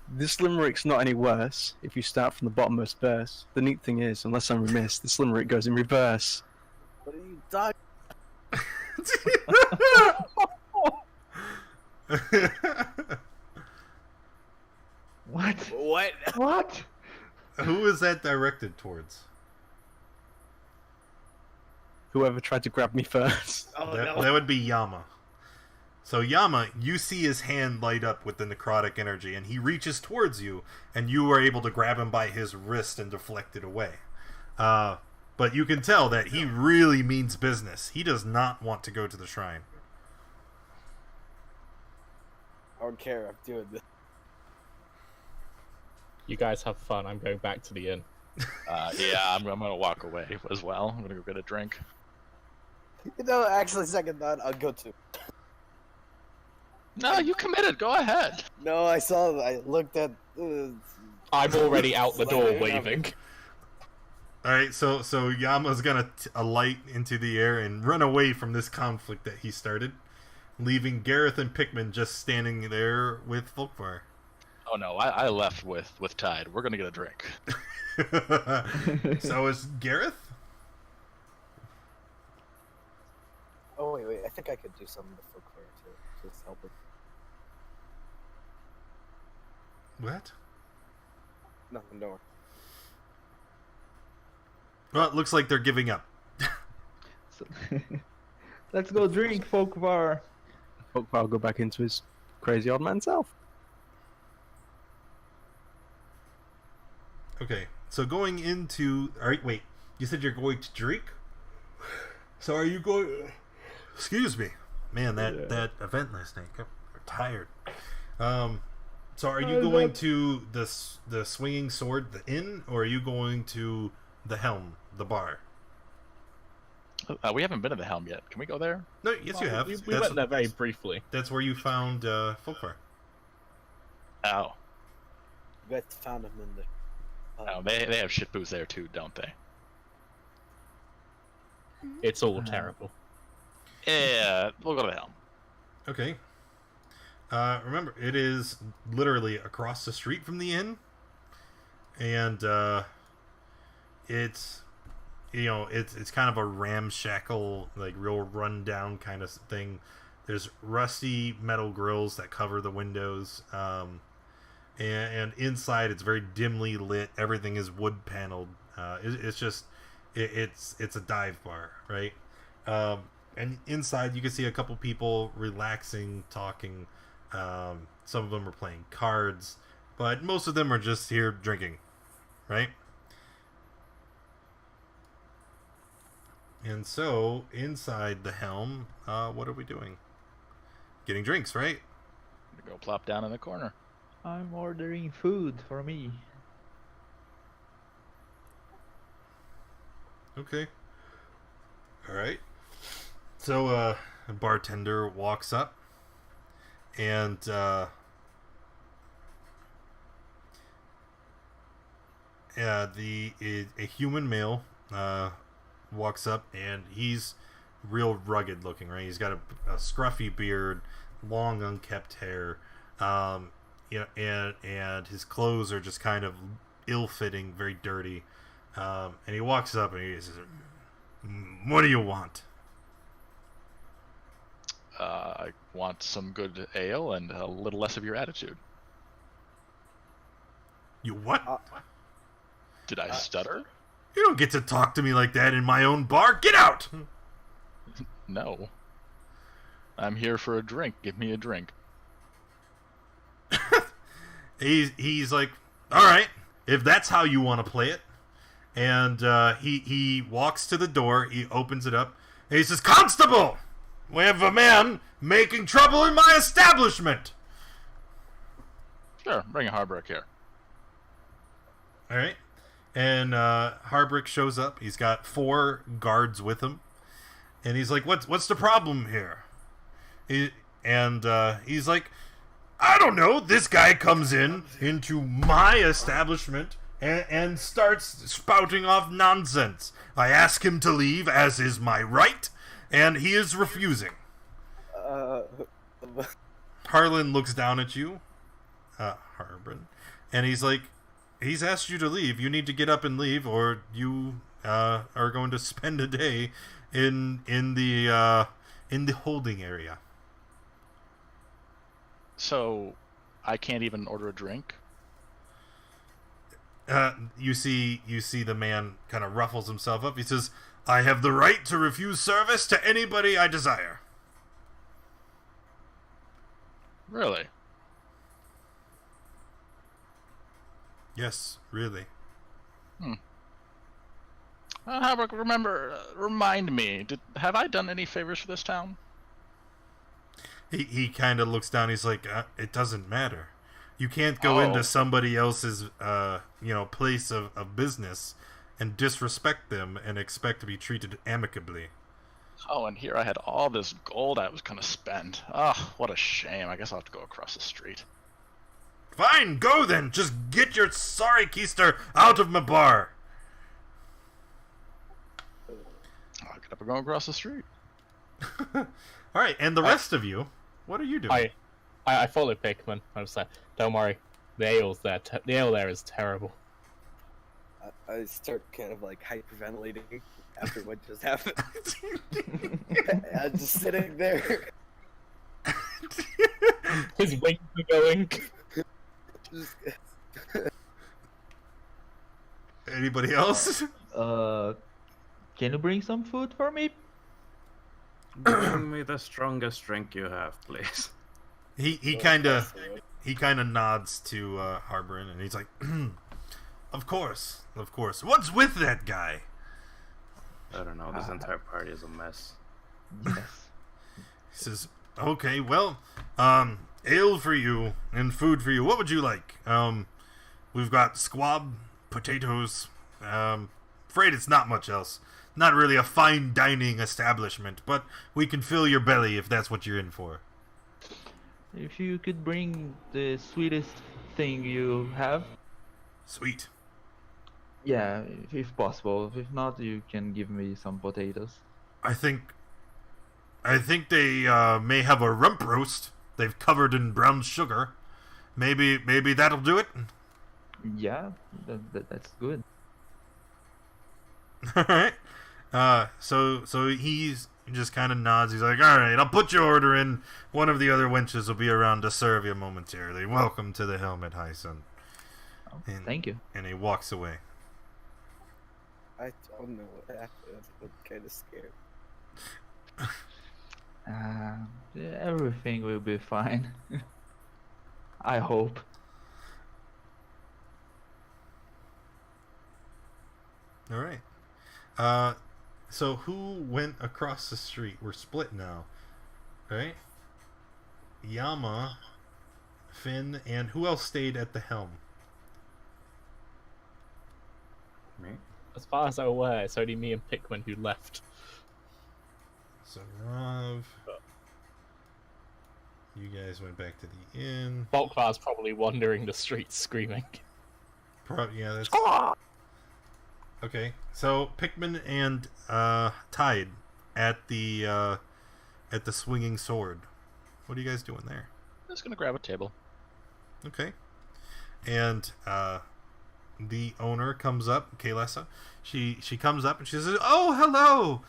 This limerick's not any worse if you start from the bottommost verse. The neat thing is, unless I'm remiss, this limerick goes in reverse. What are you talking? What? What? What? Who is that directed towards? Whoever tried to grab me first. Oh that no. would be Yama. So Yama, you see his hand light up with the necrotic energy, and he reaches towards you, and you are able to grab him by his wrist and deflect it away. But you can tell that he really means business. He does not want to go to the shrine. I don't care. I'm doing this. You guys have fun. I'm going back to the inn. Yeah, I'm gonna walk away as well. I'm gonna go get a drink. No, actually, second thought, I'll go too. No, you committed. Go ahead. No, I saw. I looked at. I'm already out the door waving. All right, so Yama's gonna alight into the air and run away from this conflict that he started, leaving Gareth and Pikmin just standing there with Folkvar. Oh no, I left with Tide. We're gonna get a drink. So is Gareth? Oh wait, I think I could do something to Folkvar to just help it. What? Nothing, don't worry. Well, it looks like they're giving up. So, let's go drink, Folkvar. Folkvar will go back into his crazy old man self. Okay, so going into... Alright, wait. You said you're going to drink? So are you going... Excuse me. Man, that event last night, I'm tired. So are you going to the Swinging Sword, the inn, or are you going to the Helm, the bar? We haven't been to the Helm yet. Can we go there? No, yes you have. We went there very briefly. That's where you found Folkvar. Oh. You guys found him in the... Oh, they have shit booze there too, don't they? It's all terrible. Yeah, we'll go to the Helm. Okay. Remember, it is literally across the street from the inn, and it's it's kind of a ramshackle, like real rundown kind of thing. There's rusty metal grills that cover the windows, and inside it's very dimly lit. Everything is wood paneled. It's just it's a dive bar, right? And inside you can see a couple people relaxing, talking. Some of them are playing cards, but most of them are just here drinking, right? And so inside the Helm, what are we doing? Getting drinks, right? Go plop down in the corner. I'm ordering food for me. Okay. All right. So a bartender walks up, and a human male walks up, and he's real rugged looking, right? He's got a scruffy beard, long unkept hair, and his clothes are just kind of ill-fitting, very dirty. And he walks up and he says, "What do you want?" I want some good ale and a little less of your attitude. You what? Did I stutter? You don't get to talk to me like that in my own bar. Get out! No. I'm here for a drink. Give me a drink. He's like, all right, if that's how you want to play it. And he walks to the door. He opens it up. And he says, "Constable! We have a man making trouble in my establishment." Sure, bring Harbrick here. All right. And Harbrick shows up. He's got 4 guards with him. And he's like, what's the problem here? He's like, I don't know. This guy comes into my establishment and starts spouting off nonsense. I ask him to leave, as is my right, and he is refusing. Harlan looks down at you, Harbin, and he's like, he's asked you to leave. You need to get up and leave, or you are going to spend a day in the holding area. So, I can't even order a drink? You see the man kind of ruffles himself up. He says, "I have the right to refuse service to anybody I desire." Really? Yes, really. Remind me. Have I done any favors for this town? He kind of looks down. He's like, it doesn't matter. You can't go into somebody else's, place of business and disrespect them and expect to be treated amicably. Oh, and here I had all this gold I was gonna spend. Oh, what a shame. I guess I'll have to go across the street. Fine, go then. Just get your sorry keister out of my bar. I'll get up and go across the street. All right, and the rest of you, what are you doing? I follow Pickman. I was like, don't worry, the ale there is terrible. I start kind of like hyperventilating after what just happened. I'm just sitting there. His wings are going. Anybody else? Can you bring some food for me? Bring me the strongest drink you have, please. He kind of nods to Harborin, and he's like, of course. What's with that guy? I don't know. This entire party is a mess. Yes. He says, okay, well, ale for you and food for you. What would you like? We've got squab, potatoes. Afraid it's not much else. Not really a fine dining establishment, but we can fill your belly if that's what you're in for. If you could bring the sweetest thing you have. Sweet. Yeah, if possible. If not, you can give me some potatoes. I think they may have a rump roast they've covered in brown sugar. Maybe that'll do it. Yeah, that's good. All right. So he's just kind of nods. He's like, all right, I'll put your order in. One of the other wenches will be around to serve you momentarily. Welcome to the Helmet, Hyson. Oh, thank you. And he walks away. I don't know what happened. I'm kind of scared. Everything will be fine. I hope. All right. So who went across the street? We're split now, right? Yama, Finn, and who else stayed at the helm? Me? As far as I'm aware, it's only me and Pickman who left. So Rav, you guys went back to the inn. Volkvar's probably wandering the streets screaming. Yeah, that's... Okay, so Pickman and Tide at the swinging sword. What are you guys doing there? I'm just gonna grab a table. Okay, and the owner comes up, Kaylessa. She comes up and she says, "Oh, hello!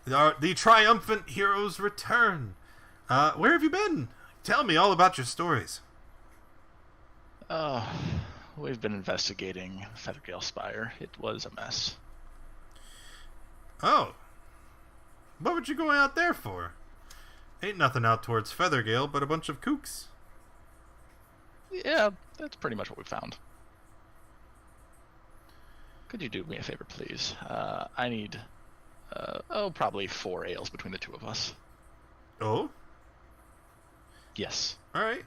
The triumphant heroes return. Where have you been? Tell me all about your stories." We've been investigating Feathergale Spire. It was a mess. Oh. What would you go out there for? Ain't nothing out towards Feathergale but a bunch of kooks. Yeah, that's pretty much what we found. Could you do me a favor, please? I need, probably 4 ales between the two of us. Oh? Yes. Alright,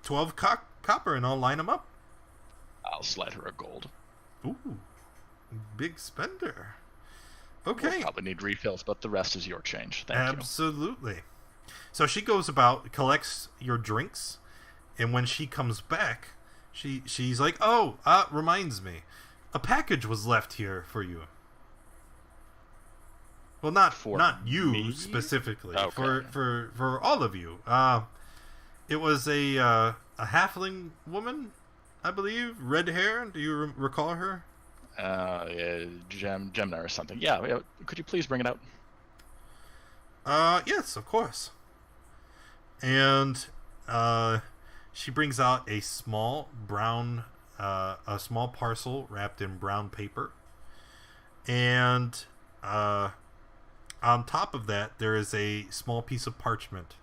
12 copper and I'll line them up. I'll slide her a gold. Ooh, big spender. Okay. We'll probably need refills, but the rest is your change. Thank you. Absolutely. So she goes about, collects your drinks, and when she comes back, she's like, "Oh, reminds me, a package was left here for you." Well, not you me? specifically, Okay. for all of you. It was a halfling woman, I believe, red hair. Do you recall her? Yeah, Gemna or something. Yeah, could you please bring it out? Yes, of course. And she brings out a small parcel wrapped in brown paper, and on top of that there is a small piece of parchment.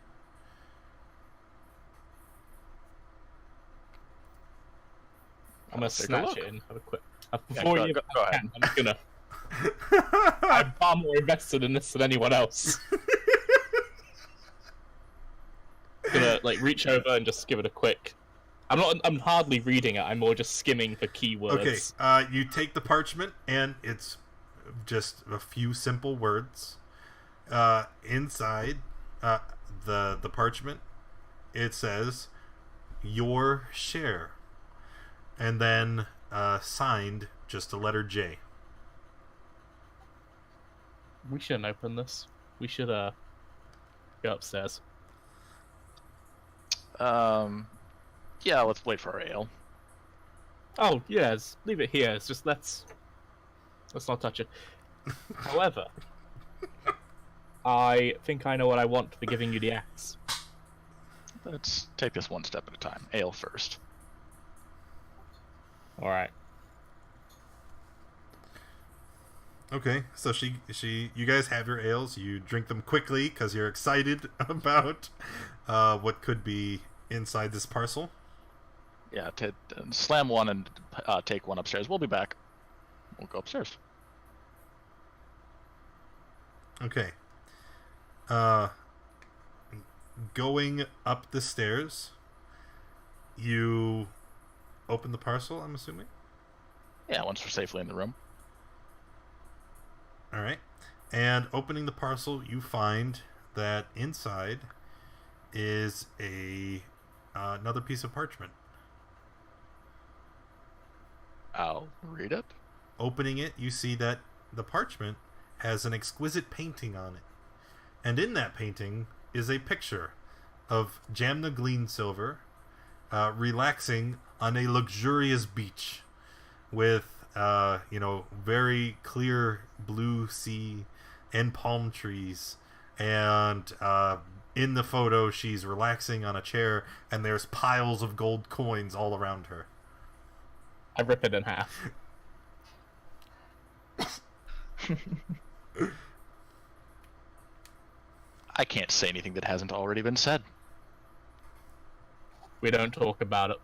I'm gonna Take a snatch look. it and have a quick. Yeah, Before go you ahead. I'm just gonna. I'm far more invested in this than anyone else. Gonna like reach over and just give it a quick. I'm hardly reading it. I'm more just skimming for keywords. Okay, you take the parchment, and it's just a few simple words. Inside the parchment, it says your share, and then signed just the letter J. We shouldn't open this. We should go upstairs. Yeah, let's wait for our ale. Oh yes, leave it here. It's just let's not touch it. However, I think I know what I want for giving you the axe. Let's take this one step at a time. Ale first. All right. Okay, so you guys have your ales. You drink them quickly because you're excited about what could be inside this parcel. Yeah, slam one and take one upstairs. We'll be back. We'll go upstairs. Okay. Going up the stairs, you open the parcel, I'm assuming? Yeah, once we're safely in the room. Alright. And opening the parcel, you find that inside is another piece of parchment. I'll read it. Opening it, you see that the parchment has an exquisite painting on it. And in that painting is a picture of Jamna Gleansilver relaxing on a luxurious beach with, very clear blue sea and palm trees. And in the photo, she's relaxing on a chair, and there's piles of gold coins all around her. I rip it in half. I can't say anything that hasn't already been said. We don't talk about it.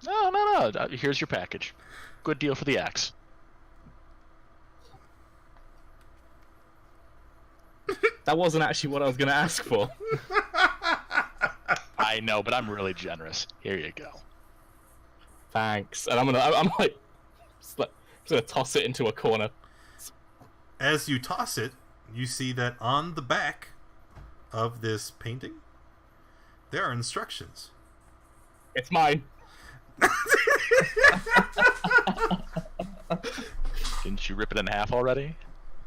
No. Here's your package. Good deal for the axe. That wasn't actually what I was going to ask for. I know, but I'm really generous. Here you go. Thanks. And I'm just gonna toss it into a corner. As you toss it, you see that on the back of this painting, there are instructions. It's mine. Didn't you rip it in half already?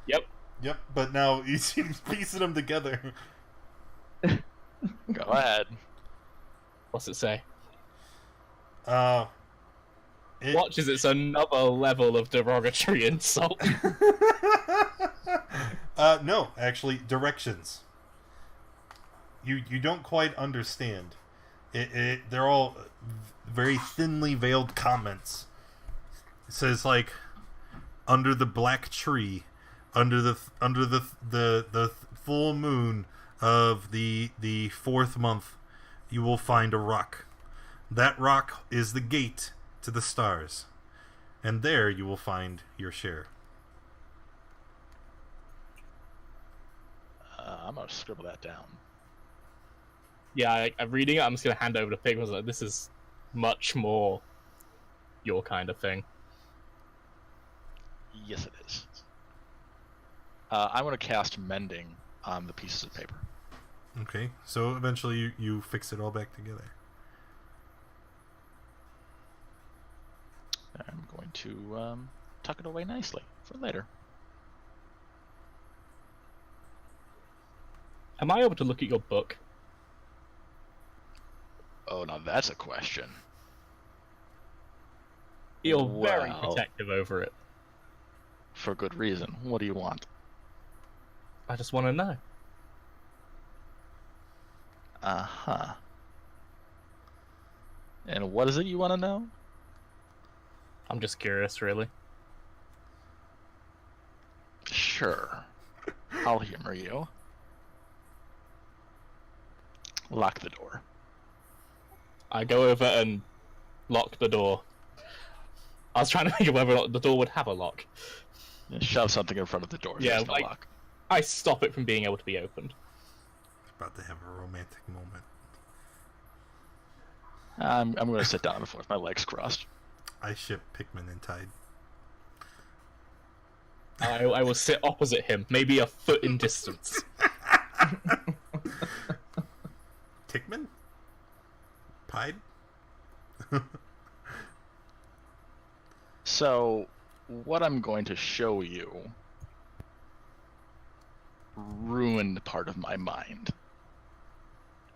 Yep. Yep, but now you see piecing them together. Go ahead. What's it say? Watch as it's another level of derogatory insult. No, actually, directions. You don't quite understand. They're all very thinly veiled comments. It says like, under the black tree, under the full moon of the fourth month, you will find a rock. That rock is the gate to the stars, and there you will find your share. I'm gonna scribble that down. Yeah, I'm reading it. I'm just gonna hand over to Pig. I was like, this is much more your kind of thing. Yes, it is. I'm gonna cast mending on the pieces of paper. Okay, so eventually you fix it all back together. I'm going to tuck it away nicely for later. Am I able to look at your book? Oh, now that's a question. You're very Well, protective over it. For good reason. What do you want? I just want to know. Uh-huh. And what is it you want to know? I'm just curious, really. Sure. I'll humor you. Lock the door. I go over and lock the door. I was trying to think of whether or not the door would have a lock. Shove something in front of the door. Yeah, There's no like- lock. I stop it from being able to be opened. About to have a romantic moment. I'm going to sit down on the floor with my legs crossed. I ship Pikmin and Tide. I will sit opposite him, maybe a foot in distance. Tickman? Pied? So, what I'm going to show you ruined part of my mind.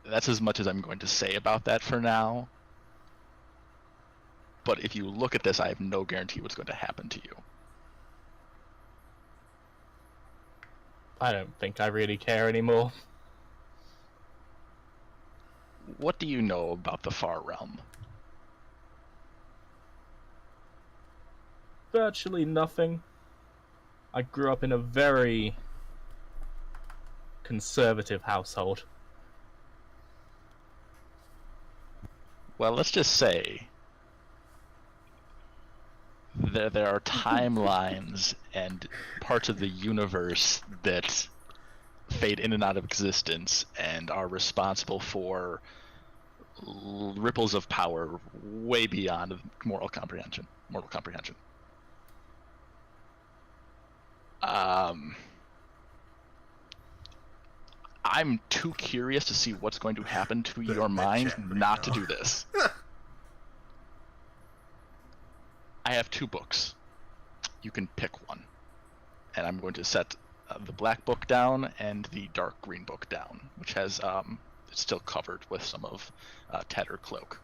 That's as much as I'm going to say about that for now. But if you look at this, I have no guarantee what's going to happen to you. I don't think I really care anymore. What do you know about the Far Realm? Virtually nothing. I grew up in a very conservative household. Well, let's just say there are timelines and parts of the universe that fade in and out of existence and are responsible for ripples of power way beyond mortal comprehension. I'm too curious to see what's going to happen to your mind not to do this. I have 2 books. You can pick one. And I'm going to set the black book down and the dark green book down, which has it's still covered with some of tattered cloak.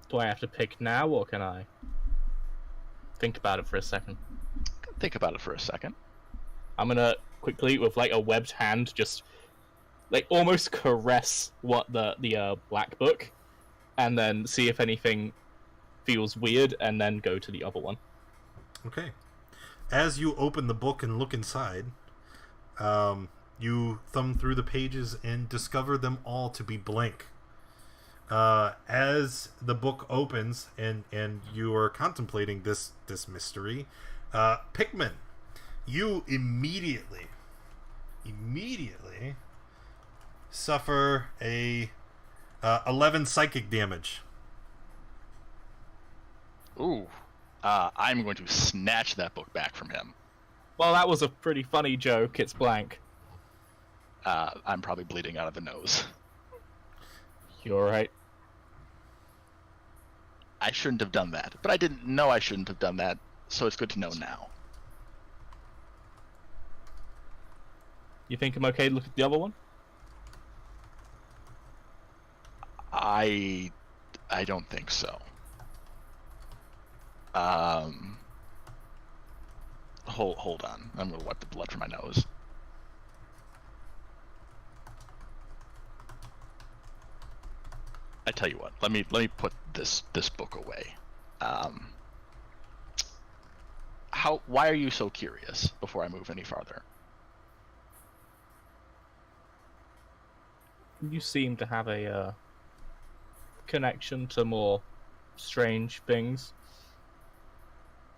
Do I have to pick now, or can I think about it for a second? Think about it for a second. I'm gonna quickly, with like a webbed hand, just like almost caress what the black book, and then see if anything feels weird, and then go to the other one. Okay. As you open the book and look inside, you thumb through the pages and discover them all to be blank. As the book opens and you are contemplating this mystery, Pikmin, you immediately suffer a 11 psychic damage. Ooh. I'm going to snatch that book back from him. Well, that was a pretty funny joke. It's blank. I'm probably bleeding out of the nose. You're right. I shouldn't have done that, but I didn't know I shouldn't have done that, so it's good to know now. You think I'm okay to look at the other one? I don't think so. Hold on. I'm gonna wipe the blood from my nose. I tell you what. Let me put this book away. Why are you so curious? Before I move any farther. You seem to have a connection to more strange things.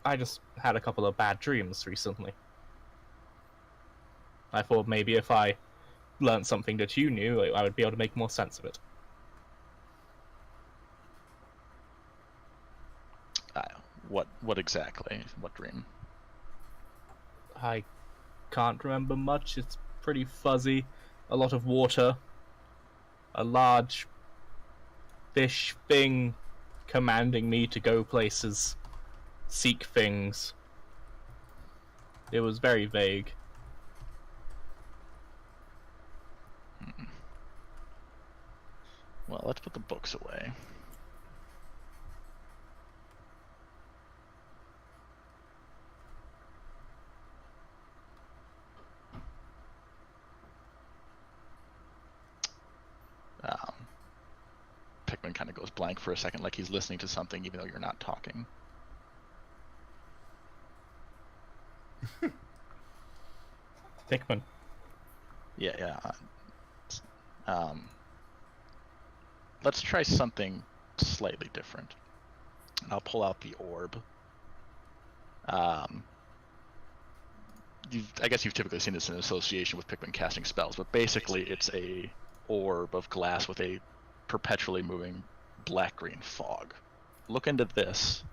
I just had a couple of bad dreams recently. I thought maybe if I learned something that you knew, I would be able to make more sense of it. What exactly? What dream? I can't remember much. It's pretty fuzzy. A lot of water. A large fish thing commanding me to go places. Seek things. It was very vague. Well, let's put the books away. Pikmin kind of goes blank for a second, like he's listening to something, even though you're not talking. Pikmin. Yeah. let's try something slightly different. And I'll pull out the orb. I guess you've typically seen this in association with Pikmin casting spells, but basically it's a orb of glass with a perpetually moving black-green fog. Look into this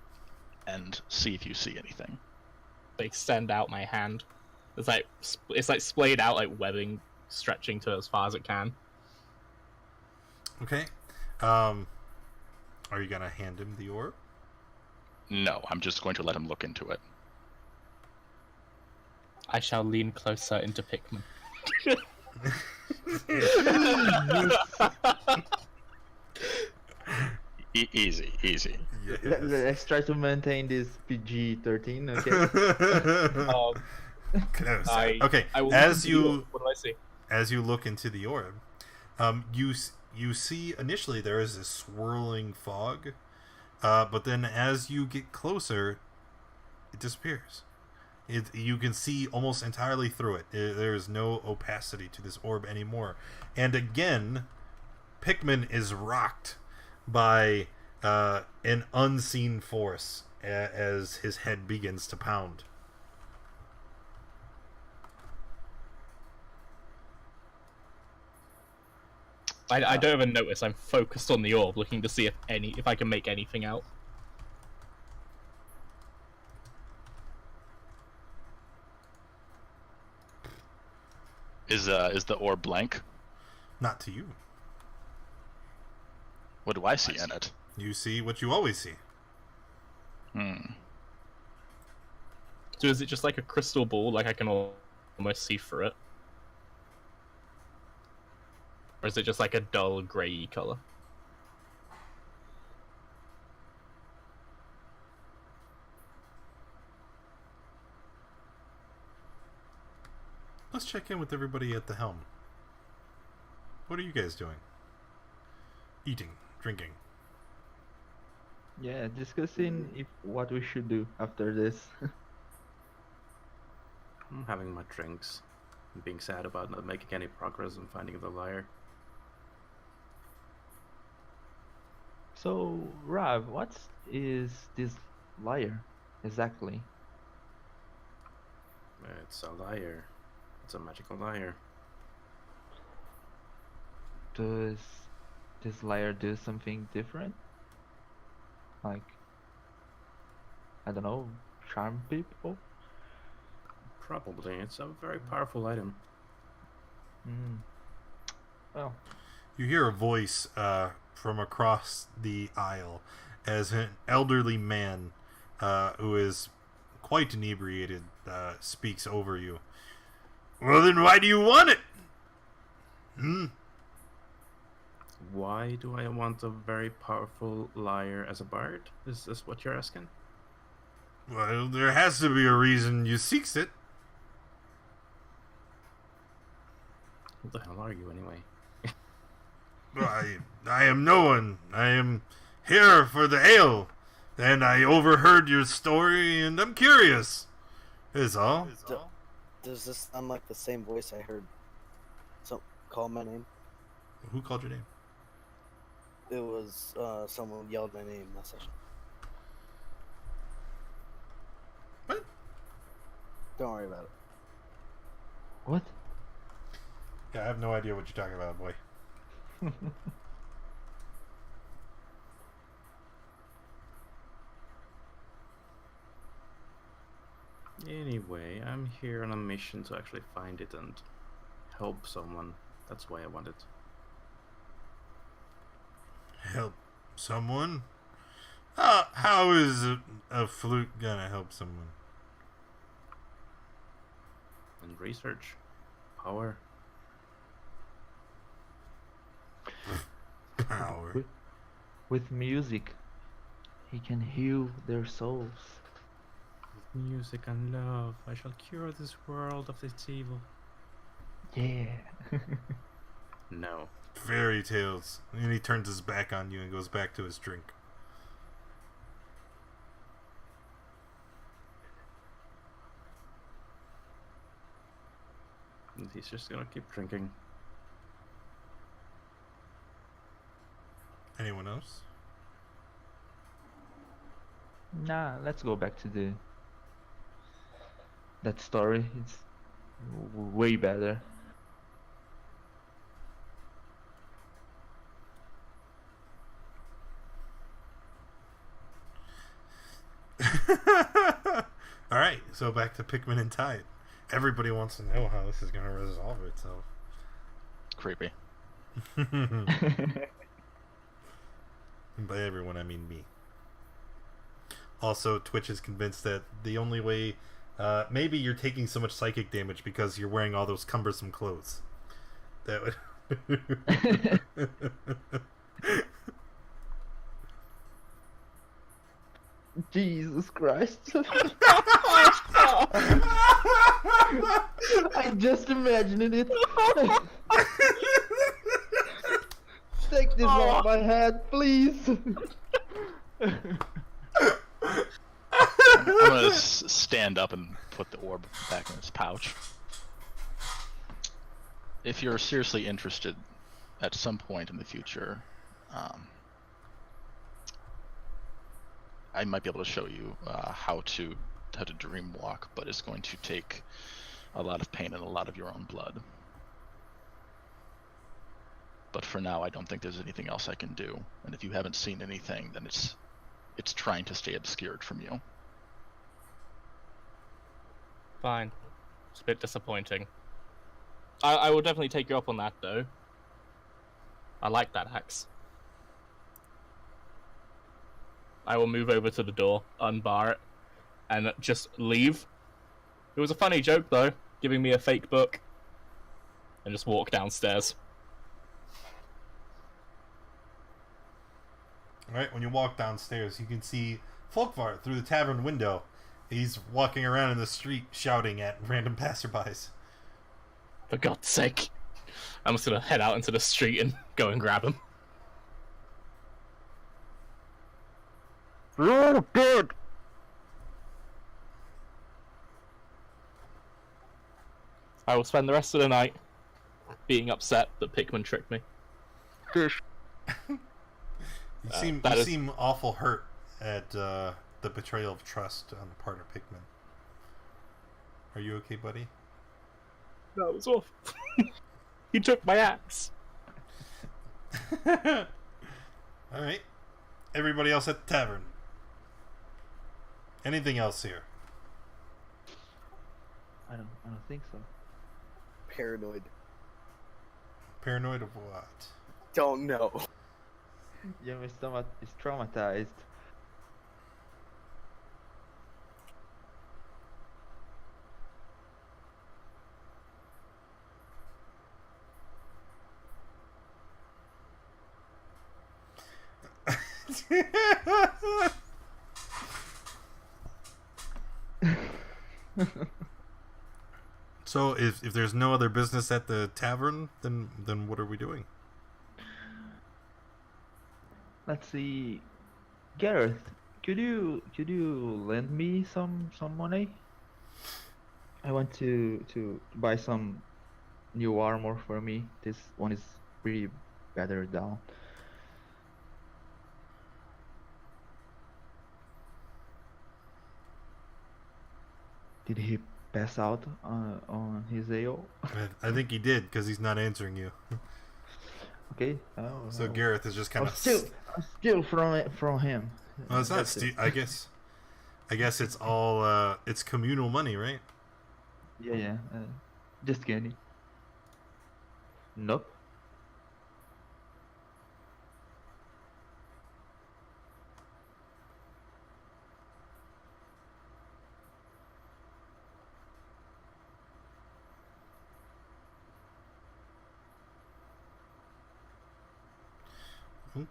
and see if you see anything. I extend out my hand. It's like splayed out like webbing, stretching to as far as it can. Okay. Are you gonna hand him the orb? No, I'm just going to let him look into it. I shall lean closer into Pikmin. Easy. Yes. Let's try to maintain this PG-13, okay? Close. I will As look into the you orb. What do I see? as you look into the orb, you see initially there is this swirling fog, but then as you get closer, it disappears. You can see almost entirely through it. There is no opacity to this orb anymore. And again, Pikmin is rocked by an unseen force as his head begins to pound. I don't even notice. I'm focused on the orb, looking to see if I can make anything out. Is the orb blank? Not to you. What do I see in it? You see what you always see. So is it just like a crystal ball, like I can almost see through it? Or is it just like a dull grey colour? Let's check in with everybody at the helm. What are you guys doing? Eating, drinking. Yeah, discussing what we should do after this. I'm having my drinks. I'm being sad about not making any progress in finding the liar. So, Rav, what is this liar exactly? It's a liar. It's a magical liar. Does this liar do something different? Like, I don't know, charm people? Probably. It's a very powerful item. Well, You hear a voice from across the aisle as an elderly man who is quite inebriated speaks over you. Well, then why do you want it? Why do I want a very powerful liar as a bard? Is this what you're asking? Well, there has to be a reason you seeks it. Who the hell are you anyway? I am no one. I am here for the ale. And I overheard your story, and I'm curious. Is all. Does this sound like the same voice I heard call my name? Who called your name? It was someone yelled my name last session. What? Don't worry about it. what? Yeah, I have no idea what you're talking about, boy. Anyway, I'm here on a mission to actually find it and help someone. That's why I want it. Help someone? How is a flute gonna help someone? And research. Power. Power. With music, he can heal their souls. With music and love, I shall cure this world of its evil. Yeah. No. Fairy tales. And he turns his back on you and goes back to his drink. And he's just gonna keep drinking. Anyone else? Nah, let's go back to that story. It's way better. All right, so back to Pikmin and Tide. Everybody wants to know how this is going to resolve itself. Creepy. And by everyone, I mean me. Also, Twitch is convinced that the only way... maybe you're taking so much psychic damage because you're wearing all those cumbersome clothes. That would... Jesus Christ. I just imagined it. Take this off my head, please. I'm gonna stand up and put the orb back in its pouch. If you're seriously interested at some point in the future, I might be able to show you how to dream walk, but it's going to take a lot of pain and a lot of your own blood. But for now, I don't think there's anything else I can do. And if you haven't seen anything, then it's trying to stay obscured from you. Fine. It's a bit disappointing. I will definitely take you up on that, though. I like that axe. I will move over to the door, unbar it, and just leave. It was a funny joke, though, giving me a fake book. And just walk downstairs. Alright, when you walk downstairs, you can see Folkvar through the tavern window. He's walking around in the street shouting at random passerbys. For God's sake. I'm just gonna head out into the street and go and grab him. Oh, good. I will spend the rest of the night being upset that Pikmin tricked me. You seem awful hurt at the betrayal of trust on the part of Pikmin. Are you okay, buddy? That was awful. He took my axe. Alright. Everybody else at the tavern. Anything else here? I don't think so. Paranoid. Paranoid of what? Don't know. Your stomach is traumatized. So if there's no other business at the tavern, then what are we doing? Let's see, Gareth, could you lend me some money? I want to buy some new armor for me. This one is pretty battered down. Did he pass out on his ale? I think he did because he's not answering you. Okay. So Gareth is just kind of steal from him. Well, it's not I guess it's all it's communal money, right? Yeah. Just kidding. Nope.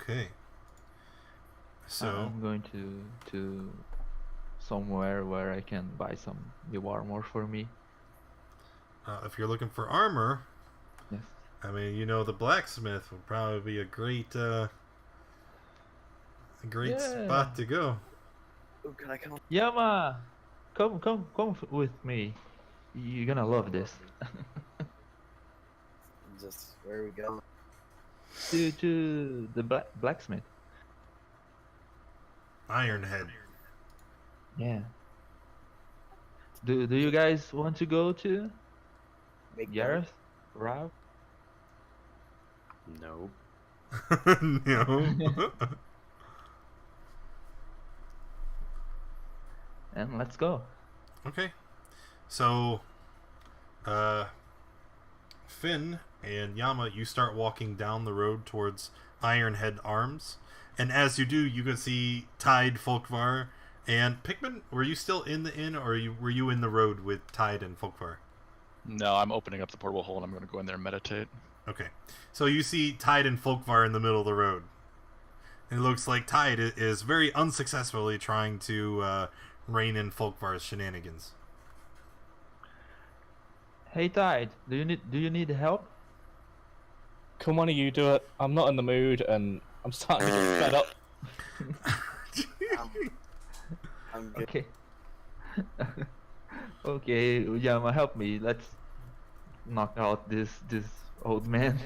Okay. So I'm going to somewhere where I can buy some new armor for me. If you're looking for armor, yes. I mean, the blacksmith would probably be a great spot to go. Oh, can I come? Yama, come with me. You're gonna love this. Just where are we going? to the blacksmith. Ironhead. Yeah. Do you guys want to go to Make Gareth? Rob? No. No. And let's go. Okay. So, Finn and Yama, you start walking down the road towards Ironhead Arms. And as you do, you can see Tide, Folkvar, and Pikmin. Were you still in the inn, or were you in the road with Tide and Folkvar? No, I'm opening up the portable hole and I'm going to go in there and meditate. Okay. So you see Tide and Folkvar in the middle of the road. It looks like Tide is very unsuccessfully trying to rein in Folkvar's shenanigans. Hey Tide, do you need help? Come one of you do it. I'm not in the mood, and I'm starting to get fed up. I'm good. Okay. Okay, Yama, help me. Let's knock out this old man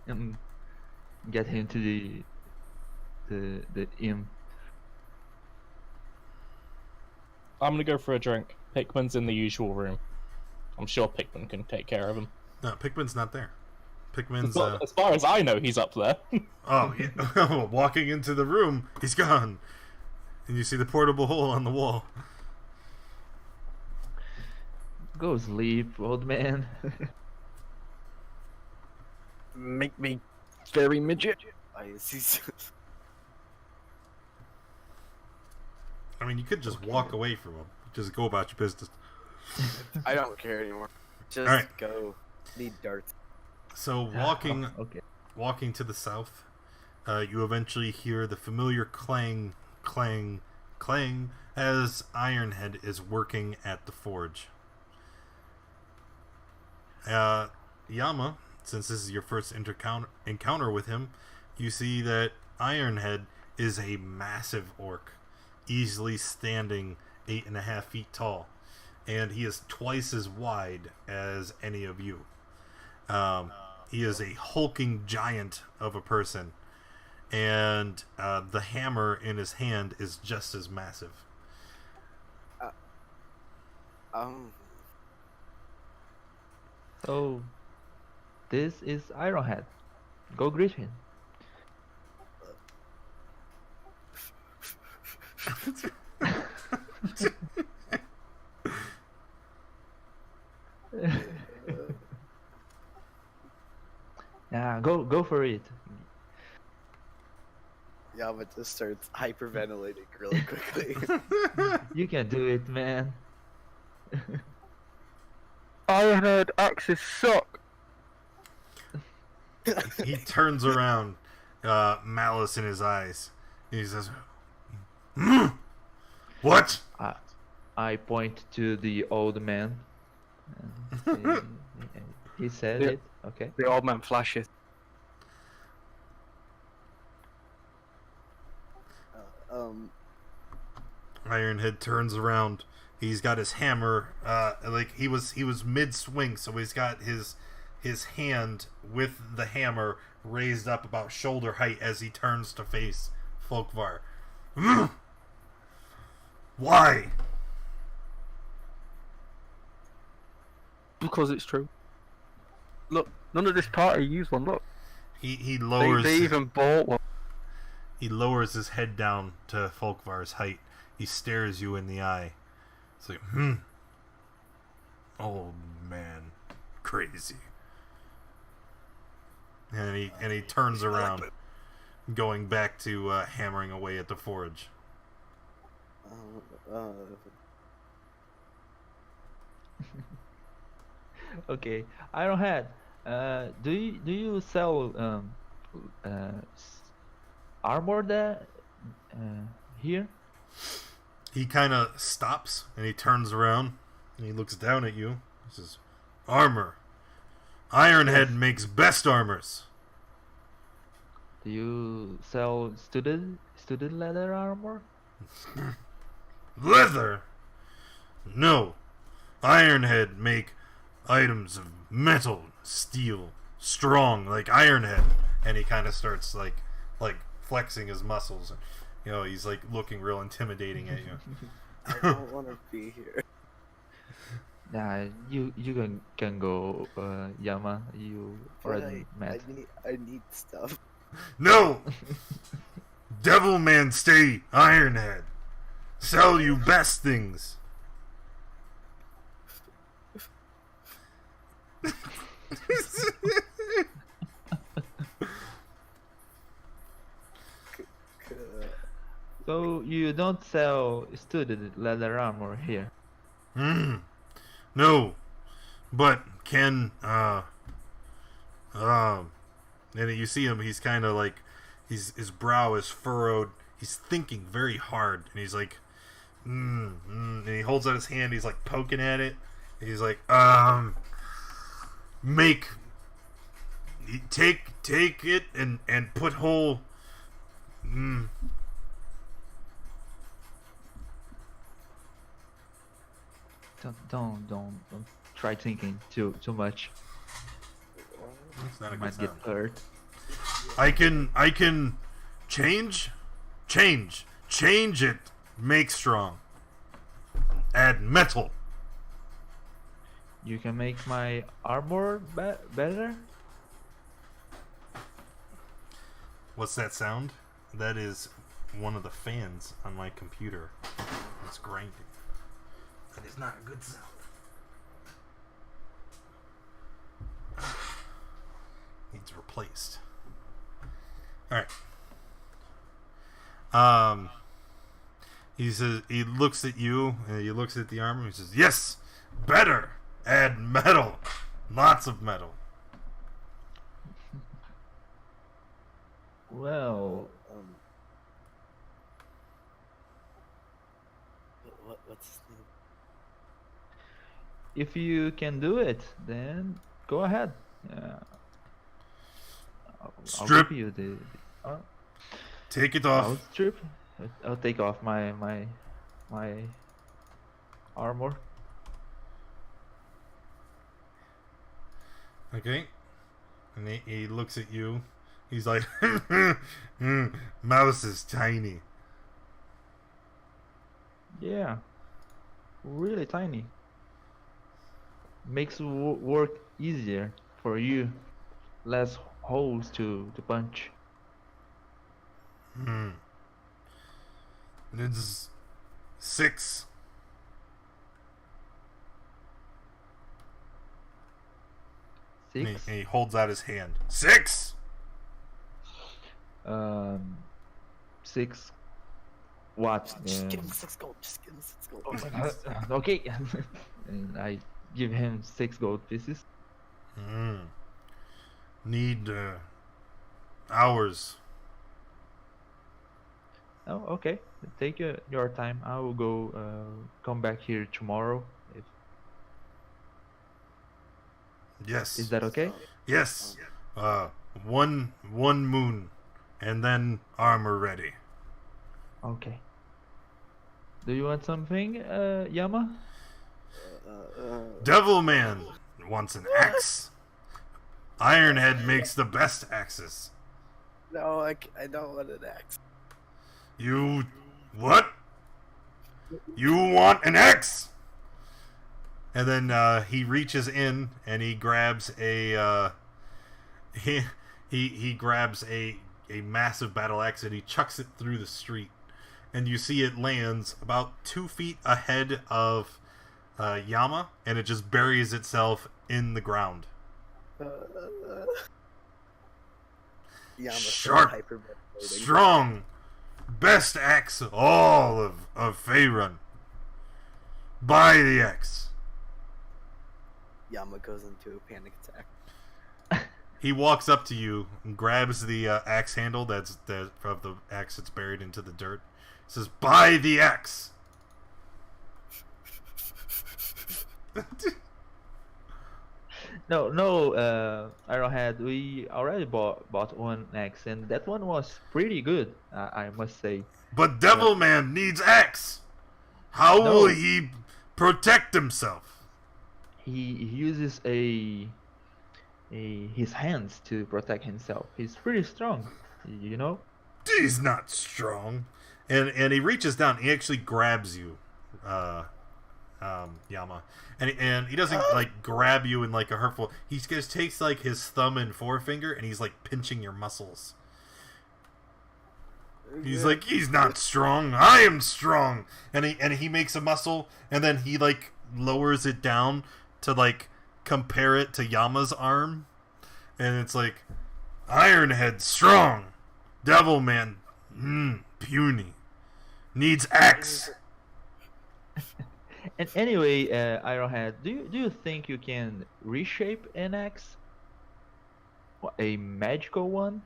and get him to the inn. I'm gonna go for a drink. Pikmin's in the usual room. I'm sure Pikmin can take care of him. No, Pikmin's not there. Pikmin's As far as I know, he's up there. oh, yeah. Walking into the room, he's gone. And you see the portable hole on the wall. Go sleep, old man. Make me very midget. I see. I mean, you could just walk away from him. Just go about your business. I don't care anymore. Just Alright. go. Need darts. So walking Okay. walking to the south, you eventually hear the familiar clang, clang, clang as Ironhead is working at the forge. Yama, since this is your first encounter with him, you see that Ironhead is a massive orc, easily standing 8.5 feet tall, and he is twice as wide as any of you. He is a hulking giant of a person, and the hammer in his hand is just as massive. So, this is Ironhead. Go greet him. Yeah, go for it. Yama just starts hyperventilating really quickly. You can do it, man. Ironhead axes suck. He turns around, malice in his eyes. He says, "What?" I point to the old man. And he said Yeah. it. Okay. The old man flashes. Ironhead turns around. He's got his hammer, like he was mid swing, so he's got his hand with the hammer raised up about shoulder height as he turns to face Folkvar. Why? Because it's true. Look, none of this party used one. Look, He lowers they even bought one. he lowers his head down to Folkvar's height. He stares you in the eye. It's like, old man, crazy. And he turns around, going back to hammering away at the forge. Okay, Ironhead. Do you sell armor there here? He kind of stops and he turns around and he looks down at you. He says, "Armor. Ironhead makes best armors." Do you sell student leather armor? Leather? No. Ironhead make items of metal, steel, strong like Ironhead, and he kind of starts like flexing his muscles, and he's like looking real intimidating at you. I don't want to be here. Nah, you can go, Yama. You But already met. I need stuff. No! Devil man, stay, Ironhead. Sell you best things. So you don't sell studded leather armor here? No, but can and you see him. He's kind of like his brow is furrowed. He's thinking very hard, and he's like, and he holds out his hand. He's like poking at it. He's like, take it and put whole. Don't try thinking too much. That's not a You good might get sound. hurt. I can change it. Make strong. Add metal. You can make my armor better. What's that sound? That is one of the fans on my computer. It's grinding. That is not a good sound. Needs replaced. All right. He says, he looks at you and he looks at the armor. He says, "Yes, better. Add metal, lots of metal." Well, What's his name? if you can do it, then go ahead. I'll Strip. give you the Take it I'll off. strip. I'll take off my armor. Okay. And he looks at you. He's like, "Mouse is tiny." Yeah, really tiny. Makes work easier for you. Less holes to punch. It's 6. And 6. he holds out his hand. 6. 6. What? Just give him 6 gold. Just give him 6 gold. Okay. And I give him 6 gold pieces. Need hours. Oh, okay. Take your time. I will go. Come back here tomorrow. Yes. Is that okay? Yes. One moon, and then armor ready. Okay. Do you want something, Yama? Devil man wants an axe. Ironhead makes the best axes. No, I don't want an axe. You what? You want an axe? And then he reaches in and he grabs a he grabs a massive battle axe and he chucks it through the street, and you see it lands about 2 feet ahead of Yama, and it just buries itself in the ground. Yama's Sharp, hyperventilating. strong, best axe all of Faerun. Buy the axe. Yama goes into a panic attack. He walks up to you and grabs the axe handle of the axe that's buried into the dirt. Says, "Buy the axe." No, Arrowhead. We already bought one axe, and that one was pretty good. I must say. But Devil Man needs axe. How No. will he protect himself? He uses a his hands to protect himself. He's pretty strong, you know. He's not strong. And he reaches down. He actually grabs you, Yama, and he doesn't like grab you in like a hurtful. He just takes like his thumb and forefinger, and he's like pinching your muscles. He's like, he's not strong. I am strong. And he makes a muscle, and then he like lowers it down to like compare it to Yama's arm, and it's like, Ironhead strong, Devilman puny, needs axe. And anyway, Ironhead, do you think you can reshape an axe? A magical one?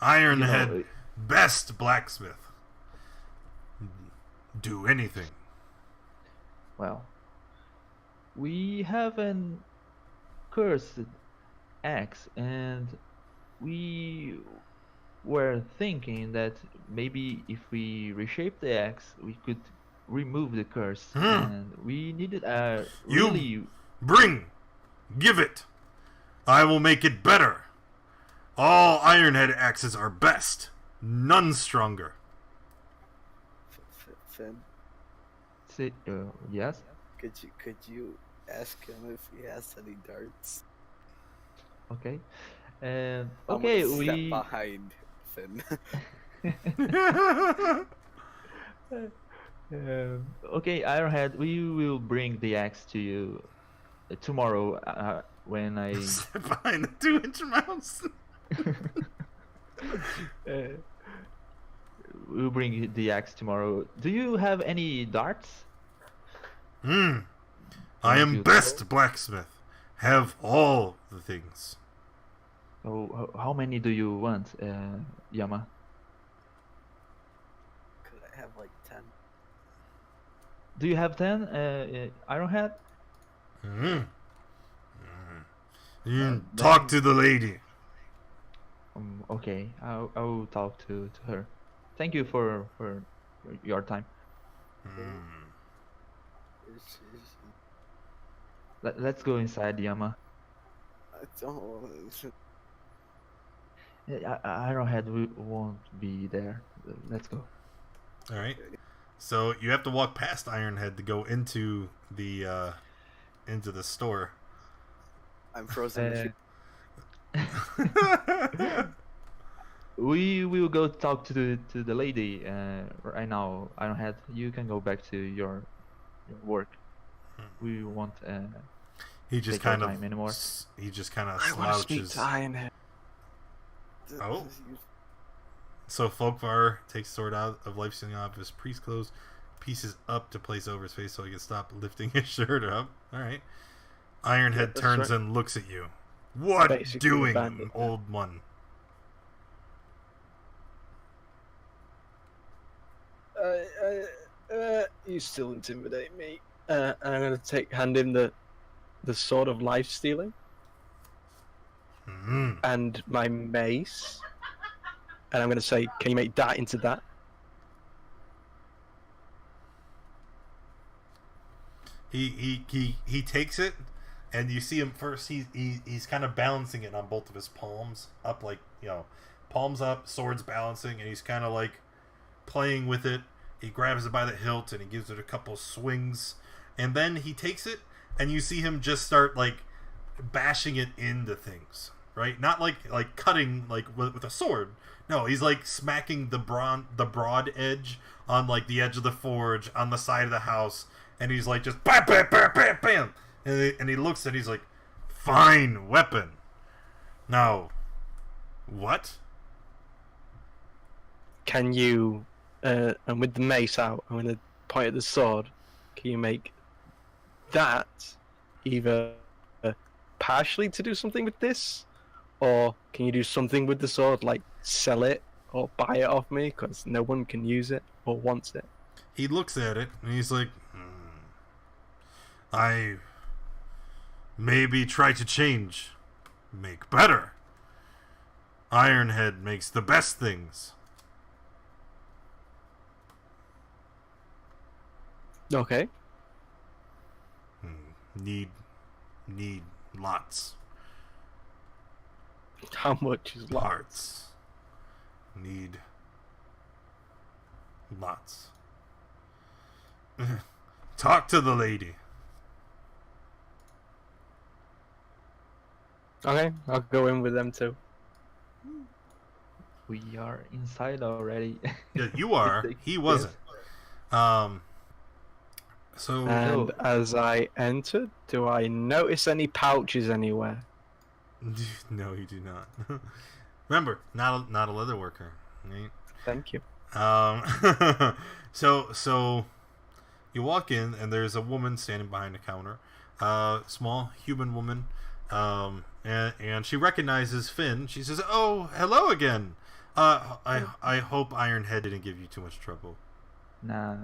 Ironhead, best blacksmith. Do anything. Well, we have an cursed axe, and we were thinking that maybe if we reshape the axe, we could remove the curse. And we needed a really... Give it. I will make it better. All Ironhead axes are best. None stronger. Finn, yes? could you ask him if he has any darts? Okay. I'm Okay, gonna step we... behind Finn. Okay, Ironhead, we will bring the axe to you tomorrow when I... Step behind the 2-inch mouse. We'll bring the axe tomorrow. Do you have any darts? I am best blacksmith. Have all the things. Oh, how many do you want, Yama? Could I have like 10? Do you have 10, Ironhead? You talk to the lady. Okay, I will talk to her. Thank you for your time. Let's go inside, Yama. I don't want to. Ironhead won't be there. Let's go. All right. So you have to walk past Ironhead to go into the store. I'm frozen. We will go talk to the lady right now. Ironhead, you can go back to your work. We won't. He just take kind our of time anymore. He just kind of I want to speak slouches. to Ironhead. Oh. So Folkvar takes sword out of life stealing off his priest clothes, pieces up to place over his face so he can stop lifting his shirt up. All right. Ironhead turns and looks at you. What Basically doing, abandoned. old one? You still intimidate me. And I'm going to hand him the sword of life stealing and my mace, and I'm going to say, can you make that into that? He takes it, and you see him first. He's kind of balancing it on both of his palms up, like, you know, palms up, swords balancing, and he's kind of like playing with it. He grabs it by the hilt and he gives it a couple swings, and then he takes it, and you see him just start like bashing it into things, right? Not like cutting like with a sword. No, he's like smacking the broad edge on like the edge of the forge, on the side of the house, and he's like just bam, bam, bam, bam, bam, and he looks and he's like, fine weapon. Now, what? Can you, and with the mace out, I'm going to point at the sword. Can you make that either partially to do something with this, or can you do something with the sword, like sell it or buy it off me, because no one can use it or wants it? He looks at it and he's like, I maybe try to change, make better. Ironhead makes the best things. Okay. Need lots. How much is lots? Parts. Need lots. Talk to the lady. Okay, I'll go in with them too. We are inside already. Yeah, you are. He wasn't. So And as I entered, do I notice any pouches anywhere? no, you do not. Remember, not a leather worker. Right? Thank you. So you walk in and there's a woman standing behind the counter, small human woman, and she recognizes Finn. She says, "Oh, hello again. I hope Ironhead didn't give you too much trouble." Nah,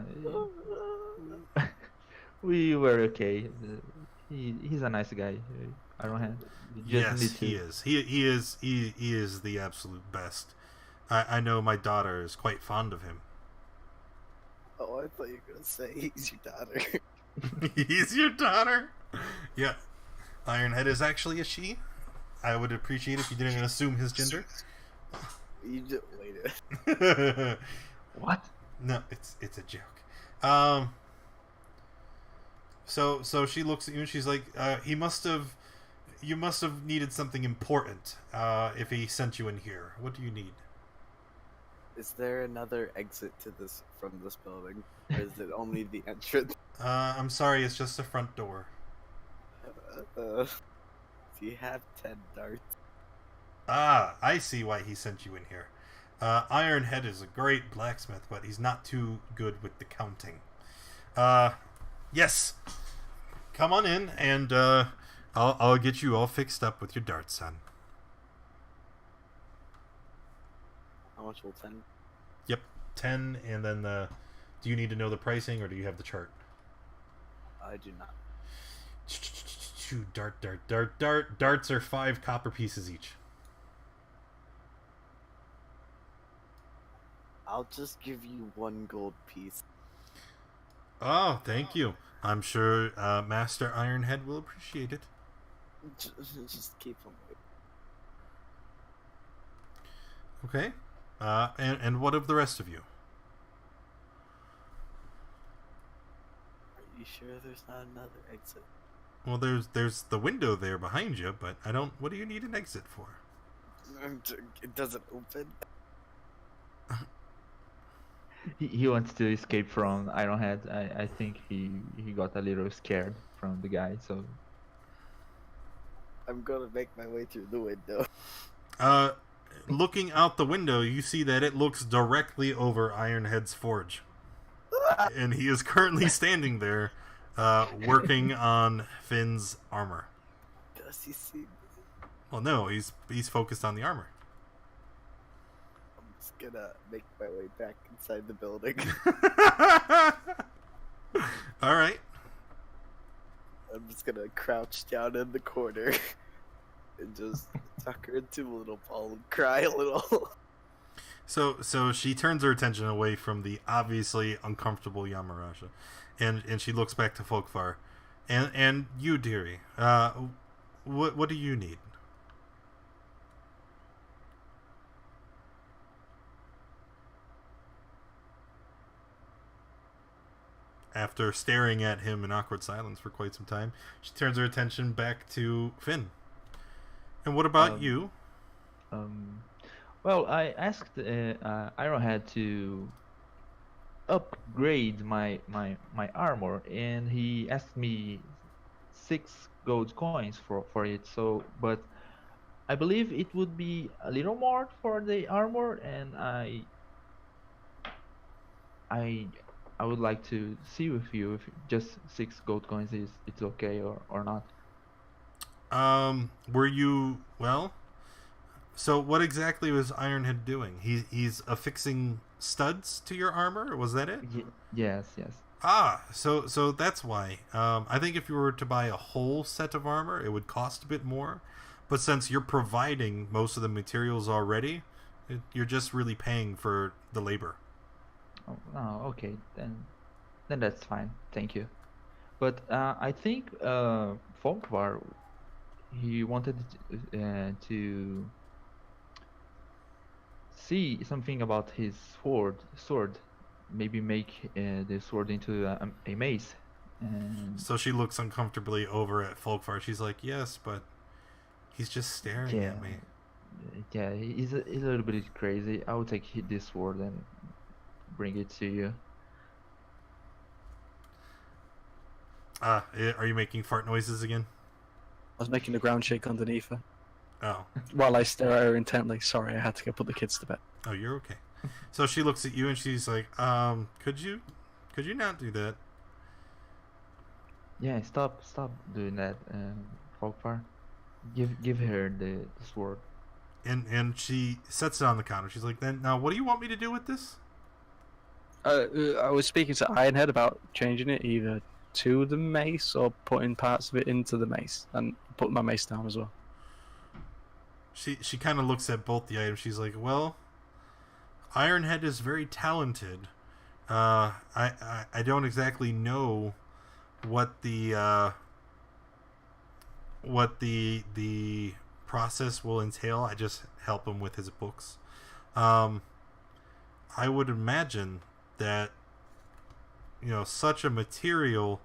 we were okay. He's a nice guy. Ironhead. Yes, he is. He is the absolute best. I know my daughter is quite fond of him. Oh, I thought you were gonna say he's your daughter. He's your daughter? Yeah. Ironhead is actually a she. I would appreciate if you didn't assume his gender. You just wait. What? No, it's a joke. So she looks at you and she's like, you must have needed something important, if he sent you in here. What do you need? Is there another exit to this from this building? Or is it only the entrance? I'm sorry, it's just the front door. Do you have 10 darts? Ah, I see why he sent you in here. Ironhead is a great blacksmith, but he's not too good with the counting. Yes. Come on in, and I'll get you all fixed up with your darts, son. How much will 10? Yep, 10, and then do you need to know the pricing, or do you have the chart? I do not. Darts are 5 copper pieces each. I'll just give you 1 gold piece. Oh, thank you. I'm sure Master Ironhead will appreciate it. Just keep them. Okay. And what of the rest of you? Are you sure there's not another exit? Well, there's the window there behind you, but I don't. What do you need an exit for? It doesn't open. He wants to escape from Ironhead. I think he got a little scared from the guy, so I'm gonna make my way through the window. Looking out the window, you see that it looks directly over Ironhead's forge. And he is currently standing there, working on Finn's armor. Does he see me? Well, no, he's focused on the armor. I'm just gonna make my way back inside the building. All right. I'm just gonna crouch down in the corner and just tuck her into a little ball and cry a little. So she turns her attention away from the obviously uncomfortable Yamarasha, and she looks back to Folkvar, and you, dearie, what do you need? After staring at him in awkward silence for quite some time, she turns her attention back to Finn. And what about you? Well, I asked Ironhead to upgrade my armor, and he asked me 6 gold coins for it. So, but I believe it would be a little more for the armor, and I would like to see with you if just 6 gold coins is it's okay or not. Were you well? So what exactly was Ironhead doing? He's affixing studs to your armor. Was that it? Yes. Ah, so that's why. I think if you were to buy a whole set of armor, it would cost a bit more. But since you're providing most of the materials already, you're just really paying for the labor. Oh, okay. Then that's fine. Thank you. But I think Folkvar, he wanted to see something about his sword, maybe make the sword into a mace. And So she looks uncomfortably over at Folkvar. She's like, yes, but he's just staring yeah, at me. yeah, he's a little bit crazy. I will take this sword and bring it to you. Are you making fart noises again? I was making the ground shake underneath her Oh. while I stare at her intently. Sorry, I had to go put the kids to bed. Oh, you're okay. So she looks at you and she's like, could you not do that? Yeah, stop doing that, Folkvar. Give her the sword. And she sets it on the counter. She's like, then now what do you want me to do with this? I was speaking to Ironhead about changing it either to the mace or putting parts of it into the mace, and putting my mace down as well. She kind of looks at both the items. She's like, well, Ironhead is very talented. I don't exactly know what the process will entail. I just help him with his books. I would imagine that such a material,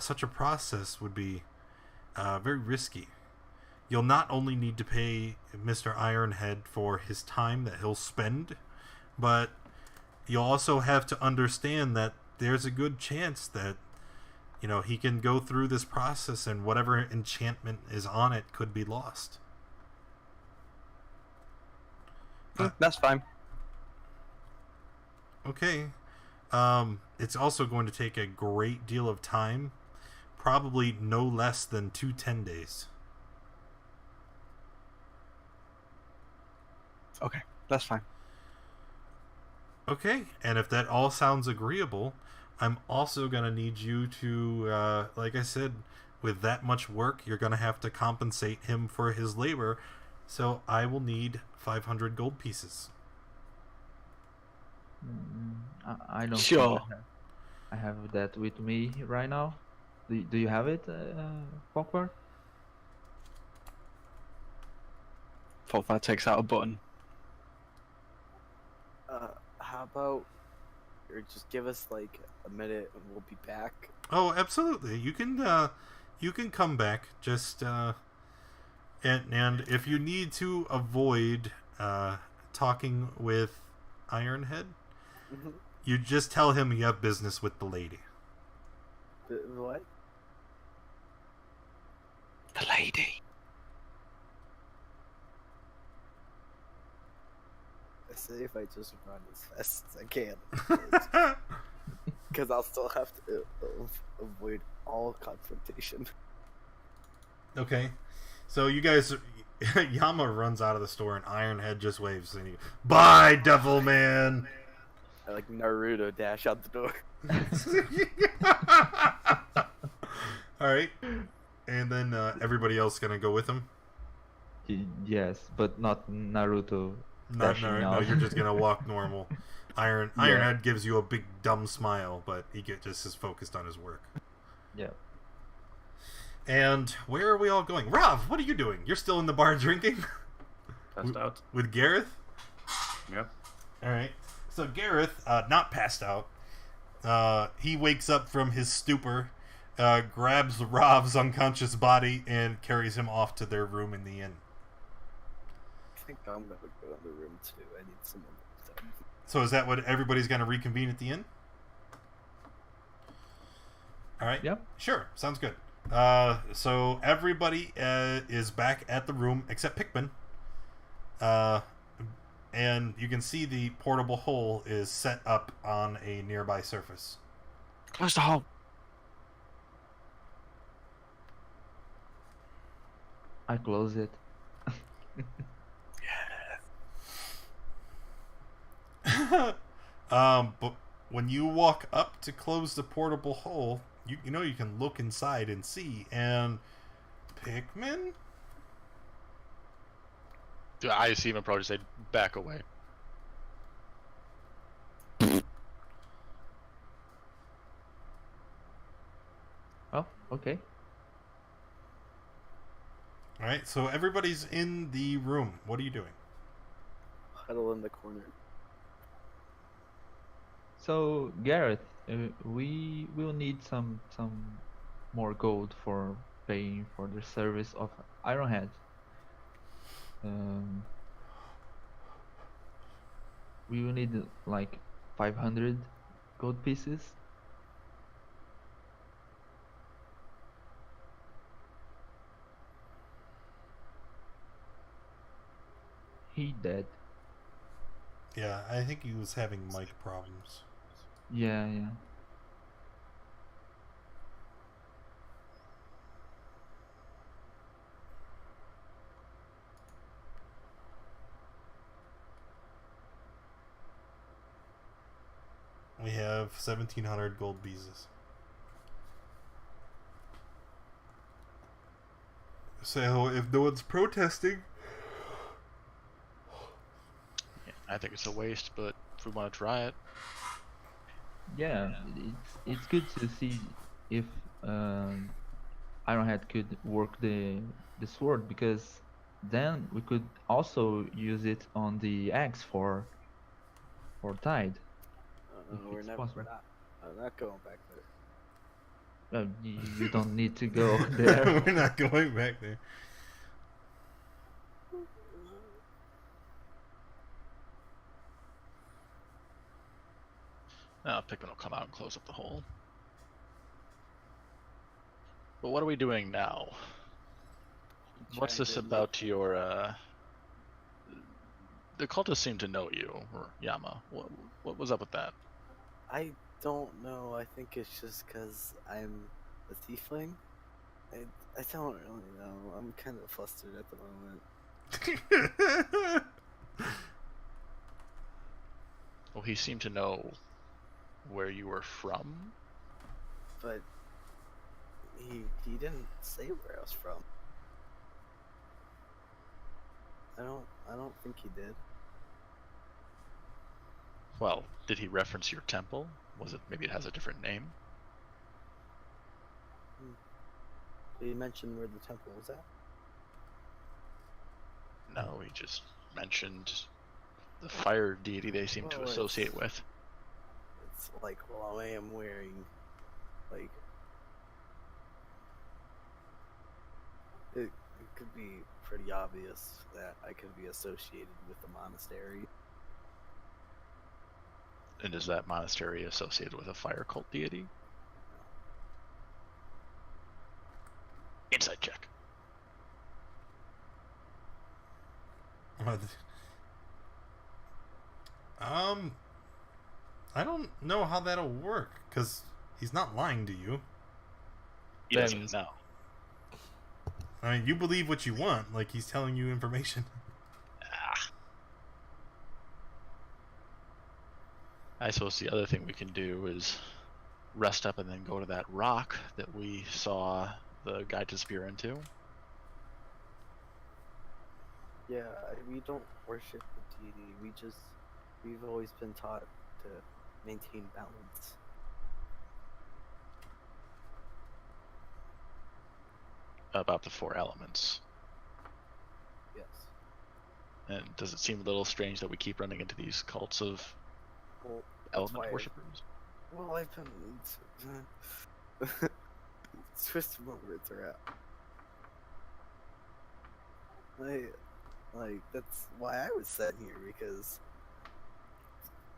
such a process would be very risky. You'll not only need to pay Mr. Ironhead for his time that he'll spend, but you'll also have to understand that there's a good chance that he can go through this process and whatever enchantment is on it could be lost. That's fine. Okay. It's also going to take a great deal of time, probably no less than 10 days. Okay, that's fine. Okay, and if that all sounds agreeable, I'm also going to need you to, like I said, with that much work, you're going to have to compensate him for his labor, so I will need 500 gold pieces. I don't Sure. think I have that with me right now. Do you have it, Folkvar? Folkvar takes out a button. How about just give us like a minute and we'll be back. Oh, absolutely. You can come back. Just and if you need to avoid talking with Ironhead, you just tell him you have business with the lady. What? The lady. I say if I just run as fast as I can. Because I'll still have to avoid all confrontation. Okay. So you guys... Yama runs out of the store and Ironhead just waves and he... Bye, Devil Man! I like Naruto dash out the door. Alright. And then everybody else gonna go with him? Yes, but not Naruto. No, you're just gonna walk normal. Ironhead gives you a big dumb smile, but he just is focused on his work. Yeah. And where are we all going? Rav, what are you doing? You're still in the bar drinking? Passed out. With Gareth? Yep. Alright. So Gareth, not passed out, he wakes up from his stupor, grabs Rav's unconscious body, and carries him off to their room in the inn. I think I'm gonna go in the room too. I need someone. So is that what everybody's gonna reconvene at the inn? Alright. Yep. Sure, sounds good. So everybody is back at the room except Pikmin. And you can see the portable hole is set up on a nearby surface. Close the hole. I close it. But when you walk up to close the portable hole, you know you can look inside and see, and Pikmin? I see him approach and say, back away. Oh, okay. All right, so everybody's in the room. What are you doing? Huddle in the corner. So Gareth, we will need some more gold for paying for the service of Ironhead. Um, we will need like 500 gold pieces. He dead. Yeah, I think he was having mic problems. Yeah, yeah. We have 1,700 gold pieces. So if no one's protesting, Yeah, I think it's a waste, but if we want to try it, Yeah, it's good to see if Ironhead could work the sword, because then we could also use it on the axe for Tide, if We're it's never. possible. I'm not going back there. You don't need to go there. we're not going back there. Pikmin will come out and close up the hole. But what are we doing now? What's Trying this to about your, The cultists seem to know you, or Yama. What was up with that? I don't know. I think it's just because I'm a tiefling. I don't really know. I'm kind of flustered at the moment. Well, he seemed to know where you were from. But he didn't say where I was from. I don't think he did. Well, did he reference your temple? Was it maybe it has a different name? Did he mention where the temple was at? No, he just mentioned the fire deity they seem to Well, associate with. It's like, well, I am wearing, like, it could be pretty obvious that I could be associated with the monastery. And is that monastery associated with a fire cult deity? Insight check. I don't know how that'll work, because he's not lying to you. He doesn't know. I mean, you believe what you want, like he's telling you information. I suppose the other thing we can do is rest up and then go to that rock that we saw the guy disappear into. Yeah, we don't worship the deity. We've always been taught to maintain balance. About the four elements. Yes. And does it seem a little strange that we keep running into these cults of element worshippers? Well, I've been twisting my words around. That's why I was sent here, because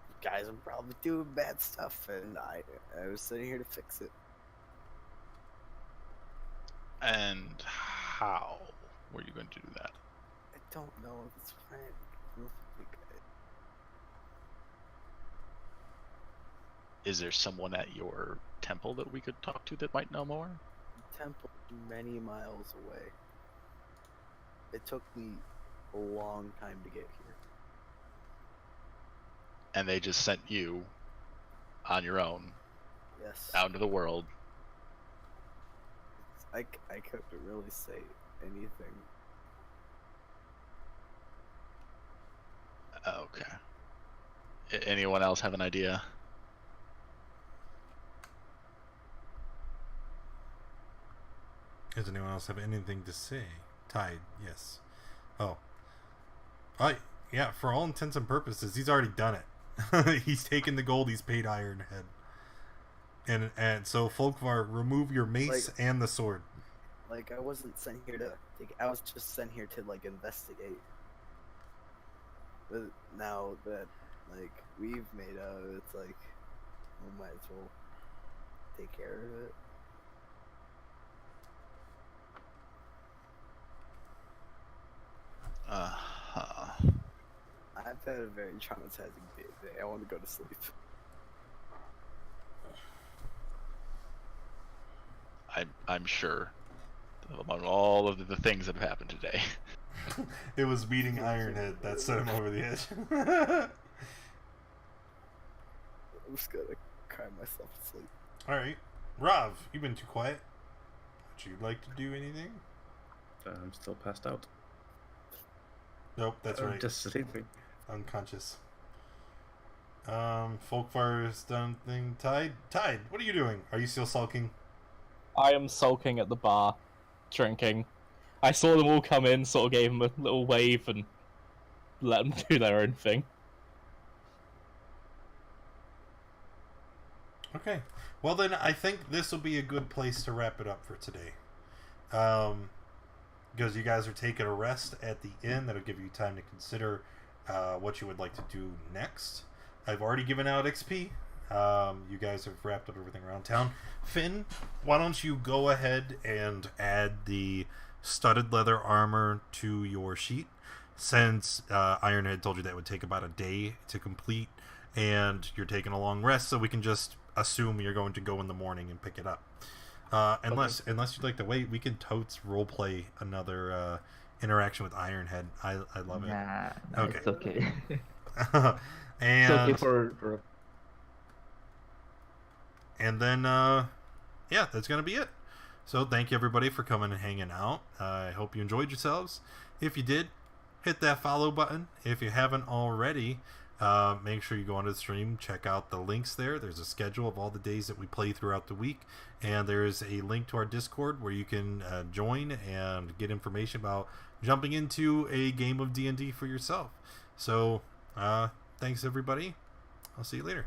you guys are probably doing bad stuff, and I was sitting here to fix it. And how were you going to do that? I don't know. It's fine. Is there someone at your temple that we could talk to that might know more? The temple many miles away. It took me a long time to get here. And they just sent you on your own. Yes. Out into the world. I couldn't really say anything. Okay. Anyone else have an idea? Does anyone else have anything to say? Tide, yes. Oh. Yeah, for all intents and purposes, he's already done it. He's taken the gold, he's paid Ironhead. And so, Folkvar, remove your mace and the sword. Like, I wasn't sent here to... I was just sent here to, like, investigate. But now that, like, we've made out, it's like, we might as well take care of it. I've had a very traumatizing day today. I want to go to sleep. I'm sure among all of the things that have happened today. It was meeting Ironhead that sent him over the edge. I'm just gonna cry myself to sleep. Alright. Rav, you've been too quiet. Would you like to do anything? I'm still passed out. Nope, that's right. Just sleeping. Unconscious. Folkfire's done thing. Tide, what are you doing? Are you still sulking? I am sulking at the bar, drinking. I saw them all come in, sort of gave them a little wave and let them do their own thing. Okay. Well then, I think this will be a good place to wrap it up for today. Because you guys are taking a rest at the inn. That'll give you time to consider what you would like to do next. I've already given out XP. You guys have wrapped up everything around town. Finn, why don't you go ahead and add the studded leather armor to your sheet, since Ironhead told you that would take about a day to complete, and you're taking a long rest, so we can just assume you're going to go in the morning and pick it up. Unless you'd like to wait, we can totes roleplay another interaction with Ironhead. I love it. Nah, okay. It's okay. And it's okay for and then yeah, that's gonna be it. So thank you everybody for coming and hanging out. I hope you enjoyed yourselves. If you did, hit that follow button. If you haven't already, make sure you go onto the stream, check out the links there. There's a schedule of all the days that we play throughout the week, and there's a link to our Discord where you can join and get information about jumping into a game of D&D for yourself. So thanks everybody. I'll see you later.